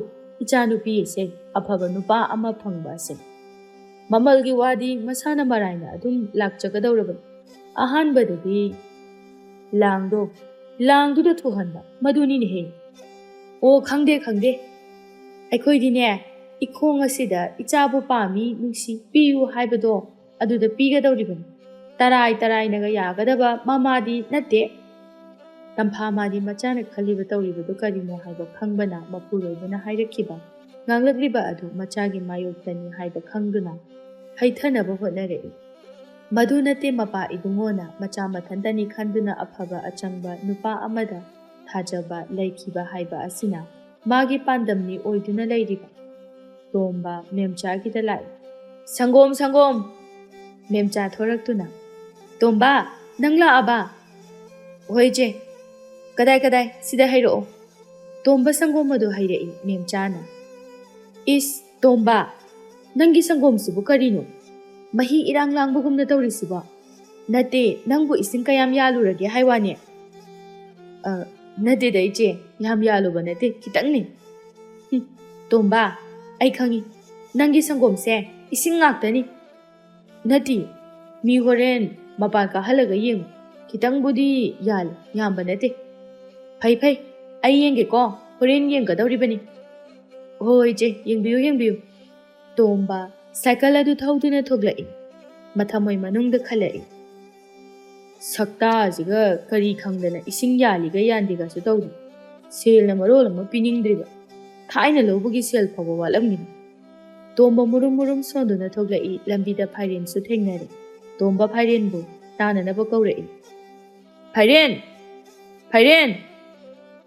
ꯏꯆꯥꯅꯨꯄꯤ ꯑꯁꯦ ꯑꯐꯕ ꯅꯨꯄꯥ ꯑꯃ ꯐꯪꯕ ꯑꯁꯦ ꯃꯃꯜꯒꯤ ꯋꯥꯗꯤ ꯃꯁꯥꯅ ꯃꯔꯥꯏꯅ ꯑꯗꯨꯝ ꯂꯥꯛꯆꯒꯗꯧꯔꯕꯅꯤ ꯑꯍꯥꯟꯕꯗꯗꯤ ꯂꯥꯡꯗꯨꯗ ꯊꯨꯍꯟꯕ ꯃꯗꯨꯅꯤꯅꯦꯍꯦ ꯑꯣ ꯈꯪꯗꯦ ꯑꯩꯈꯣꯏꯗꯤꯅꯦ ꯏꯈꯣꯡ ꯑꯁꯤꯗ ꯏꯆꯥꯕꯨ ꯄꯥꯝꯃꯤ ꯅꯨꯡꯁꯤ ꯄꯤꯌꯨ ꯍꯥꯏꯕꯗꯣ ꯑꯗꯨꯗ ꯄꯤꯒꯗꯧꯔꯤꯕꯅꯤ ꯇꯔꯥꯏꯅꯒ ꯌꯥꯒꯗꯕ ꯃꯃꯥꯗꯤ ꯅꯠꯇꯦ ꯇꯝꯐꯥ ꯃꯥꯗꯤ ꯃꯆꯥꯅ ꯈꯜꯂꯤꯕ ꯇꯧꯔꯤꯕꯗꯨ ꯀꯔꯤꯅꯣ ꯍꯥꯏꯕ ꯈꯪꯕꯅ ꯃꯄꯨꯔꯣꯏꯕꯅ ꯍꯥꯏꯔꯛꯈꯤꯕ ꯉꯥꯡꯂꯛꯂꯤꯕ ꯑꯗꯨ ꯃꯆꯥꯒꯤ ꯃꯥꯌꯣꯛꯇꯅꯤ ꯍꯥꯏꯕ ꯈꯪꯗꯨꯅ ꯍꯩꯊꯅꯕ ꯍꯣꯠꯅꯔꯛꯏ ꯃꯗꯨ ꯅꯠꯇꯦ ꯃꯄꯥ ꯏꯕꯨꯡꯉꯣꯅ ꯃꯆꯥ ꯃꯊꯟꯇꯅꯤ ꯈꯟꯗꯨꯅ ꯑꯐꯕ ꯑꯆꯪꯕ ꯅꯨꯄꯥ ꯑꯃꯗ ꯊꯥꯖꯕ ꯂꯩꯈꯤꯕ ꯍꯥꯏꯕ ꯑꯁꯤꯅ ꯃꯥꯒꯤ ꯄꯥꯟꯗꯝꯅꯤ ꯑꯣꯏꯗꯨꯅ ꯂꯩꯔꯤꯕ ꯇꯣꯝꯕ ꯃꯦꯝꯆꯥꯒꯤꯗ ꯂꯥꯛꯏ ꯁꯪꯒꯣꯝ ꯃꯦꯝꯆꯥ ꯊꯣꯔꯛꯇꯨꯅ ꯇꯣꯝꯕ ꯅꯪ ꯂꯥꯛꯑꯕ ꯍꯣꯏ ꯏꯆꯦ ꯀꯗꯥꯏ ꯁꯤꯗ ꯍꯩꯔꯛꯑꯣ ꯇꯣꯝꯕ ꯁꯪꯒꯣꯝ ꯑꯗꯨ ꯍꯩꯔꯛꯏ ꯃꯦꯝꯆꯥꯅ ꯏꯁ ꯇꯣꯝꯕ ꯅꯪꯒꯤ ꯁꯪꯒꯣꯝꯁꯤꯕꯨ ꯀꯔꯤꯅꯣ ꯃꯍꯤ ꯏꯔꯥꯡ ꯂꯥꯡꯕꯒꯨꯝꯅ ꯇꯧꯔꯤꯁꯤꯕꯣ ꯅꯠꯇꯦ ꯅꯪꯕꯨ ꯏꯁꯤꯡ ꯀꯌꯥꯝ ꯌꯥꯜꯂꯨꯔꯒꯦ ꯍꯥꯏꯋꯥꯅꯦ ꯅꯠꯇꯦꯗ ꯏꯆꯦ ꯌꯥꯝ ꯌꯥꯜꯂꯨꯕ ꯅꯠꯇꯦ ꯈꯤꯇꯪꯅꯤ ꯇꯣꯝꯕ ꯑꯩ ꯈꯪꯉꯤ ꯅꯪꯒꯤ ꯁꯪꯒꯣꯝꯁꯦ ꯏꯁꯤꯡ ꯉꯥꯛꯇꯅꯤ ꯅꯠꯇꯦ ꯃꯤ ꯍꯣꯔꯦꯟ ꯃꯄꯥꯟ ꯀꯥꯍꯜꯂꯒ ꯌꯦꯡꯉꯨ ꯈꯤꯇꯪꯕꯨꯗꯤ ꯌꯥꯜꯂꯤ ꯌꯥꯝꯕ ꯅꯠꯇꯦ ꯐꯩ ꯑꯩ ꯌꯦꯡꯒꯦꯀꯣ ꯍꯣꯔꯦꯟ ꯌꯦꯡꯒꯗꯧꯔꯤꯕꯅꯤ ꯍꯣꯏ ꯏꯆꯦ ꯌꯦꯡꯕꯤꯌꯨ ꯇꯣꯝꯕ ꯁꯥꯏꯀꯜ ꯑꯗꯨ ꯊꯧꯗꯨꯅ ꯊꯣꯛꯂꯛꯏ ꯃꯊꯃꯣꯏ ꯃꯅꯨꯡꯗ ꯈꯜꯂꯛꯏ ꯁꯛꯇꯥꯁꯤꯒ ꯀꯔꯤ ꯈꯪꯗꯅ ꯏꯁꯤꯡ ꯌꯥꯜꯂꯤꯒ ꯌꯥꯟꯗꯦꯒꯁꯨ ꯇꯧꯗꯦ ꯁꯦꯜꯅ ꯃꯔꯣꯜ ꯑꯃ ꯄꯤꯅꯤꯡꯗ꯭ꯔꯤꯕ ꯊꯥꯏꯅ ꯂꯧꯕꯒꯤ ꯁꯦꯜ ꯐꯥꯎꯕ ꯋꯥꯠꯂꯝꯒꯅꯤ ꯇꯣꯝꯕ ꯃꯨꯔꯨꯝ ꯁꯣꯟꯗꯨꯅ ꯊꯣꯛꯂꯛꯏ ꯂꯝꯕꯤꯗ ꯐꯥꯏꯔꯦꯟꯁꯨ ꯊꯦꯡꯅꯔꯤ ꯇꯣꯝꯕ ꯐꯥꯏꯔꯦꯟꯕꯨ ꯇꯥꯅꯅꯕ ꯀꯧꯔꯛꯏ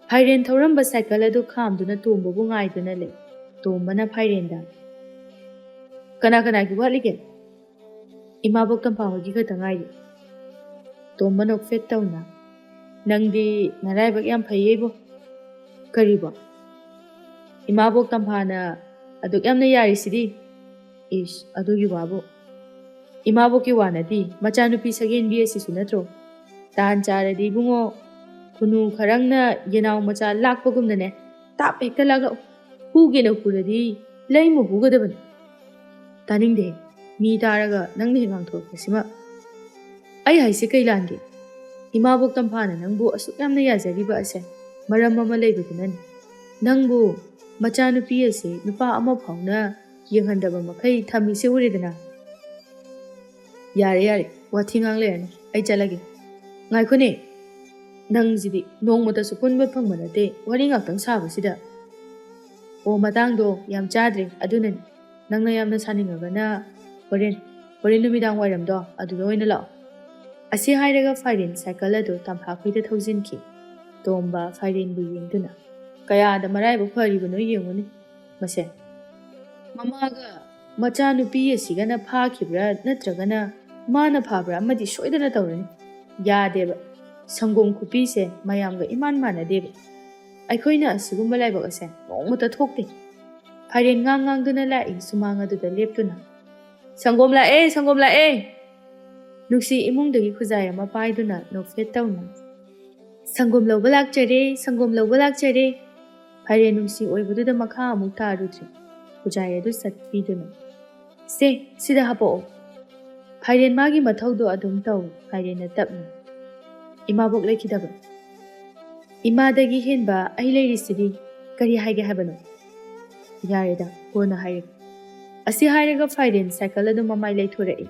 ꯐꯥꯏꯔꯦꯟ ꯊꯧꯔꯝꯕ ꯁꯥꯏꯀꯜ ꯑꯗꯨ ꯈꯥꯝꯗꯨꯅ ꯇꯣꯝꯕꯕꯨ ꯉꯥꯏꯗꯨꯅ ꯂꯩ ꯇꯣꯝꯕꯅ ꯐꯥꯏꯔꯦꯟꯗ ꯀꯅꯥꯒꯤ ꯋꯥꯠꯂꯤꯒꯦ ꯏꯃꯥꯕꯣꯛ ꯇꯝꯐꯥ ꯍꯣꯏꯒꯤ ꯈꯛꯇ ꯉꯥꯏꯔꯤ ꯇꯣꯝꯕ ꯅꯣꯛꯐꯦꯠ ꯇꯧꯅ ꯅꯪꯗꯤ ꯅꯔꯥꯏꯕꯛ ꯌꯥꯝ ꯐꯩꯌꯦꯕꯣ ꯀꯔꯤꯕꯣ ꯏꯃꯥꯕꯣꯛ ꯇꯝꯐꯥꯅ ꯑꯗꯨꯛ ꯌꯥꯝꯅ ꯌꯥꯔꯤꯁꯤꯗꯤ ꯏꯁ ꯑꯗꯨꯒꯤ ꯋꯥꯕꯨ ꯏꯃꯥꯕꯣꯛꯀꯤ ꯋꯥ ꯅꯠꯇꯦ ꯃꯆꯥꯅꯨꯄꯤ ꯁꯒꯦꯟꯕꯤ ꯑꯁꯤꯁꯨ ꯅꯠꯇ꯭ꯔꯣ ꯇꯥꯟ ꯆꯥꯔꯗꯤ ꯏꯕꯨꯡꯉꯣ ꯈꯨꯅꯨ ꯈꯔꯪꯅ ꯌꯦꯅꯥꯎ ꯃꯆꯥ ꯂꯥꯛꯄꯒꯨꯝꯅꯅꯦ ꯇꯥꯞ ꯍꯦꯛꯇ ꯂꯥꯛꯂꯛꯎ ꯍꯨꯒꯦꯅ ꯍꯨꯔꯗꯤ ꯂꯩꯃ ꯍꯨꯒꯗꯕꯅꯤ ꯇꯥꯅꯤꯡꯗꯦ ꯃꯤ ꯇꯥꯔꯒ ꯅꯪꯅ ꯍꯦꯛ ꯉꯥꯡꯊꯣꯔꯛꯄꯁꯤꯃ ꯑꯩ ꯍꯥꯏꯁꯦ ꯀꯩ ꯂꯥꯟꯒꯦ ꯏꯃꯥꯕꯣꯛ ꯇꯝꯐꯥꯅ ꯅꯪꯕꯨ ꯑꯁꯨꯛ ꯌꯥꯝꯅ ꯌꯥꯖꯔꯤꯕ ꯑꯁꯦ ꯃꯔꯝ ꯑꯃ ꯂꯩꯕꯗꯨꯅꯅꯤ ꯅꯪꯕꯨ ꯃꯆꯥꯅꯨꯄꯤ ꯑꯁꯤ ꯅꯨꯄꯥ ꯑꯃ ꯐꯥꯎꯅ ꯌꯦꯡꯍꯟꯗꯕ ꯃꯈꯩ ꯊꯝꯃꯤꯁꯦ ꯎꯔꯦꯗꯅ ꯌꯥꯔꯦ ꯋꯥꯊꯤ ꯉꯥꯡ ꯂꯩꯔꯅꯨ ꯑꯩ ꯆꯠꯂꯒꯦ ꯉꯥꯏꯈꯣꯅꯦ ꯅꯪꯁꯤꯗꯤ ꯅꯣꯡꯃꯇꯁꯨ ꯄꯨꯟꯕ ꯐꯪꯕ ꯅꯠꯇꯦ ꯋꯥꯔꯤ ꯉꯥꯛꯇꯪ ꯁꯥꯕꯁꯤꯗ ꯑꯣ ꯃꯇꯥꯡꯗꯣ ꯌꯥꯝ ꯆꯥꯗ꯭ꯔꯦ ꯑꯗꯨꯅꯅꯤ ꯅꯪꯅ ꯌꯥꯝꯅ ꯁꯥꯅꯤꯡꯉꯒꯅ ꯍꯣꯔꯦꯟ ꯅꯨꯃꯤꯗꯥꯡ ꯋꯥꯏꯔꯝꯗꯣ ꯑꯗꯨꯗ ꯑꯣꯏꯅ ꯂꯥꯛꯑꯣ ꯑꯁꯤ ꯍꯥꯏꯔꯒ ꯐꯥꯏꯔꯦꯟ ꯁꯥꯏꯀꯜ ꯑꯗꯨ ꯇꯝꯐꯥꯈꯣꯏꯗ ꯊꯧꯖꯤꯟꯈꯤ ꯇꯣꯝꯕ ꯐꯥꯏꯔꯦꯟꯕꯨ ꯌꯦꯡꯗꯨꯅ ꯀꯌꯥꯗ ꯃꯔꯥꯏꯕꯛ ꯐꯔꯤꯕꯅꯣ ꯌꯦꯡꯉꯨꯅꯤ ꯃꯁꯦ ꯃꯃꯥꯒ ꯃꯆꯥꯅꯨꯄꯤ ꯑꯁꯤꯒꯅ ꯐꯥꯈꯤꯕ꯭ꯔꯥ ꯅꯠꯇ꯭ꯔꯒꯅ ꯃꯥꯅ ꯐꯥꯕ꯭ꯔꯥ ꯑꯃꯗꯤ ꯁꯣꯏꯗꯅ ꯇꯧꯔꯅꯤ ꯌꯥꯗꯦꯕ ꯁꯪꯒꯣꯝ ꯈꯨꯄꯤꯁꯦ ꯃꯌꯥꯝꯒ ꯏꯃꯥꯟ ꯃꯥꯟꯅꯗꯦꯕ ꯑꯩꯈꯣꯏꯅ ꯑꯁꯤꯒꯨꯝꯕ ꯂꯥꯏꯕꯛ ꯑꯁꯦ ꯅꯣꯡꯃꯇ ꯊꯣꯛꯇꯦ ꯐꯥꯏꯔꯦꯟ ꯉꯥꯡꯗꯨꯅ ꯂꯥꯛꯏ ꯁꯨꯃꯥꯡ ꯑꯗꯨꯗ ꯂꯦꯞꯇꯨꯅ ꯁꯪꯒꯣꯝ ꯂꯥꯛꯑꯦ ꯅꯨꯡꯁꯤ ꯏꯃꯨꯡꯗꯒꯤ ꯈꯨꯖꯥꯏ ꯑꯃ ꯄꯥꯏꯗꯨꯅ ꯅꯣꯛꯐꯦꯠ ꯇꯧꯅ ꯁꯪꯒꯣꯝ ꯂꯧꯕ ꯂꯥꯛꯆꯔꯦ ꯐꯥꯏꯔꯦꯟ ꯅꯨꯡꯁꯤ ꯑꯣꯏꯕꯗꯨꯗ ꯃꯈꯥ ꯑꯃꯨꯛ ꯇꯥꯔꯨꯗ꯭ꯔꯤ ꯈꯨꯖꯥꯏ ꯑꯗꯨ ꯁꯠꯄꯤꯗꯨꯅ ꯁꯦ ꯁꯤꯗ ꯍꯥꯄꯛꯑꯣ ꯐꯥꯏꯔꯦꯟ ꯃꯥꯒꯤ ꯃꯊꯧꯗꯣ ꯑꯗꯨꯝ ꯇꯧ ꯐꯥꯏꯔꯦꯟꯅ ꯇꯞꯅ ꯏꯃꯥꯕꯣꯛ ꯂꯩꯈꯤꯗꯕ ꯏꯃꯥꯗꯒꯤ ꯍꯦꯟꯕ ꯑꯩ ꯂꯩꯔꯤꯁꯤꯗꯤ ꯀꯔꯤ ꯍꯥꯏꯒꯦ ꯍꯥꯏꯕꯅꯣ ꯌꯥꯔꯦꯗ ꯀꯣꯟꯅ ꯍꯥꯏꯔꯒꯦ ꯑꯁꯤ ꯍꯥꯏꯔꯒ ꯐꯥꯏꯔꯦꯟ ꯁꯥꯏꯀꯜ ꯑꯗꯨ ꯃꯃꯥꯏ ꯂꯩꯊꯣꯔꯛꯏ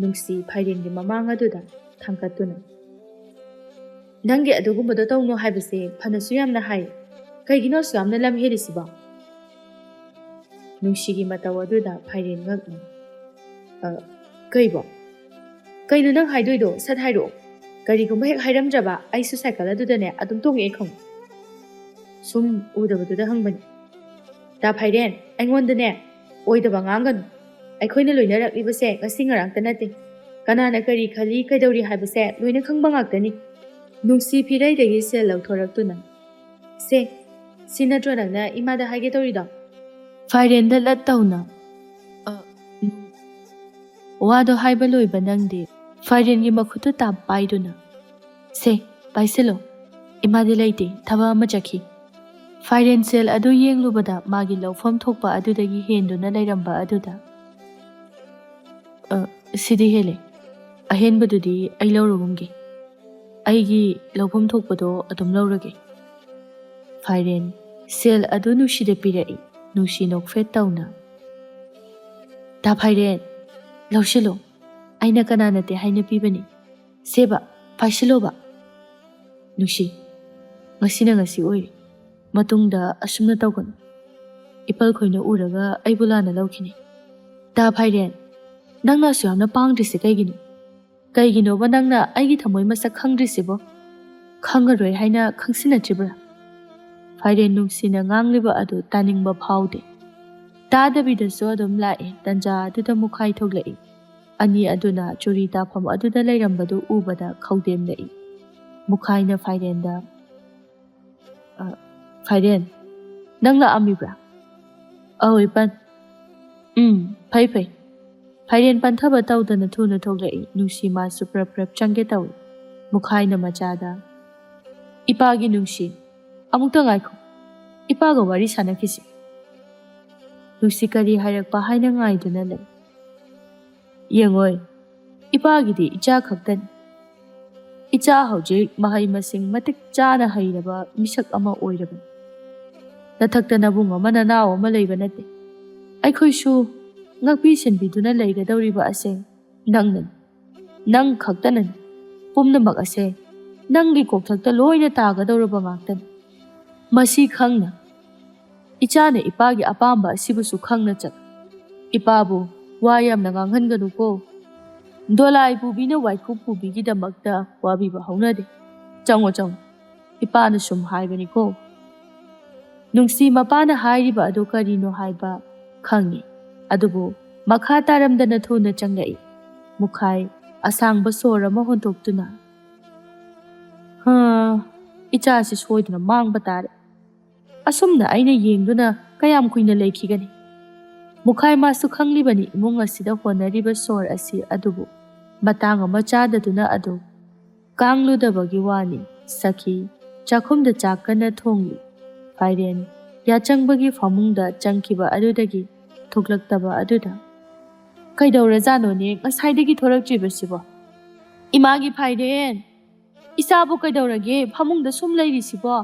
ꯅꯨꯡꯁꯤ ꯐꯥꯏꯔꯦꯟꯒꯤ ꯃꯃꯥꯡ ꯑꯗꯨꯗ ꯊꯥꯡꯀꯠꯇꯨꯅ ꯅꯪꯒꯤ ꯑꯗꯨꯒꯨꯝꯕꯗꯣ ꯇꯧꯅꯣ ꯍꯥꯏꯕꯁꯦ ꯐꯅꯁꯨ ꯌꯥꯝꯅ ꯍꯥꯏ ꯀꯩꯒꯤꯅꯣ ꯑꯁꯨ ꯌꯥꯝꯅ ꯂꯝ ꯍꯦꯜꯂꯤꯁꯤꯕꯣ ꯅꯨꯡꯁꯤꯒꯤ ꯃꯇꯧ ꯑꯗꯨꯗ ꯐꯥꯏꯔꯦꯟ ꯉꯛꯅ ꯀꯩꯅꯣ ꯅꯪ ꯍꯥꯏꯗꯣꯏꯗꯣ ꯁꯠ ꯍꯥꯏꯔꯛꯑꯣ ꯀꯔꯤꯒꯨꯝꯕ ꯍꯦꯛ ꯍꯥꯏꯔꯝꯗ꯭ꯔꯕ ꯑꯩꯁꯨ ꯁꯥꯏꯀꯜ ꯑꯗꯨꯗꯅꯦ ꯑꯗꯨꯝ ꯇꯣꯡꯉꯛꯑꯦ ꯈꯪꯉꯨ ꯁꯨꯝ ꯎꯗꯕꯗꯨꯗ ꯍꯪꯕꯅꯤ ꯗꯥ ꯐꯥꯏꯔꯦꯟ ꯑꯩꯉꯣꯟꯗꯅꯦ ꯑꯣꯏꯗꯕ ꯉꯥꯡꯒꯅꯨ ꯑꯩꯈꯣꯏꯅ ꯂꯣꯏꯅꯔꯛꯂꯤꯕꯁꯦ ꯉꯁꯤ ꯉꯔꯥꯡꯇ ꯅꯠꯇꯦ ꯀꯅꯥꯅ ꯀꯔꯤ ꯈꯜꯂꯤ ꯀꯩꯗꯧꯔꯤ ꯍꯥꯏꯕꯁꯦ ꯂꯣꯏꯅ ꯈꯪꯕ ꯉꯥꯛꯇꯅꯤ ꯅꯨꯡꯁꯤ ꯐꯤꯔꯩꯗꯒꯤ ꯁꯦꯜ ꯂꯧꯊꯣꯔꯛꯇꯨꯅ ꯁꯤ ꯅꯠꯇ꯭ꯔꯣ ꯅꯪꯅ ꯏꯃꯥꯗ ꯍꯥꯏꯒꯦ ꯇꯧꯔꯤꯗꯣ ꯐꯥꯏꯔꯦꯟꯗ ꯂꯠ ꯇꯧꯅ ꯋꯥꯗꯣ ꯍꯥꯏꯕ ꯂꯣꯏꯕ ꯅꯪꯗꯤ ꯐꯥꯏꯔꯦꯟꯒꯤ ꯃꯈꯨꯠꯇꯨ ꯇꯥꯞ ꯄꯥꯏꯗꯨꯅ ꯁꯦ ꯄꯥꯏꯁꯤꯜꯂꯣ ꯏꯃꯥꯗꯤ ꯂꯩꯇꯦ ꯊꯕꯛ ꯑꯃ ꯆꯠꯈꯤ ꯐꯥꯏꯔꯦꯟ ꯁꯦꯜ ꯑꯗꯨ ꯌꯦꯡꯂꯨꯕꯗ ꯃꯥꯒꯤ ꯂꯧꯐꯝ ꯊꯣꯛꯄ ꯑꯗꯨꯗꯒꯤ ꯍꯦꯟꯗꯨꯅ ꯂꯩꯔꯝꯕ ꯑꯗꯨꯗ ꯁꯤꯗꯤ ꯍꯦꯜꯂꯦ ꯑꯍꯦꯟꯕꯗꯨꯗꯤ ꯑꯩ ꯂꯧꯔꯨꯒꯨꯝꯒꯦ ꯑꯩꯒꯤ ꯂꯧꯐꯝ ꯊꯣꯛꯄꯗꯣ ꯑꯗꯨꯝ ꯂꯧꯔꯒꯦ ꯐꯥꯏꯔꯦꯟ ꯁꯦꯜ ꯑꯗꯨ ꯅꯨꯡꯁꯤꯗ ꯄꯤꯔꯛꯏ ꯅꯨꯡꯁꯤ ꯅꯣꯛꯐꯦꯠ ꯇꯧꯅ ꯗꯥ ꯐꯥꯏꯔꯦꯟ ꯂꯧꯁꯤꯜꯂꯣ ꯑꯩꯅ ꯀꯅꯥ ꯅꯠꯇꯦ ꯍꯥꯏꯅ ꯄꯤꯕꯅꯤ ꯁꯦꯕ ꯄꯥꯏꯁꯤꯜꯂꯣꯕ ꯅꯨꯡꯁꯤ ꯉꯁꯤꯅ ꯉꯁꯤ ꯑꯣꯏꯔꯦ ꯃꯇꯨꯡꯗ ꯑꯁꯨꯝꯅ ꯇꯧꯒꯅꯨ ꯏꯄꯜ ꯈꯣꯏꯅ ꯎꯔꯒ ꯑꯩꯕꯨ ꯂꯥꯟꯅ ꯂꯧꯈꯤꯅꯤ ꯗꯥ ꯐꯥꯏꯔꯦꯟ ꯅꯪꯅ ꯑꯁꯨ ꯌꯥꯝꯅ ꯄꯥꯡꯗ꯭ꯔꯤꯁꯦ ꯀꯩꯒꯤꯅꯣꯕ ꯅꯪꯅ ꯑꯩꯒꯤ ꯊꯃꯣꯏ ꯃꯁꯛ ꯈꯪꯗ꯭ꯔꯤꯁꯤꯕꯣ ꯈꯪꯉꯔꯣꯏ ꯍꯥꯏꯅ ꯈꯪꯁꯤꯟꯅꯗ꯭ꯔꯤꯕ꯭ꯔꯥ ꯐꯥꯏꯔꯦꯟ ꯅꯨꯡꯁꯤꯅ ꯉꯥꯡꯂꯤꯕ ꯑꯗꯨ ꯇꯥꯅꯤꯡꯕ ꯐꯥꯎꯗꯦ ꯇꯥꯗꯕꯤꯗꯁꯨ ꯑꯗꯨꯝ ꯂꯥꯛꯑꯦ ꯇꯟꯖꯥ ꯑꯗꯨꯗ ꯃꯨꯈꯥꯏ ꯊꯣꯛꯂꯛꯏ ꯑꯅꯤ ꯑꯗꯨꯅ ꯆꯨꯔꯤ ꯇꯥꯐꯝ ꯑꯗꯨꯗ ꯂꯩꯔꯝꯕꯗꯨ ꯎꯕꯗ ꯈꯧꯗꯦꯝꯂꯛꯏ ꯃꯨꯈꯥꯏꯅ ꯐꯥꯏꯔꯦꯟꯗ ꯐꯥꯏꯔꯦꯟ ꯅꯪ ꯂꯥꯛꯑꯝꯃꯤꯕ꯭ꯔꯥ ꯏꯄꯟ ꯐꯩ ꯐꯥꯏꯔꯦꯟ ꯄꯟꯊꯕ ꯇꯧꯗꯅ ꯊꯨꯅ ꯊꯣꯛꯂꯛꯏ ꯅꯨꯡꯁꯤ ꯃꯥꯁꯨ ꯄ꯭ꯔꯞ ꯆꯪꯒꯦ ꯇꯧꯏ ꯃꯨꯈꯥꯏꯅ ꯃꯆꯥꯗ ꯏꯄꯥꯒꯤ ꯅꯨꯡꯁꯤ ꯑꯃꯨꯛꯇ ꯉꯥꯏꯈꯣ ꯏꯄꯥꯒ ꯋꯥꯔꯤ ꯁꯥꯟꯅꯈꯤꯁꯤ ꯅꯨꯡꯁꯤ ꯀꯔꯤ ꯍꯥꯏꯔꯛꯄ ꯍꯥꯏꯅ ꯉꯥꯏꯗꯨꯅ ꯂꯩ ꯌꯦꯡꯉꯣꯏ ꯏꯄꯥꯒꯤꯗꯤ ꯏꯆꯥ ꯈꯛꯇꯅꯤ ꯏꯆꯥ ꯍꯧꯖꯤꯛ ꯃꯍꯩ ꯃꯁꯤꯡ ꯃꯇꯤꯛ ꯆꯥꯅ ꯍꯩꯔꯕ ꯃꯤꯁꯛ ꯑꯃ ꯑꯣꯏꯔꯕꯅꯤ ꯅꯊꯛꯇ ꯅꯕꯨꯡ ꯑꯃ ꯅꯅꯥꯎ ꯑꯃ ꯂꯩꯕ ꯅꯠꯇꯦ ꯑꯩꯈꯣꯏꯁꯨ ꯉꯛꯄꯤ ꯁꯦꯟꯕꯤꯗꯨꯅ ꯂꯩꯒꯗꯧꯔꯤꯕ ꯑꯁꯦ ꯅꯪꯅꯅꯤ ꯅꯪ ꯈꯛꯇꯅꯅꯤ ꯄꯨꯝꯅꯃꯛ ꯑꯁꯦ ꯅꯪꯒꯤ ꯀꯣꯛꯊꯛꯇ ꯂꯣꯏꯅ ꯇꯥꯒꯗꯧꯔꯕ ꯉꯥꯛꯇꯅꯤ ꯃꯁꯤ ꯈꯪꯅ ꯏꯆꯥꯅ ꯏꯄꯥꯒꯤ ꯑꯄꯥꯝꯕ ꯑꯁꯤꯕꯨꯁꯨ ꯈꯪꯅ ꯆꯠ ꯏꯄꯥꯕꯨ ꯋꯥ ꯌꯥꯝꯅ ꯉꯥꯡꯍꯟꯒꯅꯨꯀꯣ ꯗꯣꯂꯥꯏ ꯄꯨꯕꯤꯅ ꯋꯥꯏꯀꯨꯞ ꯄꯨꯕꯤꯒꯤꯗꯃꯛꯇ ꯋꯥꯕꯤꯕ ꯍꯧꯅꯗꯦ ꯆꯪꯉꯣ ꯏꯄꯥꯅ ꯁꯨꯝ ꯍꯥꯏꯕꯅꯤꯀꯣ ꯅꯨꯡꯁꯤ ꯃꯄꯥꯅ ꯍꯥꯏꯔꯤꯕ ꯑꯗꯨ ꯀꯔꯤꯅꯣ ꯍꯥꯏꯕ ꯈꯪꯉꯤ ꯑꯗꯨꯕꯨ ꯃꯈꯥ ꯇꯥꯔꯝꯗꯅ ꯊꯨꯅ ꯆꯪꯂꯛꯏ ꯃꯨꯈꯥꯏ ꯑꯁꯥꯡꯕ ꯁꯣꯔ ꯑꯃ ꯍꯣꯟꯇꯣꯛꯇꯨꯅ ꯏꯆꯥꯁꯤ ꯁꯣꯏꯗꯅ ꯃꯥꯡꯕ ꯇꯥꯔꯦ ꯑꯁꯨꯝꯅ ꯑꯩꯅ ꯌꯦꯡꯗꯨꯅ ꯀꯌꯥꯝ ꯀꯨꯏꯅ ꯂꯩꯈꯤꯒꯅꯤ ꯃꯨꯈꯥꯏ ꯃꯥꯁꯨ ꯈꯪꯂꯤꯕꯅꯤ ꯏꯃꯨꯡ ꯑꯁꯤꯗ ꯍꯣꯠꯅꯔꯤꯕ ꯁꯣꯔ ꯑꯁꯤ ꯑꯗꯨꯕꯨ ꯃꯇꯥꯡ ꯑꯃ ꯆꯥꯗꯗꯨꯅ ꯑꯗꯨ ꯀꯥꯡꯂꯨꯗꯕꯒꯤ ꯋꯥꯅꯤ ꯁꯈꯤ ꯆꯥꯛꯈꯨꯝꯗ ꯆꯥꯛ ꯀꯟꯅ ꯊꯣꯡꯂꯤ ꯐꯥꯏꯔꯦꯟ ꯌꯥꯆꯪꯕꯒꯤ ꯐꯃꯨꯡꯗ ꯆꯪꯈꯤꯕ ꯑꯗꯨꯗꯒꯤ ꯊꯣꯛꯂꯛꯇꯕ ꯑꯗꯨꯗ ꯀꯩꯗꯧꯔꯖꯥꯠꯅꯣꯅꯦ ꯉꯁꯥꯏꯗꯒꯤ ꯊꯣꯔꯛꯇ꯭ꯔꯤꯕꯁꯤꯕꯣ ꯏꯃꯥꯒꯤ ꯐꯥꯏꯔꯦꯟ ꯏꯆꯥꯕꯨ ꯀꯩꯗꯧꯔꯒꯦ ꯐꯃꯨꯡꯗ ꯁꯨꯝ ꯂꯩꯔꯤꯁꯤꯕꯣ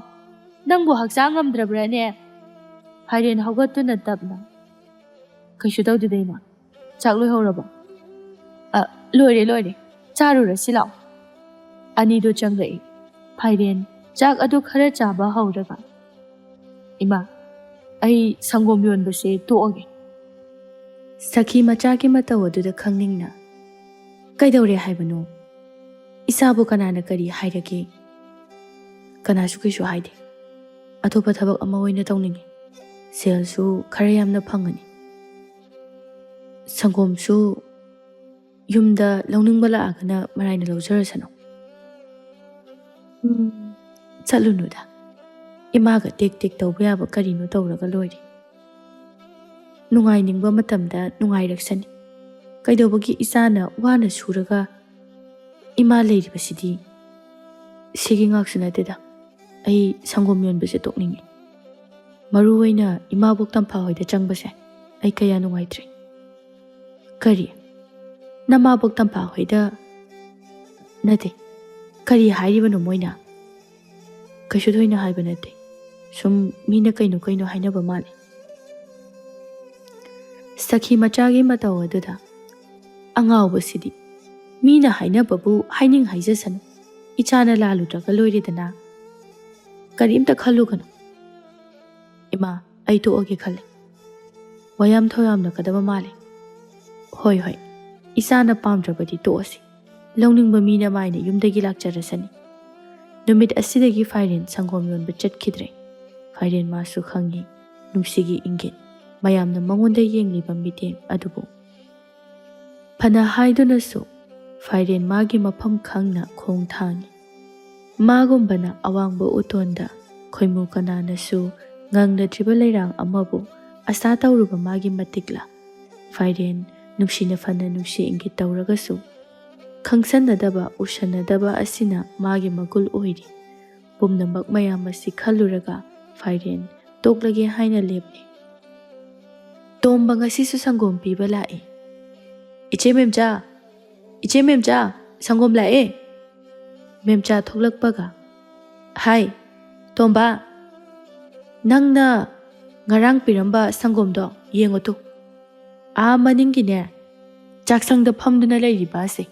ꯅꯪꯕꯨ ꯍꯛꯆꯥꯡ ꯉꯝꯗ꯭ꯔꯕ꯭ꯔꯥꯅꯦ ꯐꯥꯏꯔꯦꯟ ꯍꯧꯒꯠꯇꯨꯅ ꯇꯞꯅ ꯀꯩꯁꯨ ꯇꯧꯗꯦꯗ ꯏꯃꯥ ꯆꯥꯛ ꯂꯣꯏꯍꯧꯔꯕꯣ ꯂꯣꯏꯔꯦ ꯆꯥꯔꯨꯔꯁꯤ ꯂꯥꯛꯑꯣ ꯑꯅꯤꯗꯣ ꯆꯪꯂꯛꯏ ꯐꯥꯏꯔꯦꯟ ꯆꯥꯛ ꯑꯗꯨ ꯈꯔ ꯆꯥꯕ ꯍꯧꯔꯒ ꯏꯃꯥ ꯑꯩ ꯁꯪꯒꯣꯝ ꯌꯣꯟꯕꯁꯦ ꯇꯣꯛꯑꯒꯦ. ꯁꯈꯤ ꯃꯆꯥꯒꯤ ꯃꯇꯧ ꯑꯗꯨꯗ ꯈꯪꯅꯤꯡꯅ ꯀꯩꯗꯧꯔꯦ ꯍꯥꯏꯕꯅꯣ? ꯏꯁꯥꯕꯨ ꯀꯅꯥꯅ ꯀꯔꯤ ꯍꯥꯏꯔꯒꯦ? ꯀꯅꯥꯁꯨ ꯀꯩꯁꯨ ꯍꯥꯏꯗꯦ. ꯑꯇꯣꯞꯄ ꯊꯕꯛ ꯑꯃ ꯑꯣꯏꯅ ꯇꯧꯅꯤꯡꯉꯤ. ꯁꯦꯜꯁꯨ ꯈꯔ ꯌꯥꯝꯅ ꯐꯪꯒꯅꯤ. ꯁꯪꯒꯣꯝꯁꯨ ꯌꯨꯝꯗ ꯂꯧꯅꯤꯡꯕ ꯂꯥꯛꯑꯒꯅ ꯃꯔꯥꯏꯅ ꯂꯧꯖꯔꯁꯅꯨ. ꯆꯠꯂꯨꯅꯨꯗ. ꯏꯃꯥꯒ ꯇꯦꯛ ꯇꯦꯛ ꯇꯧꯕ ꯌꯥꯕ ꯀꯔꯤꯅꯣ ꯇꯧꯔꯒ ꯂꯣꯏꯔꯦ. ꯅꯨꯡꯉꯥꯏꯅꯤꯡꯕ ꯃꯇꯝꯗ ꯅꯨꯡꯉꯥꯏꯔꯛꯁꯅꯤ. ꯀꯩꯗꯧꯕꯒꯤ ꯏꯆꯥꯅ ꯋꯥꯅ ꯁꯨꯔꯒ ꯏꯃꯥ ꯂꯩꯔꯤꯕꯁꯤꯗꯤ? ꯁꯤꯒꯤ ꯉꯥꯛꯁꯨ ꯅꯠꯇꯦꯗ. ꯑꯩ ꯁꯪꯒꯣꯝ ꯌꯣꯟꯕꯁꯦ ꯇꯣꯛꯅꯤꯡꯉꯤ. ꯃꯔꯨ ꯑꯣꯏꯅ ꯏꯃꯥꯕꯣꯛ ꯇꯝꯐꯥ ꯍꯣꯏꯗ ꯆꯪꯕꯁꯦ ꯑꯩ ꯀꯌꯥ ꯅꯨꯡꯉꯥꯏꯇ꯭ꯔꯦ. ꯀꯔꯤ? ꯅꯃꯥꯕꯣꯛ ꯇꯝꯐꯥ ꯍꯣꯏꯗ? ꯅꯠꯇꯦ. ꯀꯔꯤ ꯍꯥꯏꯔꯤꯕꯅꯣ ꯃꯣꯏꯅ? ꯀꯩꯁꯨ ꯊꯣꯏꯅ ꯍꯥꯏꯕ ꯅꯠꯇꯦ. ꯁꯨꯝ ꯃꯤꯅ ꯀꯩꯅꯣ ꯍꯥꯏꯅꯕ ꯃꯥꯜꯂꯦ. ꯁꯈꯤ ꯃꯆꯥꯒꯤ ꯃꯇꯧ ꯑꯗꯨꯗ ꯑꯉꯥꯎꯕꯁꯤꯗꯤ ꯃꯤꯅ ꯍꯥꯏꯅꯕꯕꯨ ꯍꯥꯏꯅꯤꯡ ꯍꯥꯏꯖꯁꯅꯨ. ꯏꯆꯥꯅ ꯂꯥꯜꯂꯨꯗ꯭ꯔꯒ ꯂꯣꯏꯔꯦꯗꯅ. ꯀꯔꯤꯝꯇ ꯈꯜꯂꯨꯒꯅꯨ. ꯏꯃꯥ, ꯑꯩ ꯇꯣꯛꯑꯒꯦ ꯈꯜꯂꯦ. ꯋꯥꯌꯥꯝ ꯊꯧꯌꯥꯝꯅꯒꯗꯕ ꯃꯥꯜꯂꯦ. ꯍꯣꯏ ꯍꯣꯏ, ꯏꯆꯥꯅ ꯄꯥꯝꯗ꯭ꯔꯕꯗꯤ ꯇꯣꯛꯑꯁꯤ. ꯂꯧꯅꯤꯡꯕ ꯃꯤꯅ ꯃꯥꯏꯅ ꯌꯨꯝꯗꯒꯤ ꯂꯥꯛꯆꯔꯁꯅꯤ. ꯅꯨꯃꯤꯠ ꯑꯁꯤꯗꯒꯤ ꯐꯥꯏꯔꯦꯟ ꯁꯪꯒꯣꯝ ꯌꯣꯟꯕ ꯆꯠꯈꯤꯗ꯭ꯔꯦ. ꯐꯥꯏꯔꯦꯟ ꯃꯥꯁꯨ ꯈꯪꯉꯤ ꯅꯨꯡꯁꯤꯒꯤ ꯏꯪꯒꯤꯠ, ꯃꯌꯥꯝꯅ ꯃꯉꯣꯟꯗ ꯌꯦꯡꯂꯤꯕ ꯃꯤꯠꯌꯦꯡ ꯑꯗꯨꯕꯨ. ꯐꯅ ꯍꯥꯏꯗꯨꯅꯁꯨ ꯐꯥꯏꯔꯦꯟ ꯃꯥꯒꯤ ꯃꯐꯝ ꯈꯪꯅ ꯈꯣꯡ ꯊꯥꯡꯉꯤ. ꯃꯥꯒꯨꯝꯕꯅ ꯑꯋꯥꯡꯕ ꯎꯇꯣꯟꯗ ꯈꯣꯏꯃꯨ ꯀꯅꯥꯅꯁꯨ ꯉꯪꯅꯗ꯭ꯔꯤꯕ ꯂꯩꯔꯥꯡ ꯑꯃꯕꯨ ꯑꯁꯥ ꯇꯧꯔꯨꯕ ꯃꯥꯒꯤ ꯃꯇꯤꯛꯂ. ꯐꯥꯏꯔꯦꯟ ꯅꯨꯡꯁꯤꯅ ꯐꯅ ꯅꯨꯡꯁꯤ ꯏꯪꯒꯤꯠ ꯇꯧꯔꯒꯁꯨ ꯈꯪꯁꯟꯅꯗꯕ ꯎꯁꯟꯅꯗꯕ ꯑꯁꯤꯅ ꯃꯥꯒꯤ ꯃꯒꯨꯜ ꯑꯣꯏꯔꯤ. ꯄꯨꯝꯅꯃꯛ ꯃꯌꯥꯝ ꯑꯁꯤ ꯈꯜꯂꯨꯔꯒ ꯐꯥꯏꯔꯦꯟ ꯇꯣꯛꯂꯒꯦ ꯍꯥꯏꯅ ꯂꯦꯞꯂꯦ. ꯇꯣꯝꯕ ꯉꯁꯤꯁꯨ ꯁꯪꯒꯣꯝ ꯄꯤꯕ ꯂꯥꯛꯏ. ꯏꯆꯦ ꯃꯦꯝꯆꯥ, ꯏꯆꯦ ꯃꯦꯝꯆꯥ, ꯁꯪꯒꯣꯝ ꯂꯥꯛꯑꯦ. ꯃꯦꯝꯆꯥ ꯊꯣꯛꯂꯛꯄꯒ, ꯍꯥꯏ ꯇꯣꯝꯕ, ꯅꯪꯅ ꯉꯔꯥꯡ ꯄꯤꯔꯝꯕ ꯁꯪꯒꯣꯝꯗꯣ ꯌꯦꯡꯉꯨ ꯇꯨ. ꯃꯅꯤꯡꯒꯤꯅꯦ ꯆꯥꯛꯁꯪꯗ ꯐꯝꯗꯨꯅ ꯂꯩꯔꯤꯕ ꯑꯁꯦ.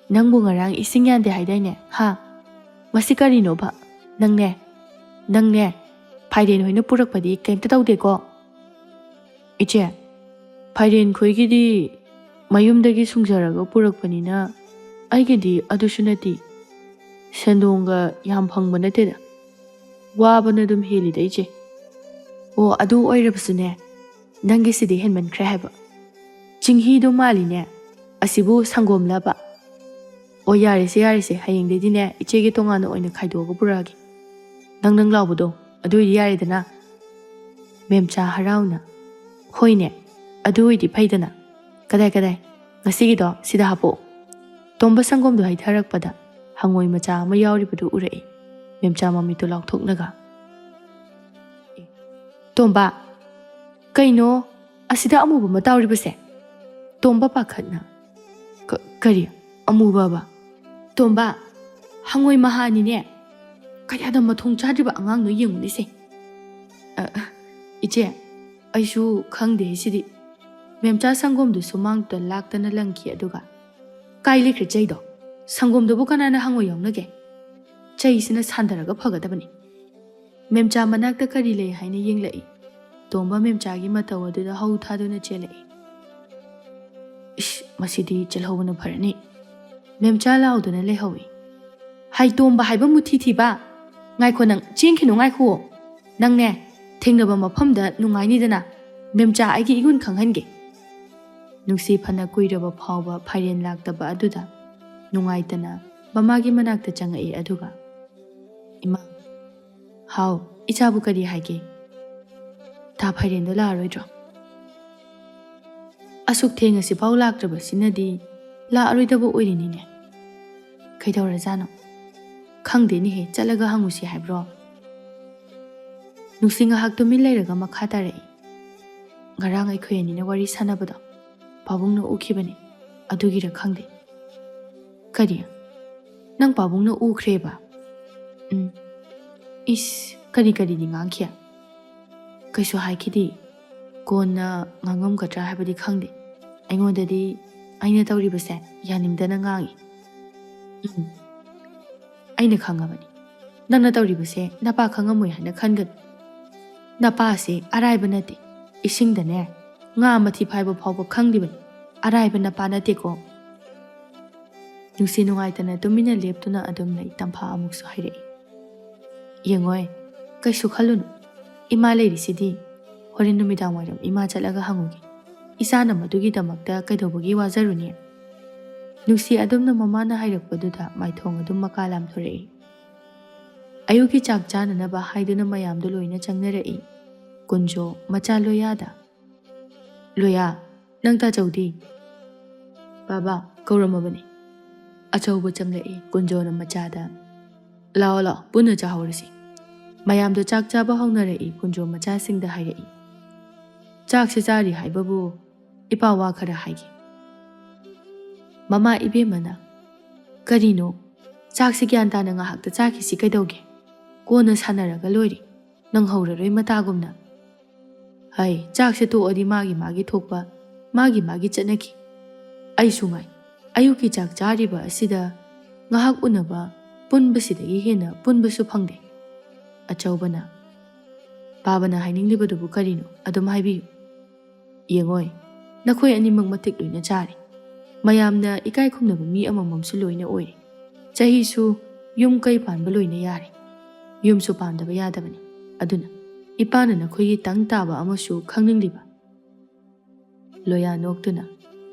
ꯅꯪꯕꯨ ꯉꯔꯥꯡ ꯏꯁꯤꯡ ꯌꯥꯟꯗꯦ ꯍꯥꯏꯗꯥꯏꯅꯦ? ꯃꯁꯤ ꯀꯔꯤꯅꯣꯕ? ꯅꯪꯅꯦ ꯐꯥꯏꯔꯦꯟ ꯍꯣꯏꯅ ꯄꯨꯔꯛꯄꯗꯤ ꯀꯩꯝꯇ ꯇꯧꯗꯦꯀꯣ? ꯏꯆꯦ, ꯐꯥꯏꯔꯦꯟ ꯈꯣꯏꯒꯤꯗꯤ ꯃꯌꯨꯝꯗꯒꯤ ꯁꯨꯡꯖꯔꯒ ꯄꯨꯔꯛꯄꯅꯤꯅ ꯑꯩꯒꯤꯗꯤ ꯑꯗꯨꯁꯨ ꯅꯠꯇꯦ. ꯁꯦꯟꯗꯣꯡꯒ ꯌꯥꯝ ꯐꯪꯕ ꯅꯠꯇꯦꯗ. ꯋꯥꯕꯅ ꯑꯗꯨꯝ ꯍꯦꯜꯂꯤꯗ ꯏꯆꯦ. ꯑꯣ, ꯑꯗꯨ ꯑꯣꯏꯔꯕꯁꯨꯅꯦ ꯅꯪꯒꯤꯁꯤꯗꯤ ꯍꯦꯟꯃꯟꯈ꯭ꯔꯦ ꯍꯥꯏꯕ. ꯆꯤꯡꯍꯤꯗꯣ ꯃꯥꯜꯂꯤꯅꯦ. ꯑꯁꯤꯕꯨ ꯁꯪꯒꯣꯝꯂꯕ? ꯑꯣ, ꯌꯥꯔꯦꯁꯦ. ꯍꯌꯦꯡꯗꯩꯗꯤꯅꯦ ꯏꯆꯦꯒꯤ ꯇꯣꯉꯥꯟꯅ ꯑꯣꯏꯅ ꯈꯥꯏꯗꯣꯛꯑꯒ ꯄꯨꯔꯛꯑꯒꯦ. ꯅꯪ ꯂꯥꯎꯕꯗꯣ ꯑꯗꯨ ꯑꯣꯏꯗꯤ ꯌꯥꯔꯦꯗꯅ. ꯃꯦꯝꯆꯥ ꯍꯔꯥꯎꯅ, ꯍꯣꯏꯅꯦ, ꯑꯗꯨ ꯑꯣꯏꯗꯤ ꯐꯩꯗꯅ. ꯀꯗꯥꯏ ꯉꯁꯤꯒꯤꯗꯣ ꯁꯤꯗ ꯍꯥꯞꯄꯛꯑꯣ. ꯇꯣꯝꯕ ꯁꯪꯒꯣꯝꯗꯣ ꯍꯩꯊꯔꯛꯄꯗ ꯍꯪꯉꯣꯏ ꯃꯆꯥ ꯑꯃ ꯌꯥꯎꯔꯤꯕꯗꯨ ꯎꯔꯛꯏ. ꯃꯦꯝꯆꯥ ꯃꯃꯤꯠꯇꯨ ꯂꯥꯎꯊꯣꯛꯅꯒ, ꯇꯣꯝꯕ, ꯀꯩꯅꯣ ꯑꯁꯤꯗ ꯑꯃꯨꯕ ꯑꯃ ꯇꯥꯎꯔꯤꯕꯁꯦ? ꯇꯣꯝꯕ ꯄꯥꯈꯠꯅ, ꯀꯔꯤ ꯑꯃꯨꯕꯕ? ꯇꯣꯝꯕ, ꯍꯪꯉꯣꯏ ꯃꯍꯥꯅꯤꯅꯦ. ꯀꯌꯥꯗ ꯃꯊꯣꯡ ꯆꯥꯗ꯭ꯔꯤꯕ ꯑꯉꯥꯡꯅꯣ ꯌꯦꯡꯉꯨꯅꯦꯁꯦ. ꯏꯆꯦ, ꯑꯩꯁꯨ ꯈꯪꯗꯦ ꯁꯤꯗꯤ. ꯃꯦꯝꯆꯥ ꯁꯪꯒꯣꯝꯗꯨ ꯁꯨꯃꯥꯡꯗꯨꯗ ꯂꯥꯛꯇꯅ ꯂꯪꯈꯤ. ꯑꯗꯨꯒ ꯀꯥꯏ ꯂꯩꯈ꯭ꯔꯦ ꯆꯩꯗꯣ? ꯁꯪꯒꯣꯝꯗꯨꯕꯨ ꯀꯅꯥꯅ ꯍꯪꯉꯣꯏ ꯌꯥꯎꯅꯒꯦ? ꯆꯩꯁꯤꯅ ꯁꯥꯟꯊꯔꯒ ꯐꯒꯗꯕꯅꯤ. ꯃꯦꯝꯆꯥ ꯃꯅꯥꯛꯇ ꯀꯔꯤ ꯂꯩ ꯍꯥꯏꯅ ꯌꯦꯡꯂꯛꯏ. ꯇꯣꯝꯕ ꯃꯦꯝꯆꯥꯒꯤ ꯃꯇꯧ ꯑꯗꯨꯗ ꯍꯧ ꯊꯥꯗꯨꯅ ꯆꯦꯜꯂꯛꯏ. ꯃꯁꯤꯗꯤ ꯆꯦꯜꯍꯧꯕꯅ ꯐꯔꯅꯤ. ꯃꯦꯝꯆꯥ ꯂꯥꯎꯗꯨꯅ ꯂꯩꯍꯧꯏ. ꯍꯥꯏ ꯇꯣꯝꯕ ꯍꯥꯏꯕ ꯃꯨꯊꯤ ꯊꯤꯕ! ꯉꯥꯏꯈꯣ, ꯅꯪ ꯆꯦꯟꯈꯤꯅꯨ, ꯉꯥꯏꯈꯣ. ꯅꯪꯅꯦ ꯊꯦꯡꯅꯕ ꯃꯐꯝꯗ ꯅꯨꯡꯉꯥꯏꯅꯤꯗꯅ. ꯃꯦꯝꯆꯥ ꯑꯩꯒꯤ ꯏꯒꯨꯟ ꯈꯪꯍꯟꯒꯦ. ꯅꯨꯡꯁꯤ ꯐꯅ ꯀꯨꯏꯔꯕ ꯐꯥꯎꯕ ꯐꯥꯏꯔꯦꯟ ꯂꯥꯛꯇꯕ ꯑꯗꯨꯗ ꯅꯨꯡꯉꯥꯏꯇꯅ ꯃꯃꯥꯒꯤ ꯃꯅꯥꯛꯇ ꯆꯪꯉꯛꯏ. ꯑꯗꯨꯒ, ꯏꯃꯥ, ꯍꯥꯎ, ꯏꯆꯥꯕꯨ ꯀꯔꯤ ꯍꯥꯏꯒꯦ? ꯇꯥ ꯐꯥꯏꯔꯦꯟꯗꯣ ꯂꯥꯛꯑꯔꯣꯏꯗ꯭ꯔꯣ? ꯑꯁꯨꯛ ꯊꯦꯡꯉꯁꯤꯐꯥꯎ ꯂꯥꯛꯇ꯭ꯔꯕꯁꯤꯅꯗꯤ ꯂꯥꯛꯑꯔꯣꯏꯗꯕ ꯑꯣꯏꯔꯤꯅꯤꯅꯦ. ꯀꯩꯗꯧꯔꯖꯥꯠꯅꯣ? ꯈꯪꯗꯦꯅꯦꯍꯦ, ꯆꯠꯂꯒ ꯍꯪꯉꯨꯁꯤ ꯍꯥꯏꯕ꯭ꯔꯣ? ꯅꯨꯡꯁꯤ ꯉꯥꯏꯍꯥꯛ ꯇꯨꯃꯤꯟ ꯂꯩꯔꯒ ꯃꯈꯥ ꯇꯥꯔꯛꯏ. ꯉꯔꯥꯡ ꯑꯩꯈꯣꯏ ꯑꯅꯤꯅ ꯋꯥꯔꯤ ꯁꯥꯟꯅꯕꯗꯣ ꯄꯥꯕꯨꯡꯅ ꯎꯈꯤꯕꯅꯤ. ꯑꯗꯨꯒꯤꯔ ꯈꯪꯗꯦ. ꯀꯔꯤ? ꯅꯪ ꯄꯥꯕꯨꯡꯅ ꯎꯈ꯭ꯔꯦꯕ? ꯀꯔꯤꯗꯤ ꯉꯥꯡꯈꯤ? ꯀꯩꯁꯨ ꯍꯥꯏꯈꯤꯗꯦ. ꯀꯣꯟꯅ ꯉꯥꯡꯉꯝꯒꯗ꯭ꯔꯥ ꯍꯥꯏꯕꯗꯤ ꯈꯪꯗꯦ. ꯑꯩꯉꯣꯟꯗꯗꯤ ꯑꯩꯅ ꯇꯧꯔꯤꯕꯁꯦ ꯌꯥꯅꯤꯡꯗꯅ ꯉꯥꯡꯏ. ꯑꯩꯅ ꯈꯪꯉꯕꯅꯤ. ꯅꯪꯅ ꯇꯧꯔꯤꯕꯁꯦ ꯅꯄꯥ ꯈꯪꯉꯝꯃꯣꯏ ꯍꯥꯏꯅ ꯈꯟꯒꯅꯨ. ꯅꯄꯥꯁꯦ ꯑꯔꯥꯏꯕ ꯅꯠꯇꯦ. ꯏꯁꯤꯡꯗꯅꯦ ꯉꯥ ꯃꯊꯤ ꯐꯥꯏꯕ ꯐꯥꯎꯕ ꯈꯪꯂꯤꯕꯅꯤ. ꯑꯔꯥꯏꯕ ꯅꯄꯥ ꯅꯠꯇꯦꯀꯣ. ꯅꯨꯡꯁꯤ ꯅꯨꯡꯉꯥꯏꯇꯅ ꯇꯨꯃꯤꯟꯅ ꯂꯦꯞꯇꯨꯅ ꯑꯗꯨꯝ ꯂꯩ ꯇꯝꯐꯥ ꯑꯃꯨꯛꯁꯨ ꯍꯥꯏꯔꯛꯏ. ꯌꯦꯡꯉꯣꯏ, ꯀꯩꯁꯨ ꯈꯜꯂꯨꯅꯨ. ꯏꯃꯥ ꯂꯩꯔꯤꯁꯤꯗꯤ. ꯍꯣꯔꯦꯟ ꯅꯨꯃꯤꯗꯥꯡ ꯋꯥꯏꯔꯝ ꯏꯃꯥ ꯆꯠꯂꯒ ꯍꯪꯉꯨꯒꯦ. ꯏꯆꯥꯅ ꯃꯗꯨꯒꯤꯗꯃꯛꯇ ꯀꯩꯗꯧꯕꯒꯤ ꯋꯥꯖꯔꯨꯅꯤ? ꯅꯨꯡꯁꯤ ꯑꯗꯨꯝꯅ ꯃꯃꯥꯅ ꯍꯥꯏꯔꯛꯄꯗꯨꯗ ꯃꯥꯏꯊꯣꯡ ꯑꯗꯨꯝ ꯃꯀꯥ ꯂꯥꯝꯊꯣꯔꯛꯏ. ꯑꯌꯨꯛꯀꯤ ꯆꯥꯛ ꯆꯥꯅꯅꯕ ꯍꯥꯏꯗꯨꯅ ꯃꯌꯥꯝꯗꯨ ꯂꯣꯏꯅ ꯆꯪꯅꯔꯛꯏ. ꯀꯨꯟꯖꯣ ꯃꯆꯥ ꯂꯣꯌꯥꯗ. ꯂꯣꯌꯥ, ꯅꯪ ꯇꯥꯆꯧꯗꯤ? ꯕꯥꯕꯥ ꯀꯧꯔꯝꯃꯕꯅꯤ. ꯑꯆꯧꯕ ꯆꯪꯂꯛꯏ. ꯀꯨꯟꯖꯣꯅ ꯃꯆꯥꯗ ꯂꯥꯛꯑꯣ ꯂꯥꯛꯑꯣ ꯄꯨꯟꯅ ꯆꯥꯍꯧꯔꯁꯤ. ꯃꯌꯥꯝꯗꯣ ꯆꯥꯛ ꯆꯥꯕ ꯍꯧꯅꯔꯛꯏ. ꯀꯨꯟꯖꯣ ꯃꯆꯥꯁꯤꯡꯗ ꯍꯥꯏꯔꯛꯏ. ꯆꯥꯛꯁꯦ ꯆꯥꯔꯤ ꯍꯥꯏꯕꯕꯨ ꯏꯄꯥ ꯋꯥ ꯈꯔ ꯍꯥꯏꯒꯦ. ꯃꯃꯥ ꯏꯕꯦꯝꯃꯅ ꯀꯔꯤꯅꯣ? ꯆꯥꯛꯁꯤ ꯒ꯭ꯌꯥꯟ ꯇꯥꯅ ꯉꯥꯏꯍꯥꯛꯇ ꯆꯥꯈꯤꯁꯤ ꯀꯩꯗꯧꯒꯦ? ꯀꯣꯟꯅ ꯁꯥꯟꯅꯔꯒ ꯂꯣꯏꯔꯦ. ꯅꯪ ꯍꯧꯔꯔꯣꯏ ꯃꯇꯥꯒꯨꯝꯅ. ꯍꯩ, ꯆꯥꯛꯁꯦ ꯇꯣꯛꯑꯗꯤ ꯃꯥꯒꯤ ꯊꯣꯛꯄ ꯃꯥꯒꯤ ꯆꯠꯅꯈꯤ. ꯑꯩꯁꯨ ꯉꯥꯏ. ꯑꯌꯨꯛꯀꯤ ꯆꯥꯛ ꯆꯥꯔꯤꯕ ꯑꯁꯤꯗ ꯉꯥꯏꯍꯥꯛ ꯎꯅꯕ ꯄꯨꯟꯕꯁꯤꯗꯒꯤ ꯍꯦꯟꯅ ꯄꯨꯟꯕꯁꯨ ꯐꯪꯗꯦ. ꯑꯆꯧꯕꯅ ꯕꯥꯕꯥꯅ ꯍꯥꯏꯅꯤꯡꯂꯤꯕꯗꯨꯕꯨ ꯀꯔꯤꯅꯣ? ꯑꯗꯨꯝ ꯍꯥꯏꯕꯤꯌꯨ. ꯌꯦꯡꯉꯣꯏ, ꯅꯈꯣꯏ ꯑꯅꯤꯃꯛ ꯃꯇꯤꯛ ꯂꯣꯏꯅ ꯆꯥꯔꯤ. ꯃꯌꯥꯝꯅ ꯏꯀꯥꯏ ꯈꯨꯝꯅꯕ ꯃꯤ ꯑꯃꯃꯝꯁꯨ ꯂꯣꯏꯅ ꯑꯣꯏꯔꯤ. ꯆꯍꯤꯁꯨ ꯌꯨꯝ ꯀꯩ ꯄꯥꯟꯕ ꯂꯣꯏꯅ ꯌꯥꯔꯤ. ꯌꯨꯝꯁꯨ ꯄꯥꯟꯗꯕ ꯌꯥꯗꯕꯅꯤ. ꯑꯗꯨꯅ ꯏꯄꯥꯅ ꯅꯈꯣꯏꯒꯤ ꯇꯪ ꯇꯥꯕ ꯑꯃꯁꯨ ꯈꯪꯅꯤꯡꯂꯤꯕ. ꯂꯣꯌꯥ ꯅꯣꯛꯇꯨꯅ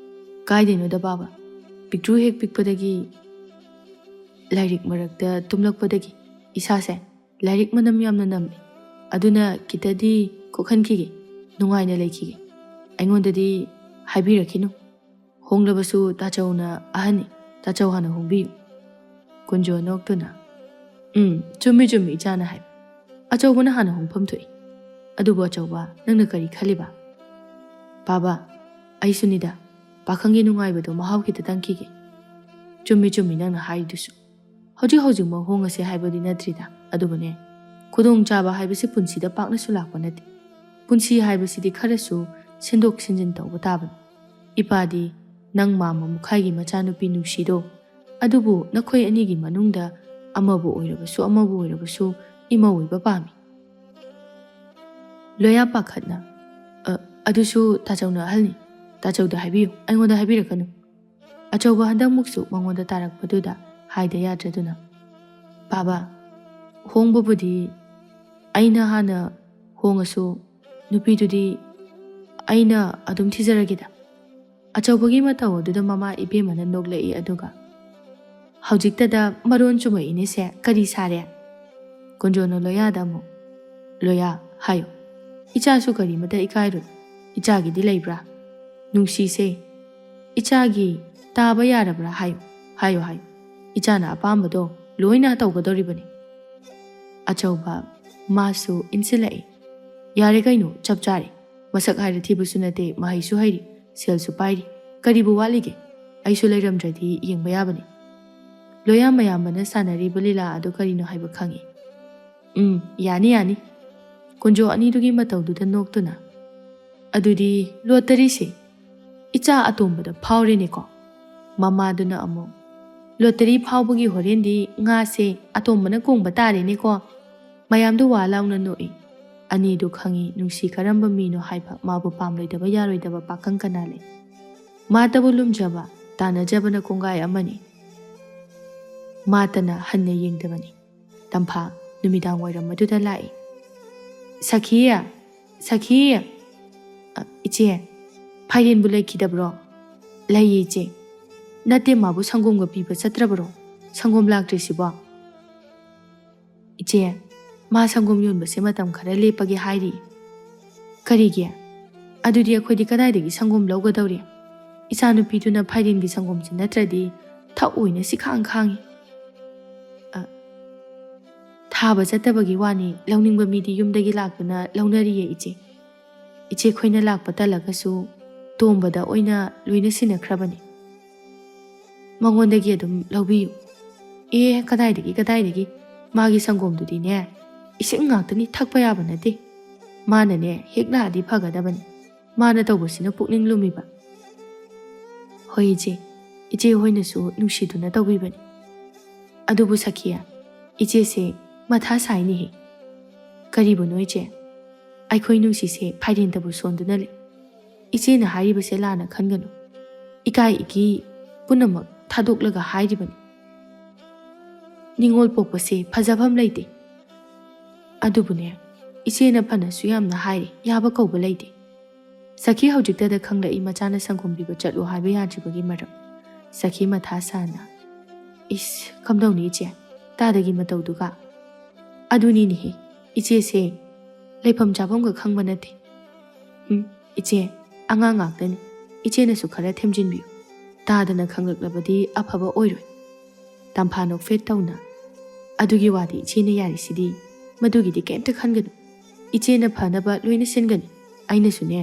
ꯀꯥꯏꯗꯩꯅꯣꯗ ꯕꯥꯕꯥ, ꯄꯤꯛꯇ꯭ꯔꯨ ꯍꯦꯛ ꯄꯤꯛꯄꯗꯒꯤ ꯂꯥꯏꯔꯤꯛ ꯃꯔꯛꯇ ꯇꯨꯝꯂꯛꯄꯗꯒꯤ ꯏꯁꯥꯁꯦ ꯂꯥꯏꯔꯤꯛ ꯃꯅꯝ ꯌꯥꯝꯅ ꯅꯝꯃꯤ. ꯑꯗꯨꯅ ꯈꯤꯇꯗꯤ ꯀꯣꯛꯍꯟꯈꯤꯒꯦ, ꯅꯨꯡꯉꯥꯏꯅ ꯂꯩꯈꯤꯒꯦ. ꯑꯩꯉꯣꯟꯗꯗꯤ ꯍꯥꯏꯕꯤꯔꯛꯈꯤꯅꯨ. ꯍꯣꯡꯂꯕꯁꯨ ꯇꯥꯆꯧꯅ ꯑꯍꯟꯅꯤ. ꯇꯥꯆꯧ ꯍꯥꯟꯅ ꯍꯣꯡꯕꯤꯌꯨ. ꯀꯨꯟꯖꯣ ꯅꯣꯛꯇꯨꯅ ꯆꯨꯝꯃꯤ ꯏꯆꯥꯅ ꯍꯥꯏꯕ. ꯑꯆꯧꯕꯅ ꯍꯥꯟꯅ ꯍꯣꯡꯐꯝ ꯊꯣꯛꯏ. ꯑꯗꯨꯕꯨ ꯑꯆꯧꯕ, ꯅꯪꯅ ꯀꯔꯤ ꯈꯜꯂꯤꯕ? ꯕꯥꯕꯥ, ꯑꯩꯁꯨꯅꯤꯗ. ꯄꯥꯈꯪꯒꯤ ꯅꯨꯡꯉꯥꯏꯕꯗꯣ ꯃꯍꯥꯎ ꯈꯤꯇ ꯇꯪꯈꯤꯒꯦ. ꯆꯨꯝꯃꯤ ꯅꯪꯅ ꯍꯥꯏꯔꯤꯗꯨꯁꯨ. ꯍꯧꯖꯤꯛꯃꯛ ꯍꯣꯡꯉꯁꯦ ꯍꯥꯏꯕꯗꯤ ꯅꯠꯇ꯭ꯔꯤꯗ. ꯑꯗꯨꯕꯨꯅꯦ, ꯈꯨꯗꯣꯡꯆꯥꯕ ꯍꯥꯏꯕꯁꯤ ꯄꯨꯟꯁꯤꯗ ꯄꯥꯛꯅꯁꯨ ꯂꯥꯛꯄ ꯅꯠꯇꯦ. ꯄꯨꯟꯁꯤ ꯍꯥꯏꯕꯁꯤꯗꯤ ꯈꯔꯁꯨ ꯁꯤꯟꯗꯣꯛ ꯁꯤꯟꯖꯤꯟ ꯇꯧꯕ ꯇꯥꯕꯅꯤ. ꯏꯄꯥꯗꯤ ꯅꯪ ꯃꯥꯝꯃ ꯃꯨꯈꯥꯏꯒꯤ ꯃꯆꯥꯅꯨꯄꯤ ꯅꯨꯡꯁꯤꯗꯣ. ꯑꯗꯨꯕꯨ ꯅꯈꯣꯏ ꯑꯅꯤꯒꯤ ꯃꯅꯨꯡꯗ ꯑꯃꯕꯨ ꯑꯣꯏꯔꯕꯁꯨ ꯏꯃꯧ ꯑꯣꯏꯕ ꯄꯥꯝꯃꯤ. ꯂꯣꯌꯥ ꯄꯥꯈꯠꯅ ꯑꯗꯨꯁꯨ ꯇꯥꯆꯧꯅ ꯑꯍꯜꯅꯤ. ꯇꯥꯆꯧꯗ ꯍꯥꯏꯕꯤꯌꯨ, ꯑꯩꯉꯣꯟꯗ ꯍꯥꯏꯕꯤꯔꯛꯀꯅꯨ. ꯑꯆꯧꯕ ꯍꯟꯗꯛꯃꯨꯛꯁꯨ ꯃꯉꯣꯟꯗ ꯇꯥꯔꯛꯄꯗꯨꯗ ꯍꯥꯏꯗ ꯌꯥꯗ꯭ꯔꯗꯨꯅ ꯕꯥꯕꯥ, ꯍꯣꯡꯕꯕꯨꯗꯤ ꯑꯩꯅ ꯍꯥꯟꯅ ꯍꯣꯡꯉꯁꯨ ꯅꯨꯄꯤꯗꯨꯗꯤ ꯑꯩꯅ ꯑꯗꯨꯝ ꯊꯤꯖꯔꯒꯦꯗ. ꯑꯆꯧꯕꯒꯤ ꯃꯇꯧ ꯑꯗꯨꯗ ꯃꯃꯥ ꯏꯕꯦꯝꯃꯅ ꯅꯣꯛꯂꯛꯏ. ꯑꯗꯨꯒ ꯍꯧꯖꯤꯛꯇꯗ ꯃꯔꯣꯟ ꯆꯨꯝꯃꯛꯏꯅꯦꯁꯦ, ꯀꯔꯤ ꯁꯥꯔꯦ? ꯀꯨꯟꯖꯣꯅ ꯂꯣꯌꯥꯗ ꯑꯃꯨꯛ ꯂꯣꯌꯥ ꯍꯥꯏꯌꯨ. ꯏꯆꯥꯁꯨ ꯀꯔꯤꯃꯇ ꯏꯀꯥꯏꯔꯨ. ꯏꯆꯥꯒꯤꯗꯤ ꯂꯩꯕ꯭ꯔꯥ? ꯅꯨꯡꯁꯤꯁꯦ, ꯏꯆꯥꯒꯤ ꯇꯥꯕ ꯌꯥꯔꯕ꯭ꯔꯥ? ꯍꯥꯏꯌꯨ. ꯏꯆꯥꯅ ꯑꯄꯥꯝꯕꯗꯣ ꯂꯣꯏꯅ ꯇꯧꯒꯗꯧꯔꯤꯕꯅꯤ. ꯑꯆꯧꯕ ꯃꯥꯁꯨ ꯏꯟꯁꯤꯜꯂꯛꯏ. ꯌꯥꯔꯦ ꯀꯩꯅꯣ, ꯆꯞ ꯆꯥꯔꯦ. ꯃꯁꯛ ꯍꯥꯏꯔ ꯊꯤꯕꯁꯨ ꯅꯠꯇꯦ, ꯃꯍꯩꯁꯨ ꯍꯩꯔꯤ, ꯁꯦꯜꯁꯨ ꯄꯥꯏꯔꯤ. ꯀꯔꯤꯕꯨ ꯋꯥꯠꯂꯤꯒꯦ? ꯑꯩꯁꯨ ꯂꯩꯔꯝꯗ꯭ꯔꯗꯤ ꯌꯦꯡꯕ ꯌꯥꯕꯅꯤ. ꯂꯣꯌꯥ ꯃꯌꯥꯝꯕꯅ ꯁꯥꯟꯅꯔꯤꯕ ꯂꯤꯂꯥ ꯑꯗꯨ ꯀꯔꯤꯅꯣ ꯍꯥꯏꯕ ꯈꯪꯏ. ꯌꯥꯅꯤ. ꯀꯨꯟꯖꯣ ꯑꯅꯤꯗꯨꯒꯤ ꯃꯇꯧꯗꯨꯗ ꯅꯣꯛꯇꯨꯅ ꯑꯗꯨꯗꯤ ꯂꯣꯇꯔꯤꯁꯦ ꯏꯆꯥ ꯑꯇꯣꯝꯕꯗ ꯐꯥꯎꯔꯦꯅꯦꯀꯣ. ꯃꯃꯥꯗꯨꯅ ꯑꯃꯨꯛ ꯂꯣꯇꯔꯤ ꯐꯥꯎꯕꯒꯤ ꯍꯣꯔꯦꯟꯗꯤ ꯉꯥꯁꯦ ꯑꯇꯣꯝꯕꯅ ꯀꯣꯡꯕ ꯇꯥꯔꯦꯅꯦꯀꯣ. ꯃꯌꯥꯝꯗꯨ ꯋꯥ ꯂꯥꯎꯅ ꯅꯣꯛꯏ. ꯑꯅꯤꯗꯨ ꯈꯪꯏ ꯅꯨꯡꯁꯤ ꯀꯔꯝꯕ ꯃꯤꯅꯣ ꯍꯥꯏꯕ. ꯃꯥꯕꯨ ꯄꯥꯝꯂꯣꯏꯗꯕ ꯌꯥꯔꯣꯏꯗꯕ ꯄꯥꯈꯪ ꯀꯅꯥ ꯂꯩ? ꯃꯥꯇꯕꯨ ꯂꯨꯝꯖꯕ, ꯇꯥꯟꯅꯖꯕꯅ ꯀꯣꯡꯒꯥꯏ ꯑꯃꯅꯤ. ꯃꯥꯇꯅ ꯍꯟꯅ ꯌꯦꯡꯗꯕꯅꯤ. ꯇꯝꯐꯥ ꯅꯨꯃꯤꯗꯥꯡ ꯋꯥꯏꯔꯝ ꯑꯗꯨꯗ ꯂꯥꯛꯏ. ꯁꯈꯤ, ꯏꯆꯦ, ꯐꯥꯏꯔꯦꯟꯕꯨ ꯂꯩꯈꯤꯗꯕ꯭ꯔꯣ? ꯂꯩꯌꯦ ꯏꯆꯦ. ꯅꯠꯇꯦ, ꯃꯥꯕꯨ ꯁꯪꯒꯣꯝꯒ ꯄꯤꯕ ꯆꯠꯇ꯭ꯔꯕ꯭ꯔꯣ? ꯁꯪꯒꯣꯝ ꯂꯥꯛꯇ꯭ꯔꯤꯁꯤꯕꯣ? ꯏꯆꯦ, ꯃꯥ ꯁꯪꯒꯣꯝ ꯌꯣꯟꯕꯁꯦ ꯃꯇꯝ ꯈꯔ ꯂꯦꯞꯄꯒꯦ ꯍꯥꯏꯔꯤ. ꯀꯔꯤꯒꯤ? ꯑꯗꯨꯗꯤ ꯑꯩꯈꯣꯏꯗꯤ ꯀꯗꯥꯏꯗꯒꯤ ꯁꯪꯒꯣꯝ ꯂꯧꯒꯗꯧꯔꯤ? ꯏꯆꯥꯅꯨꯄꯤꯗꯨꯅ ꯐꯥꯏꯔꯦꯟꯒꯤ ꯁꯪꯒꯣꯝꯁꯤ ꯅꯠꯇ꯭ꯔꯗꯤ ꯊꯛꯑꯣꯏꯅ ꯈꯥꯡꯉꯤ. ꯊꯥꯕ ꯆꯠꯇꯕꯒꯤ ꯋꯥꯅꯤ, ꯂꯧꯅꯤꯡꯕ ꯃꯤꯗꯤ ꯌꯨꯝꯗꯒꯤ ꯂꯥꯛꯇꯨꯅ ꯂꯧꯅꯔꯤꯌꯦ ꯏꯆꯦ. ꯏꯆꯦ ꯈꯣꯏꯅ ꯂꯥꯛꯄ ꯇꯜꯂꯒꯁꯨ ꯇꯣꯝꯕꯗ ꯑꯣꯏꯅ ꯂꯣꯏꯅ ꯁꯤꯟꯅꯈ꯭ꯔꯕꯅꯤ. ꯃꯉꯣꯟꯗꯒꯤ ꯑꯗꯨꯝ ꯂꯧꯕꯤꯌꯨ. ꯀꯗꯥꯏꯗꯒꯤ ꯃꯥꯒꯤ ꯁꯪꯒꯣꯝꯗꯨꯗꯤꯅꯦ ꯏꯁꯤꯡ ꯉꯥꯛꯇꯅꯤ, ꯊꯛꯄ ꯌꯥꯕ ꯅꯠꯇꯦ. ꯃꯥꯅꯅꯦ ꯍꯦꯛ ꯂꯥꯛꯑꯗꯤ ꯐꯒꯗꯕꯅꯤ. ꯃꯥꯅ ꯇꯧꯕꯁꯤꯅ ꯄꯨꯛꯅꯤꯡ ꯂꯨꯝꯃꯤꯕ. ꯍꯣꯏ ꯏꯆꯦ ꯍꯣꯏꯅꯁꯨ ꯅꯨꯡꯁꯤꯗꯨꯅ ꯇꯧꯕꯤꯕꯅꯤ. ꯑꯗꯨꯕꯨ ꯁꯈꯤꯌꯥ, ꯏꯆꯦꯁꯦ ꯃꯊꯥ ꯁꯥꯏꯅꯦꯍꯦ ꯀꯔꯤꯕꯨꯅꯣ ꯏꯆꯦ ꯑꯩꯈꯣꯏ ꯅꯨꯡꯁꯤꯁꯦ ꯐꯥꯏꯔꯦꯟꯗꯕꯨ ꯁꯣꯟꯗꯨꯅ ꯂꯩ ꯏꯆꯦꯅ ꯍꯥꯏꯔꯤꯕꯁꯦ ꯂꯥꯟꯅ ꯈꯟꯒꯅꯨ ꯏꯀꯥꯏ ꯏꯀꯤ ꯄꯨꯝꯅꯃꯛ ꯊꯥꯗꯣꯛꯂꯒ ꯍꯥꯏꯔꯤꯕꯅꯤ ꯅꯤꯡꯉꯣꯜ ꯄꯣꯛꯄꯁꯦ ꯐꯖꯐꯝ ꯂꯩꯇꯦ ꯑꯗꯨꯕꯨꯅꯦ ꯏꯆꯦꯅ ꯐꯅꯁꯨ ꯌꯥꯝꯅ ꯍꯥꯏꯔꯤ ꯌꯥꯕ ꯀꯧꯕ ꯂꯩꯇꯦ ꯁꯈꯤ ꯍꯧꯖꯤꯛꯇꯗ ꯈꯪꯂꯛꯏ ꯃꯆꯥꯅ ꯁꯪꯒꯣꯝ ꯄꯤꯕ ꯆꯠꯂꯨ ꯍꯥꯏꯕ ꯌꯥꯗ꯭ꯔꯤꯕꯒꯤ ꯃꯔꯝ ꯁꯈꯤ ꯃꯊా ꯁꯥꯅ ꯏꯁ ꯀꯝꯗꯧꯅꯤ ꯏꯆꯦ ꯇꯥꯗꯒꯤ ꯃꯇꯧꯗꯨꯒ ꯑꯗꯨꯅꯤꯅꯦꯍꯦ ꯏꯆꯦꯁꯦ ꯂꯩꯐꯝ ꯆꯥꯐꯝꯒ ꯈꯪꯕ ꯅꯠꯇꯦ ꯏꯆꯦ ꯑꯉꯥꯡ ꯉꯥꯛꯇꯅꯤ ꯏꯆꯦꯅꯁꯨ ꯈꯔ ꯊꯦꯝꯖꯤꯟꯕꯤꯌꯨ ꯇꯥꯗꯅ ꯈꯪꯂꯛꯂꯕꯗꯤ ꯑꯐꯕ ꯑꯣꯏꯔꯣꯏ ꯇꯝꯐꯥ ꯅꯣꯛꯐꯦꯠ ꯇꯧꯅ ꯑꯗꯨꯒꯤ ꯋꯥꯗꯤ ꯏꯆꯦꯅ ꯌꯥꯔꯤꯁꯤꯗꯤ ꯃꯗꯨꯒꯤꯗꯤ ꯀꯩꯝꯇ ꯈꯟꯒꯅꯨ ꯏꯆꯦꯅ ꯐꯅꯕ ꯂꯣꯏꯅ ꯁꯤꯟꯒꯅꯤ ꯑꯩꯅꯁꯨꯅꯦ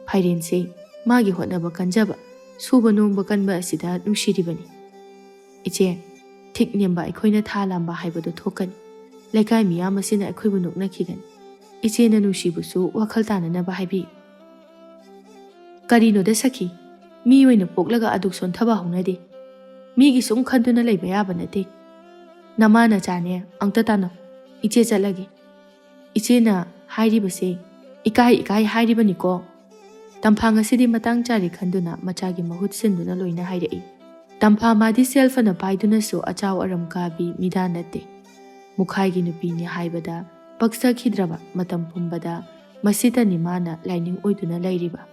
ꯐꯥꯏꯔꯦꯟꯁꯦ ꯃꯥꯒꯤ ꯍꯣꯠꯅꯕ ꯀꯟꯖꯕ ꯁꯨꯕ ꯅꯣꯝꯕ ꯀꯟꯕ ꯑꯁꯤꯗ ꯅꯨꯡꯁꯤꯔꯤꯕꯅꯤ ꯏꯆꯦ ꯊꯤꯛ ꯅꯦꯝꯕ ꯑꯩꯈꯣꯏꯅ ꯊꯥ ꯂꯥꯝꯕ ꯍꯥꯏꯕꯗꯨ ꯊꯣꯛꯀꯅꯤ ꯂꯩꯀꯥꯏ ꯃꯤꯌꯥꯝ ꯑꯁꯤꯅ ꯑꯩꯈꯣꯏꯕꯨ ꯅꯣꯛꯅꯈꯤꯒꯅꯤ ꯏꯆꯦꯅ ꯅꯨꯡꯁꯤꯕꯨꯁꯨ ꯋꯥꯈꯜ ꯇꯥꯅꯅꯕ ꯍꯥꯏꯕꯤꯌꯨ ꯀꯔꯤꯅꯣꯗ ꯁꯈꯤ ꯃꯤ ꯑꯣꯏꯅ ꯄꯣꯛꯂꯒ ꯑꯗꯨꯛ ꯁꯣꯟꯊꯕ ꯍꯧꯅꯗꯦ ꯃꯤꯒꯤ ꯁꯨꯝ ꯈꯟꯗꯨꯅ ꯂꯩꯕ ꯌꯥꯕ ꯅꯠꯇꯦ ꯅꯃꯥ ꯅꯆꯥꯅꯦ ꯑꯝꯇ ꯇꯥꯅꯧ ꯏꯆꯦ ꯆꯠꯂꯒꯦ ꯏꯆꯦꯅ ꯍꯥꯏꯔꯤꯕꯁꯦ ꯏꯀꯥꯏ ꯍꯥꯏꯔꯤꯕꯅꯤꯀꯣ ꯇꯝꯐꯥ ꯉꯁꯤꯗꯤ ꯃꯇꯥꯡ ꯆꯥꯔꯤ ꯈꯟꯗꯨꯅ ꯃꯆꯥꯒꯤ ꯃꯍꯨꯠ ꯁꯤꯟꯗꯨꯅ ꯂꯣꯏꯅ ꯍꯥꯏꯔꯛꯏ ꯇꯝꯐꯥ ꯃꯥꯗꯤ ꯁꯦꯜ ꯐꯅ ꯄꯥꯏꯗꯨꯅꯁꯨ ꯑꯆꯥꯎ ꯑꯔꯝ ꯀꯥꯕꯤ ꯃꯤꯗꯥ ꯅꯠꯇꯦ ꯃꯨꯈꯥꯏꯒꯤ ꯅꯨꯄꯤꯅꯤ ꯍꯥꯏꯕꯗ ꯄꯛꯆꯈꯤꯗ꯭ꯔꯕ ꯃꯇꯝ ꯄꯨꯝꯕꯗ ꯃꯁꯤꯇꯅꯤ ꯃꯥꯅ ꯂꯥꯏꯅꯤꯡ ꯑꯣꯏꯗꯨꯅ ꯂꯩꯔꯤꯕ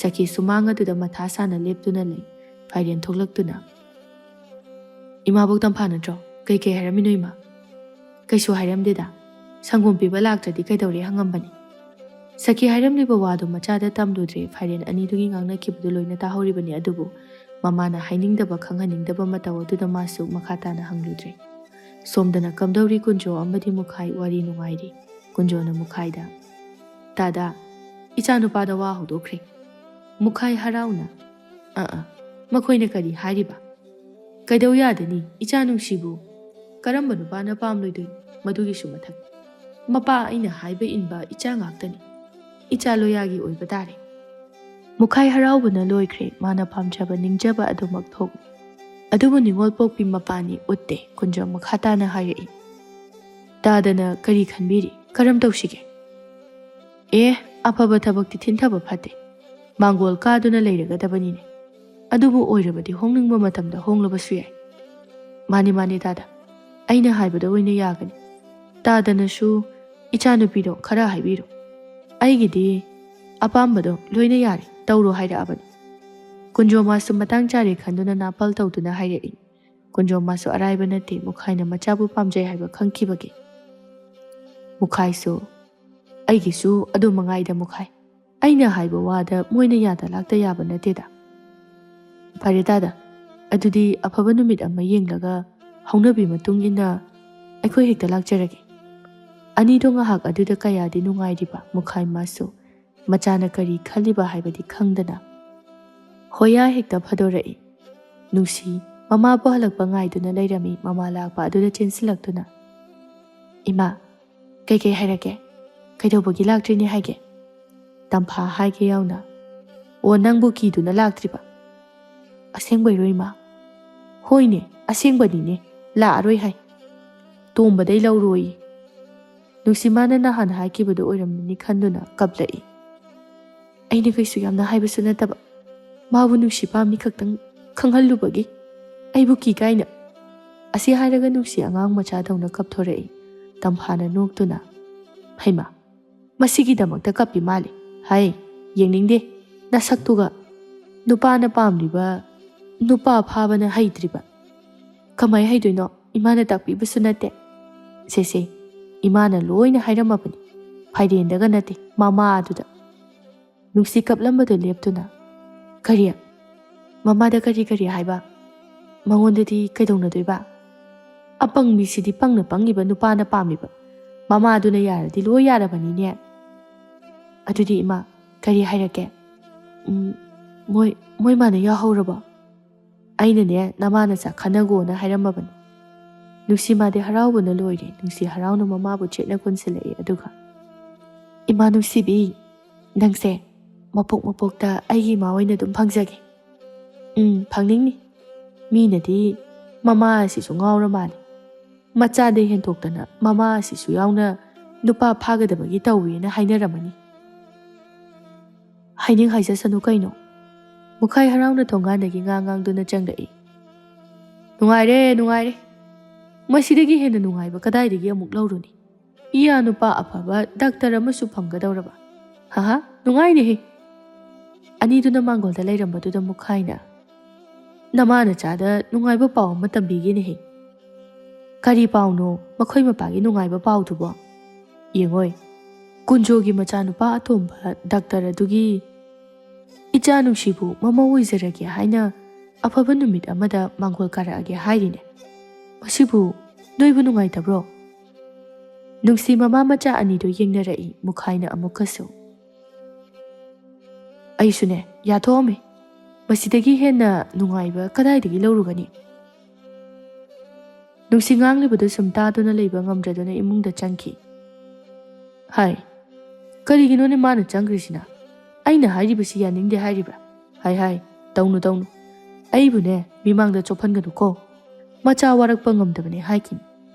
ꯁꯈꯤ ꯁꯨꯃꯥꯡ ꯑꯗꯨꯗ ꯃꯊꯥ ꯁꯥꯅ ꯂꯦꯞꯇꯨꯅ ꯂꯩ ꯐꯥꯏꯔꯦꯟ ꯊꯣꯛꯂꯛꯇꯨꯅ ꯏꯃꯥꯕꯣꯛ ꯇꯝꯐꯥ ꯅꯠꯇ꯭ꯔꯣ ꯀꯩ ꯍꯥꯏꯔꯝꯃꯤꯅꯣ ꯏꯃꯥ ꯀꯩꯁꯨ ꯍꯥꯏꯔꯝꯗꯦꯗ ꯁꯪꯒꯣꯝ ꯄꯤꯕ ꯂꯥꯛꯇ꯭ꯔꯗꯤ ꯀꯩꯗꯧꯔꯦ ꯍꯪꯉꯝꯕꯅꯤ ꯁꯈꯤ ꯍꯥꯏꯔꯝꯂꯤꯕ ꯋꯥꯗꯨ ꯃꯆꯥꯗ ꯇꯝꯂꯨꯗ꯭ꯔꯦ ꯐꯥꯏꯔꯦꯟ ꯑꯅꯤꯗꯨꯒꯤ ꯉꯥꯡꯅꯈꯤꯕꯗꯨ ꯂꯣꯏꯅ ꯇꯥꯍꯧꯔꯤꯕꯅꯤ ꯑꯗꯨꯕꯨ ꯃꯃꯥꯅ ꯍꯥꯏꯅꯤꯡꯗꯕ ꯈꯪꯍꯟꯅꯤꯡꯗꯕ ꯃꯇꯧ ꯑꯗꯨꯗ ꯃꯥꯁꯨ ꯃꯈꯥ ꯇꯥꯅ ꯍꯪꯂꯨꯗ꯭ꯔꯦ ꯁꯣꯝꯗꯅ ꯀꯝꯗꯧꯔꯤ ꯀꯨꯟꯖꯣ ꯑꯃꯗꯤ ꯃꯨꯈꯥꯏ ꯋꯥꯔꯤ ꯅꯨꯡꯉꯥꯏꯔꯤ ꯀꯨꯟꯖꯣꯅ ꯃꯨꯈꯥꯏꯗ ꯗꯥꯗꯥ ꯏꯆꯥꯅꯨꯄꯥꯗ ꯋꯥ ꯍꯧꯗꯣꯛꯈ꯭ꯔꯦ ꯃꯨꯈꯥꯏ ꯍꯔꯥꯎꯅ ꯃꯈꯣꯏꯅ ꯀꯔꯤ ꯍꯥꯏꯔꯤꯕ ꯀꯩꯗꯧ ꯌꯥꯗꯅꯤ ꯏꯆꯥ ꯅꯨꯡꯁꯤꯕꯨ ꯀꯔꯝꯕ ꯅꯨꯄꯥꯅ ꯄꯥꯝꯂꯣꯏꯗꯣꯏꯅꯣ ꯃꯗꯨꯒꯤꯁꯨ ꯃꯊꯛ ꯃꯄꯥ ꯑꯩꯅ ꯍꯥꯏꯕ ꯏꯟꯕ ꯏꯆꯥ ꯉꯥꯛꯇꯅꯤ ꯏꯆꯥ ꯂꯣꯌꯥꯒꯤ ꯑꯣꯏꯕ ꯇꯥꯔꯦ ꯃꯨꯈꯥꯏ ꯍꯔꯥꯎꯕꯅ ꯂꯣꯏꯈ꯭ꯔꯦ ꯃꯥꯅ ꯄꯥꯝꯖꯕ ꯅꯤꯡꯖꯕ ꯑꯗꯨꯃꯛ ꯊꯣꯛꯂꯤ ꯑꯗꯨꯕꯨ ꯅꯤꯡꯉꯣꯜ ꯄꯣꯛꯄꯤ ꯃꯄꯥꯅꯤ ꯎꯠꯇꯦ ꯀꯨꯟꯖꯣ ꯃꯈꯥ ꯇꯥꯅ ꯍꯥꯏꯔꯛꯏ ꯇꯥꯗꯅ ꯀꯔꯤ ꯈꯟꯕꯤꯔꯤ ꯀꯔꯝ ꯇꯧꯁꯤꯒꯦ ꯑꯐꯕ ꯊꯕꯛꯇꯤ ꯊꯤꯟꯊꯕ ꯐꯠꯇꯦ ꯃꯥꯡꯒꯣꯜ ꯀꯥꯗꯨꯅ ꯂꯩꯔꯒꯗꯕꯅꯤꯅꯦ ꯑꯗꯨꯕꯨ ꯑꯣꯏꯔꯕꯗꯤ ꯍꯣꯡꯅꯤꯡꯕ ꯃꯇꯝꯗ ꯍꯣꯡꯂꯕꯁꯨ ꯌꯥꯏ ꯃꯥꯅꯤ ꯇꯥꯗ ꯑꯩꯅ ꯍꯥꯏꯕꯗ ꯑꯣꯏꯅ ꯌꯥꯒꯅꯤ ꯇꯥꯗꯅꯁꯨ ꯏꯆꯥꯅꯨꯄꯤꯗꯣ ꯈꯔ ꯍꯥꯏꯕꯤꯔꯣ ꯑꯩꯒꯤꯗꯤ ꯑꯄꯥꯝꯕꯗꯣ ꯂꯣꯏꯅ ꯌꯥꯔꯦ ꯇꯧꯔꯣ ꯍꯥꯏꯔꯛꯑꯕꯅꯤ ꯀꯨꯟꯖꯣ ꯃꯥꯁꯨ ꯃꯇꯥꯡ ꯆꯥꯔꯦ ꯈꯟꯗꯨꯅ ꯅꯥꯄꯜ ꯇꯧꯗꯨꯅ ꯍꯥꯏꯔꯛꯏ ꯀꯨꯟꯖꯣ ꯃꯥꯁꯨ ꯑꯔꯥꯏꯕ ꯅꯠꯇꯦ ꯃꯨꯈꯥꯏꯅ ꯃꯆꯥꯕꯨ ꯄꯥꯝꯖꯩ ꯍꯥꯏꯕ ꯈꯪꯈꯤꯕꯒꯤ ꯃꯨꯈꯥꯏꯁꯨ ꯑꯩꯒꯤꯁꯨ ꯑꯗꯨ ꯃꯉꯥꯏꯗ ꯃꯨꯈꯥꯏ ꯑꯩꯅ ꯍꯥꯏꯕ ꯋꯥꯗ ꯃꯣꯏꯅ ꯌꯥꯗ ꯂꯥꯛꯇ ꯌꯥꯕ ꯅꯠꯇꯦꯗ ꯐꯔꯦ ꯇꯥꯗ ꯑꯗꯨꯗꯤ ꯑꯐꯕ ꯅꯨꯃꯤꯠ ꯑꯃ ꯌꯦꯡꯂꯒ ꯍꯧꯅꯕꯤ ꯃꯇꯨꯡ ꯏꯟꯅ ꯑꯩꯈꯣꯏ ꯍꯦꯛꯇ ꯂꯥꯛꯆꯔꯒꯦ ꯑꯅꯤꯗꯣ ꯉꯥꯏꯍꯥꯛ ꯑꯗꯨꯗ ꯀꯌꯥꯗꯤ ꯅꯨꯡꯉꯥꯏꯔꯤꯕ ꯃꯨꯈꯥꯏ ꯃꯥꯁꯨ ꯃꯆꯥꯅ ꯀꯔꯤ ꯈꯜꯂꯤꯕ ꯍꯥꯏꯕꯗꯤ ꯈꯪꯗꯅ ꯍꯣꯌꯥ ꯍꯦꯛꯇ ꯐꯗꯣꯔꯛꯏ ꯅꯨꯡꯁꯤ ꯃꯃꯥꯕꯨ ꯍꯜꯂꯛꯄ ꯉꯥꯏꯗꯨꯅ ꯂꯩꯔꯝꯃꯤ ꯃꯃꯥ ꯂꯥꯛꯄ ꯑꯗꯨꯗ ꯆꯦꯟꯁꯤꯜꯂꯛꯇꯨꯅ ꯏꯃꯥ ꯀꯩ ꯍꯥꯏꯔꯛꯀꯦ ꯀꯩꯗꯧꯕꯒꯤ ꯂꯥꯛꯇ꯭ꯔꯤꯅꯦ ꯍꯥꯏꯒꯦ ꯇꯝꯐꯥ ꯍꯥꯏꯒꯦ ꯌꯥꯎꯅ ꯅꯪꯕꯨ ꯀꯤꯗꯨꯅ ꯂꯥꯛꯇ꯭ꯔꯤꯕ ꯑꯁꯦꯡꯕꯩꯔꯣ ꯏꯃꯥ ꯍꯣꯏꯅꯦ ꯑꯁꯦꯡꯕꯅꯤꯅꯦ ꯂꯥꯛꯑꯔꯣꯏ ꯍꯥꯏ ꯇꯣꯝꯕꯗꯩ ꯂꯧꯔꯣꯏ ꯅꯨꯡꯁꯤꯃꯥꯅ ꯅꯍꯥꯟ ꯍꯥꯏꯈꯤꯕꯗꯨ ꯑꯣꯏꯔꯝꯃꯅꯤ ꯈꯟꯗꯨꯅ ꯀꯞꯂꯛꯏ ꯑꯩꯅ ꯀꯩꯁꯨ ꯌꯥꯝꯅ ꯍꯥꯏꯕꯁꯨ ꯅꯠꯇꯕ ꯃꯥꯕꯨ ꯅꯨꯡꯁꯤ ꯄꯥꯝꯃꯤ ꯈꯛꯇꯪ ꯈꯪꯍꯜꯂꯨꯕꯒꯤ ꯑꯩꯕꯨ ꯀꯤ ꯀꯥꯏꯅ ꯑꯁꯤ ꯍꯥꯏꯔꯒ ꯅꯨꯡꯁꯤ ꯑꯉꯥꯡ ꯃꯆꯥꯗꯧꯅ ꯀꯞꯊꯣꯔꯛꯏ ꯇꯝꯐꯥꯅ ꯅꯣꯛꯇꯨꯅ ꯍꯩꯃꯥ ꯃꯁꯤꯒꯤꯗꯃꯛꯇ ꯀꯞꯄꯤ ꯃꯥꯜꯂꯤ ꯍꯥꯏ ꯌꯦꯡꯅꯤꯡꯗꯦ ꯅꯁꯛꯇꯨꯒ ꯅꯨꯄꯥꯅ ꯄꯥꯝꯂꯤꯕ ꯅꯨꯄꯥ ꯐꯥꯕꯅ ꯍꯩꯇ꯭ꯔꯤꯕ ꯀꯃꯥꯏ ꯍꯩꯗꯣꯏꯅꯣ ꯏꯃꯥꯅ ꯇꯥꯛꯄꯤꯕꯁꯨ ꯅꯠꯇꯦ ꯁꯦ ꯏꯃꯥꯅ ꯂꯣꯏꯅ ꯍꯥꯏꯔꯝꯃꯕꯅꯤ ꯐꯥꯏꯔꯦꯟꯗꯒ ꯅꯠꯇꯦ ꯃꯃꯥ ꯑꯗꯨꯗ ꯅꯨꯡꯁꯤ ꯀꯞꯂꯝꯕꯗꯨ ꯂꯦꯞꯇꯨꯅ ꯀꯔꯤ ꯃꯃꯥꯗ ꯀꯔꯤ ꯍꯥꯏꯕ ꯃꯉꯣꯟꯗꯗꯤ ꯀꯩꯗꯧꯅꯗꯣꯏꯕ ꯑꯄꯪꯕꯤꯁꯤꯗꯤ ꯄꯪꯅ ꯄꯪꯉꯤꯕ ꯅꯨꯄꯥꯅ ꯄꯥꯝꯃꯤꯕ ꯃꯃꯥꯗꯨꯅ ꯌꯥꯔꯗꯤ ꯂꯣꯏ ꯌꯥꯔꯕꯅꯤꯅꯦ ꯑꯗꯨꯗꯤ ꯏꯃꯥ ꯀꯔꯤ ꯍꯥꯏꯔꯛꯀꯦ ꯃꯣꯏ ꯃꯥꯅ ꯌꯥꯎꯍꯧꯔꯕꯣ ꯑꯩꯅꯅꯦ ꯅꯃꯥ ꯅꯆꯥ ꯈꯟꯅꯒꯣꯅ ꯍꯥꯏꯔꯝꯃꯕꯅꯤ ꯅꯨꯡꯁꯤ ꯃꯥꯗꯤ ꯍꯔꯥꯎꯕꯅ ꯂꯣꯏꯔꯦ ꯅꯨꯡꯁꯤ ꯍꯔꯥꯎꯅ ꯃꯃꯥꯕꯨ ꯆꯦꯠꯅ ꯀꯨꯟꯁꯤꯜꯂꯛꯏ ꯑꯗꯨꯒ ꯏꯃꯥ ꯅꯨꯡꯁꯤꯕꯤ ꯅꯪꯁꯦ ꯃꯄꯣꯛꯇ ꯑꯩꯒꯤ ꯏꯃꯥ ꯑꯣꯏꯅ ꯑꯗꯨꯝ ꯐꯪꯖꯒꯦ ꯐꯪꯅꯤꯡꯅꯤ ꯃꯤꯅꯗꯤ ꯃꯃꯥ ꯑꯁꯤꯁꯨ ꯉꯥꯎꯔ ꯃꯥꯜꯂꯤ ꯃꯆꯥꯗ ꯍꯦꯟꯊꯣꯛꯇꯅ ꯃꯃꯥ ꯑꯁꯤꯁꯨ ꯌꯥꯎꯅ ꯅꯨꯄꯥ ꯐꯥꯒꯗꯕꯒꯤ ꯇꯧꯋꯦꯅ ꯍꯥꯏꯅꯔꯝꯃꯅꯤ꯫ ꯍꯥꯏꯅꯤꯡ ꯍꯥꯏꯖꯁꯅꯨ ꯀꯩꯅꯣ꯫ ꯃꯨꯈꯥꯏ ꯍꯔꯥꯎꯅ ꯊꯣꯡꯒꯥꯟꯗꯒꯤ ꯉꯥꯡꯗꯨꯅ ꯆꯪꯂꯛꯏ꯫ ꯅꯨꯡꯉꯥꯏꯔꯦ꯫ ꯃꯁꯤꯗꯒꯤ ꯍꯦꯟꯅ ꯅꯨꯡꯉꯥꯏꯕ ꯀꯗꯥꯏꯗꯒꯤ ꯑꯃꯨꯛ ꯂꯧꯔꯨꯅꯤ? ꯏꯌꯥ ꯅꯨꯄꯥ ꯑꯐꯕ ꯗꯥꯛꯇꯔ ꯑꯃꯁꯨ ꯐꯪꯒꯗꯧꯔꯕ꯫ ꯍꯥꯍꯥ ꯅꯨꯡꯉꯥꯏꯅꯦꯍꯦ꯫ ꯑꯅꯤꯗꯨꯅ ꯃꯥꯡꯒꯣꯜꯗ ꯂꯩꯔꯝꯕꯗꯨꯗ ꯃꯨꯈꯥꯏꯅ ꯅꯃꯥꯅꯆꯥꯗ ꯅꯨꯡꯉꯥꯏꯕ ꯄꯥꯎ ꯑꯃ ꯇꯝꯕꯤꯒꯦꯅꯦꯍꯦ꯫ ꯀꯔꯤ ꯄꯥꯎꯅꯣ ꯃꯈꯣꯏ ꯃꯄꯥꯒꯤ ꯅꯨꯡꯉꯥꯏꯕ ꯄꯥꯎꯗꯨꯕꯣ? ꯌꯦꯡꯉꯣꯏ, ꯀꯨꯟꯖꯣꯒꯤ ꯃꯆꯥꯅꯨꯄꯥ ꯑꯇꯣꯝꯕ ꯗꯥꯛꯇꯔ ꯑꯗꯨꯒꯤ ꯏꯆꯥ ꯅꯨꯡꯁꯤꯕꯨ ꯃꯃꯧ ꯑꯣꯏꯖꯔꯒꯦ ꯍꯥꯏꯅ ꯑꯐꯕ ꯅꯨꯃꯤꯠ ꯑꯃꯗ ꯃꯥꯡꯒꯣꯜ ꯀꯥꯔꯛꯑꯒꯦ ꯍꯥꯏꯔꯤꯅꯦ꯫ ꯃꯁꯤꯕꯨ ꯅꯣꯏꯕꯨ ꯅꯨꯡꯉꯥꯏꯇꯕ꯭ꯔꯣ? ꯅꯨꯡꯁꯤ ꯃꯃꯥ ꯃꯆꯥ ꯑꯅꯤꯗꯨ ꯌꯦꯡꯅꯔꯛꯏ ꯃꯨꯈꯥꯏꯅ ꯑꯃꯨꯛꯀꯁꯨ꯫ ꯑꯩꯁꯨꯅꯦ ꯌꯥꯊꯣꯛꯑꯝꯃꯦ꯫ ꯃꯁꯤꯗꯒꯤ ꯍꯦꯟꯅ ꯅꯨꯡꯉꯥꯏꯕ ꯀꯗꯥꯏꯗꯒꯤ ꯂꯧꯔꯨꯒꯅꯤ? ꯅꯨꯡꯁꯤ ꯉꯥꯡꯂꯤꯕꯗꯨ ꯁꯨꯝ ꯇꯥꯗꯨꯅ ꯂꯩꯕ ꯉꯝꯗ꯭ꯔꯗꯨꯅ ꯏꯃꯨꯡꯗ ꯆꯪꯈꯤ꯫ ꯍꯥꯏ, ꯀꯔꯤꯒꯤꯅꯣꯅꯦ ꯃꯥꯅ ꯆꯪꯈ꯭ꯔꯤꯁꯤꯅ? ꯑꯩꯅ ꯍꯥꯏꯔꯤꯕꯁꯤ ꯌꯥꯅꯤꯡꯗꯦ ꯍꯥꯏꯔꯤꯕ꯭ꯔꯥ? ꯍꯥꯏ, ꯇꯧꯅꯨ꯫ ꯑꯩꯕꯨꯅꯦ ꯃꯤꯃꯥꯡꯗ ꯆꯣꯞꯍꯟꯒꯅꯨꯀꯣ꯫ ꯃꯆꯥ ꯋꯥꯔꯛꯄ ꯉꯝꯗꯕꯅꯦ ꯍꯥꯏꯈꯤꯅꯤ꯫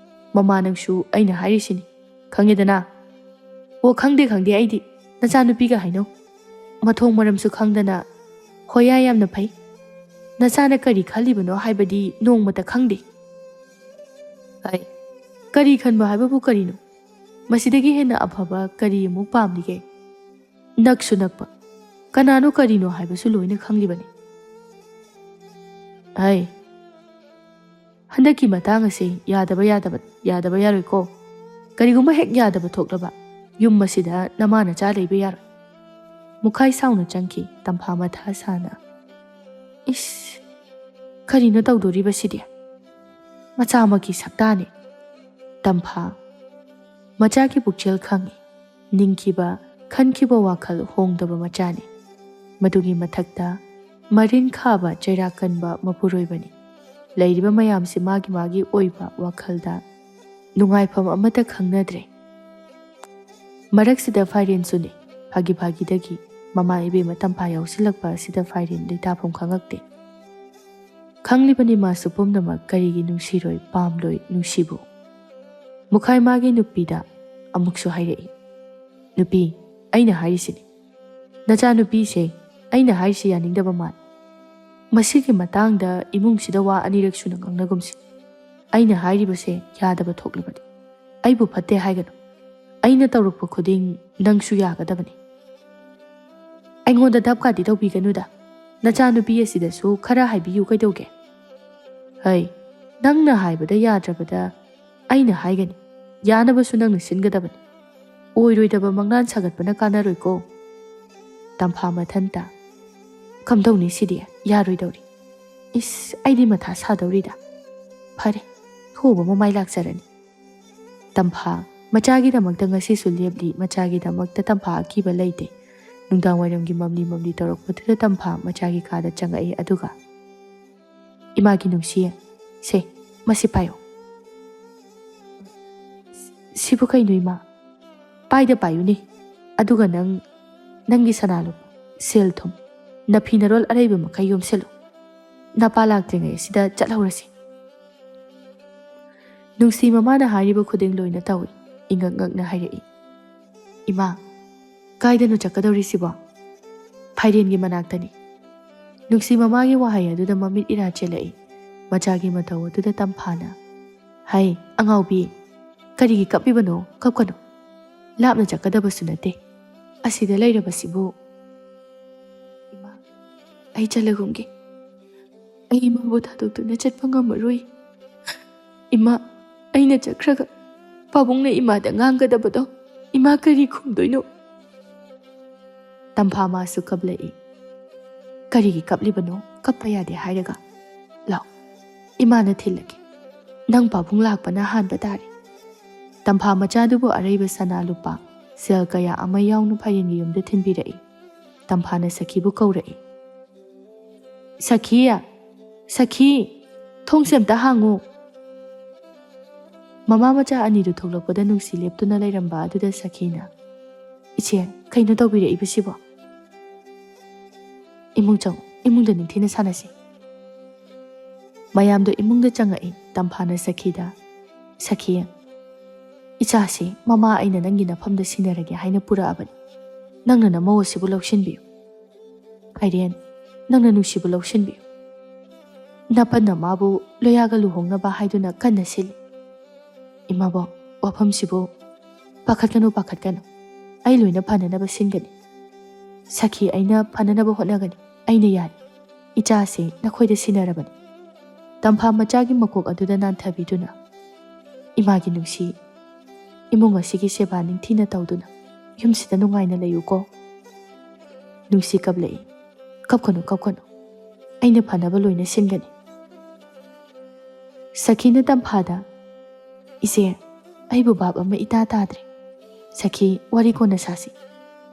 ꯃꯃꯥ ꯅꯪꯁꯨ ꯑꯩꯅ ꯍꯥꯏꯔꯤꯁꯤꯅꯤ, ꯈꯪꯉꯦꯗꯅ? ꯑꯣ ꯈꯪꯗꯦ ꯑꯩꯗꯤ ꯅꯆꯥꯅꯨꯄꯤꯒ ꯍꯥꯏꯅꯧ꯫ ꯃꯊꯣꯡ ꯃꯔꯝꯁꯨ ꯈꯪꯗꯅ ꯍꯣꯌꯥ ꯌꯥꯝꯅ ꯐꯩ꯫ ꯅꯆꯥꯅ ꯀꯔꯤ ꯈꯜꯂꯤꯕꯅꯣ ꯍꯥꯏꯕꯗꯤ ꯅꯣꯡꯃꯇ ꯈꯪꯗꯦ꯫ ꯍꯥꯏ, ꯀꯔꯤ ꯈꯟꯕ ꯍꯥꯏꯕꯕꯨ ꯀꯔꯤꯅꯣ? ꯃꯁꯤꯗꯒꯤ ꯍꯦꯟꯅ ꯑꯐꯕ ꯀꯔꯤ ꯑꯃꯨꯛ ꯄꯥꯝꯂꯤꯒꯦ? ꯅꯛꯁꯨ ꯅꯛꯄ, ꯀꯅꯥꯅꯣ ꯀꯔꯤꯅꯣ ꯍꯥꯏꯕꯁꯨ ꯂꯣꯏꯅ ꯈꯪꯂꯤꯕꯅꯤ꯫ ꯍꯥꯏ, ꯍꯟꯗꯛꯀꯤ ꯃꯇꯥꯡ ꯑꯁꯤ ꯌꯥꯗꯕ ꯌꯥꯔꯣꯏꯀꯣ꯫ ꯀꯔꯤꯒꯨꯝꯕ ꯍꯦꯛ ꯌꯥꯗꯕ ꯊꯣꯛꯂꯕ ꯌꯨꯝ ꯑꯁꯤꯗ ꯅꯃꯥꯅꯆꯥ ꯂꯩꯕ ꯌꯥꯔꯣꯏ꯫ ꯃꯨꯈꯥꯏ ꯁꯥꯎꯅ ꯆꯪꯈꯤ ꯇꯝꯐꯥ ꯃꯊꯥ ꯁꯥꯅ꯫ ꯏꯁ, ꯀꯔꯤꯅꯣ ꯇꯧꯗꯣꯔꯤꯕꯁꯤꯗꯤ? ꯃꯆꯥꯃꯛꯀꯤ ꯁꯛꯇꯥꯅꯤ꯫ ꯇꯝꯐꯥ ꯃꯆꯥꯒꯤ ꯄꯨꯛꯆꯦꯜ ꯈꯪꯉꯤ, ꯅꯤꯡꯈꯤꯕ ꯈꯟꯈꯤꯕ ꯋꯥꯈꯜ ꯍꯣꯡꯗꯕ ꯃꯆꯥꯅꯤ꯫ ꯃꯗꯨꯒꯤ ꯃꯊꯛꯇ ꯃꯔꯤꯟ ꯈꯥꯕ ꯆꯩꯔꯥꯛ ꯀꯟꯕ ꯃꯄꯨꯔꯣꯏꯕꯅꯤ꯫ ꯂꯩꯔꯤꯕ ꯃꯌꯥꯝꯁꯤ ꯃꯥꯒꯤ ꯑꯣꯏꯕ ꯋꯥꯈꯜꯗ ꯅꯨꯡꯉꯥꯏꯐꯝ ꯑꯃꯠꯇ ꯈꯪꯅꯗ꯭ꯔꯦ꯫ ꯃꯔꯛꯁꯤꯗ ꯐꯥꯏꯔꯦꯟꯁꯨꯅꯤ꯫ ꯐꯥꯒꯤꯗꯒꯤ ꯃꯃꯥ ꯏꯕꯦꯝꯃ ꯇꯝꯐꯥ ꯌꯥꯎꯁꯤꯜꯂꯛꯄ ꯑꯁꯤꯗ ꯐꯥꯏꯔꯦꯟ ꯂꯩꯇꯥꯐꯝ ꯈꯪꯉꯛꯇꯦ꯫ ꯈꯪꯂꯤꯕꯅꯤ ꯃꯥꯁꯨ ꯄꯨꯝꯅꯃꯛ ꯀꯔꯤꯒꯤ ꯅꯨꯡꯁꯤꯔꯣꯏ ꯄꯥꯝꯂꯣꯏ ꯅꯨꯡꯁꯤꯕꯨ꯫ ꯃꯨꯈꯥꯏ ꯃꯥꯒꯤ ꯅꯨꯄꯤꯗ ꯑꯃꯨꯛꯁꯨ ꯍꯥꯏꯔꯛꯏ꯫ ꯅꯨꯄꯤ, ꯑꯩꯅ ꯍꯥꯏꯔꯤꯁꯤꯅꯤ, ꯅꯆꯥꯅꯨꯄꯤꯁꯦ ꯑꯩꯅ ꯍꯥꯏꯔꯤꯁꯤ ꯌꯥꯅꯤꯡꯗꯕ ꯃꯥꯜꯂꯤ꯫ ꯃꯁꯤꯒꯤ ꯃꯇꯥꯡꯗ ꯏꯃꯨꯡꯁꯤꯗ ꯋꯥ ꯑꯅꯤꯔꯛ ꯁꯨꯅ ꯉꯥꯡꯅꯒꯨꯝꯁꯤ꯫ ꯑꯩꯅ ꯍꯥꯏꯔꯤꯕꯁꯦ ꯌꯥꯗꯕ ꯊꯣꯛꯂꯕꯗꯤ ꯑꯩꯕꯨ ꯐꯠꯇꯦ ꯍꯥꯏꯒꯅꯨ꯫ ꯑꯩꯅ ꯇꯧꯔꯛꯄ ꯈꯨꯗꯤꯡ ꯅꯪꯁꯨ ꯌꯥꯒꯗꯕꯅꯤ꯫ ꯑꯩꯉꯣꯟꯗ ꯙꯞꯀꯥꯗꯤ ꯇꯧꯕꯤꯒꯅꯨꯗ꯫ ꯅꯆꯥꯅꯨꯄꯤ ꯑꯁꯤꯗꯁꯨ ꯈꯔ ꯍꯥꯏꯕꯤꯌꯨ ꯀꯩꯗꯧꯒꯦ? ꯍꯩ, ꯅꯪꯅ ꯍꯥꯏꯕꯗ ꯌꯥꯗ꯭ꯔꯕꯗ ꯑꯩꯅ ꯍꯥꯏꯒꯅꯤ꯫ ꯌꯥꯅꯕꯁꯨ ꯅꯪꯅ ꯁꯤꯟꯒꯗꯕꯅꯤ꯫ ꯑꯣꯏꯔꯣꯏꯗꯕ ꯃꯪꯂꯥꯟ ꯁꯥꯒꯠꯄꯅ ꯀꯥꯟꯅꯔꯣꯏꯀꯣ꯫ ꯇꯝꯐꯥ ꯃꯊꯟꯇ ꯀꯝꯗꯧꯅꯤ ꯁꯤꯗꯤ? ꯌꯥꯔꯣꯏꯗꯧꯔꯤ꯫ ꯏꯁ, ꯑꯩꯗꯤ ꯃꯊꯥ ꯁꯥꯗꯧꯔꯤꯗ꯫ ꯐꯔꯦ, ꯊꯣꯕ ꯃꯃꯥꯏ ꯂꯥꯛꯆꯔꯅꯤ꯫ ꯇꯝꯐꯥ ꯃꯆꯥꯒꯤꯗꯃꯛꯇ ꯉꯁꯤꯁꯨ ꯂꯦꯞꯂꯤ꯫ ꯃꯆꯥꯒꯤꯗꯃꯛꯇ ꯇꯝꯐꯥ ꯑꯀꯤꯕ ꯂꯩꯇꯦ꯫ ꯅꯨꯡꯗꯥꯡ ꯋꯥꯏꯔꯝꯒꯤ ꯃꯝꯂꯤ ꯇꯧꯔꯛꯄꯗꯨꯗ ꯇꯝꯐꯥ ꯃꯆꯥꯒꯤ ꯀꯥꯗ ꯆꯪꯉꯛꯏ ꯑꯗꯨꯒ ꯏꯃꯥꯒꯤ ꯅꯨꯡꯁꯤꯌꯦ, ꯁꯦ ꯃꯁꯤ ꯄꯥꯏꯌꯣ꯫ ꯁꯤꯕꯨ ꯀꯩꯅꯣ ꯏꯃꯥ? ꯄꯥꯏꯌꯨꯅꯦ꯫ ꯑꯗꯨꯒ ꯅꯪꯒꯤ ꯁꯅꯥꯂꯨꯄꯥ, ꯁꯦꯜ ꯊꯨꯝ, ꯅꯐꯤ ꯅꯔꯣꯜ ꯑꯔꯩꯕ ꯃꯈꯩ ꯌꯣꯝꯁꯤꯜꯂꯨ꯫ ꯅꯄꯥ ꯂꯥꯛꯇ꯭ꯔꯤꯉꯩ ꯑꯁꯤꯗ ꯆꯠꯍꯧꯔꯁꯤ꯫ ꯅꯨꯡꯁꯤ ꯃꯃꯥꯅ ꯍꯥꯏꯔꯤꯕ ꯈꯨꯗꯤꯡ ꯂꯣꯏꯅ ꯇꯧꯏ꯫ ꯏꯉꯛ ꯉꯛꯅ ꯍꯥꯏꯔꯛꯏ꯫ ꯏꯃꯥ, ꯀꯥꯏꯗꯅꯣ ꯆꯠꯀꯗꯧꯔꯤꯁꯤꯕꯣ? ꯐꯥꯏꯔꯦꯟꯒꯤ ꯃꯅꯥꯛꯇꯅꯤ꯫ ꯅꯨꯡꯁꯤ ꯃꯃꯥꯒꯤ ꯋꯥꯍꯩ ꯑꯗꯨꯗ ꯃꯃꯤꯠ ꯏꯔꯥ ꯆꯦꯜꯂꯛꯏ꯫ ꯃꯆꯥꯒꯤ ꯃꯇꯧ ꯑꯗꯨꯗ ꯇꯝꯐꯥꯅ, ꯍꯩ ꯑꯉꯥꯎꯕꯤ, ꯀꯔꯤꯒꯤ ꯀꯞꯂꯤꯕꯅꯣ? ꯀꯞꯀꯅꯨ꯫ ꯂꯥꯞꯅ ꯆꯠꯀꯗꯕꯁꯨ ꯅꯠꯇꯦ꯫ ꯑꯁꯤꯗ ꯂꯩꯔꯕꯁꯤꯕꯨ꯫ ꯏꯃꯥ, ꯑꯩ ꯆꯠꯂꯒꯨꯝꯒꯦ꯫ ꯑꯩ ꯏꯃꯥꯕꯨ ꯊꯥꯗꯣꯛꯇꯨꯅ ꯆꯠꯄ ꯉꯝꯃꯔꯣꯏ꯫ ꯏꯃꯥ, ꯑꯩꯅ ꯆꯠꯈ꯭ꯔꯒ ꯄꯥꯕꯨꯡꯅ ꯏꯃꯥꯗ ꯉꯥꯡꯒꯗꯕꯗꯣ ꯏꯃꯥ ꯀꯔꯤ ꯈꯨꯝꯗꯣꯏꯅꯣ? ꯇꯝꯐꯥ ꯃꯥꯁꯨ ꯀꯞꯂꯛꯏ꯫ ꯀꯔꯤꯒꯤ ꯀꯞꯂꯤꯕꯅꯣ? ꯀꯞꯄ ꯌꯥꯗꯦ ꯍꯥꯏꯔꯒ? ꯂꯥꯎ, ꯏꯃꯥꯅ ꯊꯤꯜꯂꯒꯦ꯫ ꯅꯪ ꯄꯥꯕꯨꯡ ꯂꯥꯛꯄꯅ ꯍꯥꯟꯕ ꯇꯥꯔꯦ꯫ ꯇꯝꯐꯥ ꯃꯆꯥꯗꯨꯕꯨ ꯑꯔꯩꯕ ꯁꯅꯥ ꯂꯨꯄꯥ, ꯁꯦꯜ ꯀꯌꯥ ꯑꯃ ꯌꯥꯎꯅ ꯐꯥꯏꯔꯦꯟꯒꯤ ꯌꯨꯝꯗ ꯊꯤꯟꯕꯤꯔꯛꯏ꯫ ꯇꯝꯐꯥꯅ ꯁꯈꯤꯕꯨ ꯀꯧꯔꯛꯏ꯫ ꯁꯈꯤ, ꯊꯣꯡꯁꯦ ꯑꯝꯇ ꯍꯥꯡꯉꯨ꯫ ꯃꯃꯥ ꯃꯆꯥ ꯑꯅꯤꯗꯨ ꯊꯣꯛꯂꯛꯄꯗ ꯅꯨꯡꯁꯤ ꯂꯦꯞꯇꯨꯅ ꯂꯩꯔꯝꯕ ꯑꯗꯨꯗ ꯁꯈꯤꯅ, ꯏꯆꯦ, ꯀꯩꯅꯣ ꯇꯧꯕꯤꯔꯛꯏꯕꯁꯤꯕꯣ? ꯏꯃꯨꯡ ꯆꯪꯉꯨ, ꯏꯃꯨꯡꯗ ꯅꯤꯡꯊꯤꯅ ꯁꯥꯟꯅꯁꯤ꯫ ꯃꯌꯥꯝꯗꯣ ꯏꯃꯨꯡꯗ ꯆꯪꯉꯛꯏ꯫ ꯇꯝꯐꯥꯅ ꯁꯈꯤꯗ, Sakhi, ichasi mama aina nangi nafamda sinarage haina pura'abani. Nangna namo asibu lawshinbiyu. Phairien, nangna nusibu lawshinbiyu. Napanna mabu loyaga luhongnaba haiduna kanna sili. Imabo, wafamsibu pakhatkanu. Ai loina phananaba singani. Sakhi aina phananaba hotnagani. Aina yari. Ichasi nakhoida sinarabani. Tampha machagi makok aduda nanthabiduna. Imagi nusi. Imong asigi seba ningthina tawduna. Yumsida nungaina layuko. Nusi kablai. Kapkanu. Aina phanaba loina singani. Sakhi na tamphada. Ise, aibu bab ama ita tadre. Sakhi wari kona sasi.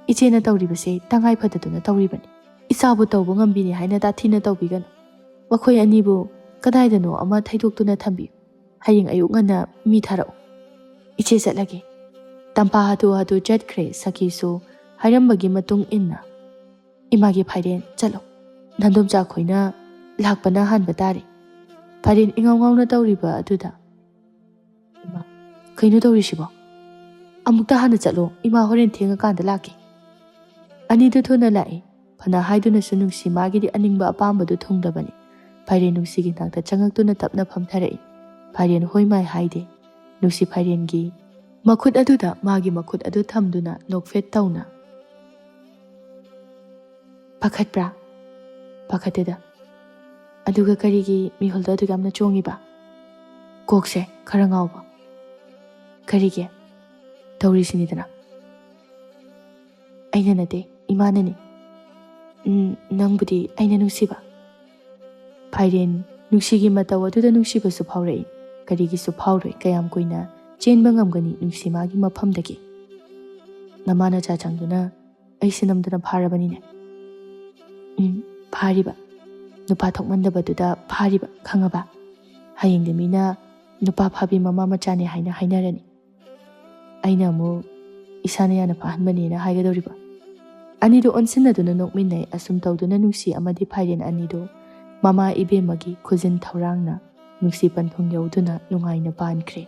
Iche na tawribase tangai phadaduna tawribani. Isabu tawbu ngambini haina dathina tawbigana. Wakhoi anibu kadaidano ama thaidokduna thambiyu. Hayeng ayuk ngana mi tharau. Iche chatlage. Tampha hatu jatkre Sakhi su hairambagi matung inna. Imagi Phairien chalo. Nandomcha khoina lakpana hanba tare. Phairien ingaw na tawriba aduda. Ima, kaino tawrisibo? Amukta hana chalo, ima horen thengakanda laki. Anidu thona lai. Phana haiduna su nungsi magidi aningba apambadu thungdabani. Phairien nungsigi nakta changaktuna tapna phamtharai. Phairien hoimai haide. Nungsi Phairien gi makhut aduda magi makhut adu thamduna nokfet tawna. Pakhatpra. Pakhateda. Aduga karigi miholda aduga amna chongiba. Kokse khara ngawba. Karige tawrisinidana. Aina nate imanani. Nangbudi aina nungsiba. Phairien nungsigi mataw aduda nungsiba su phaurai. Karigi su phauroi kayam koina chenba ngamgani nungsi magi maphamdagi. Namana cha changduna aisinamdana pharabanine. Phariba. Nupa thokmandabaduda phariba khangaba. Hayengde mina nupa phabi mama machane haina hainarani. Aina mu isana yana phahanbani na haigadoriba. Anido onsinaduna nokminnai asum tawduna nungsi amadi Phairien anido mama ibemagi khujin thaurangna nungsi panthong yauduna nungaina pankre.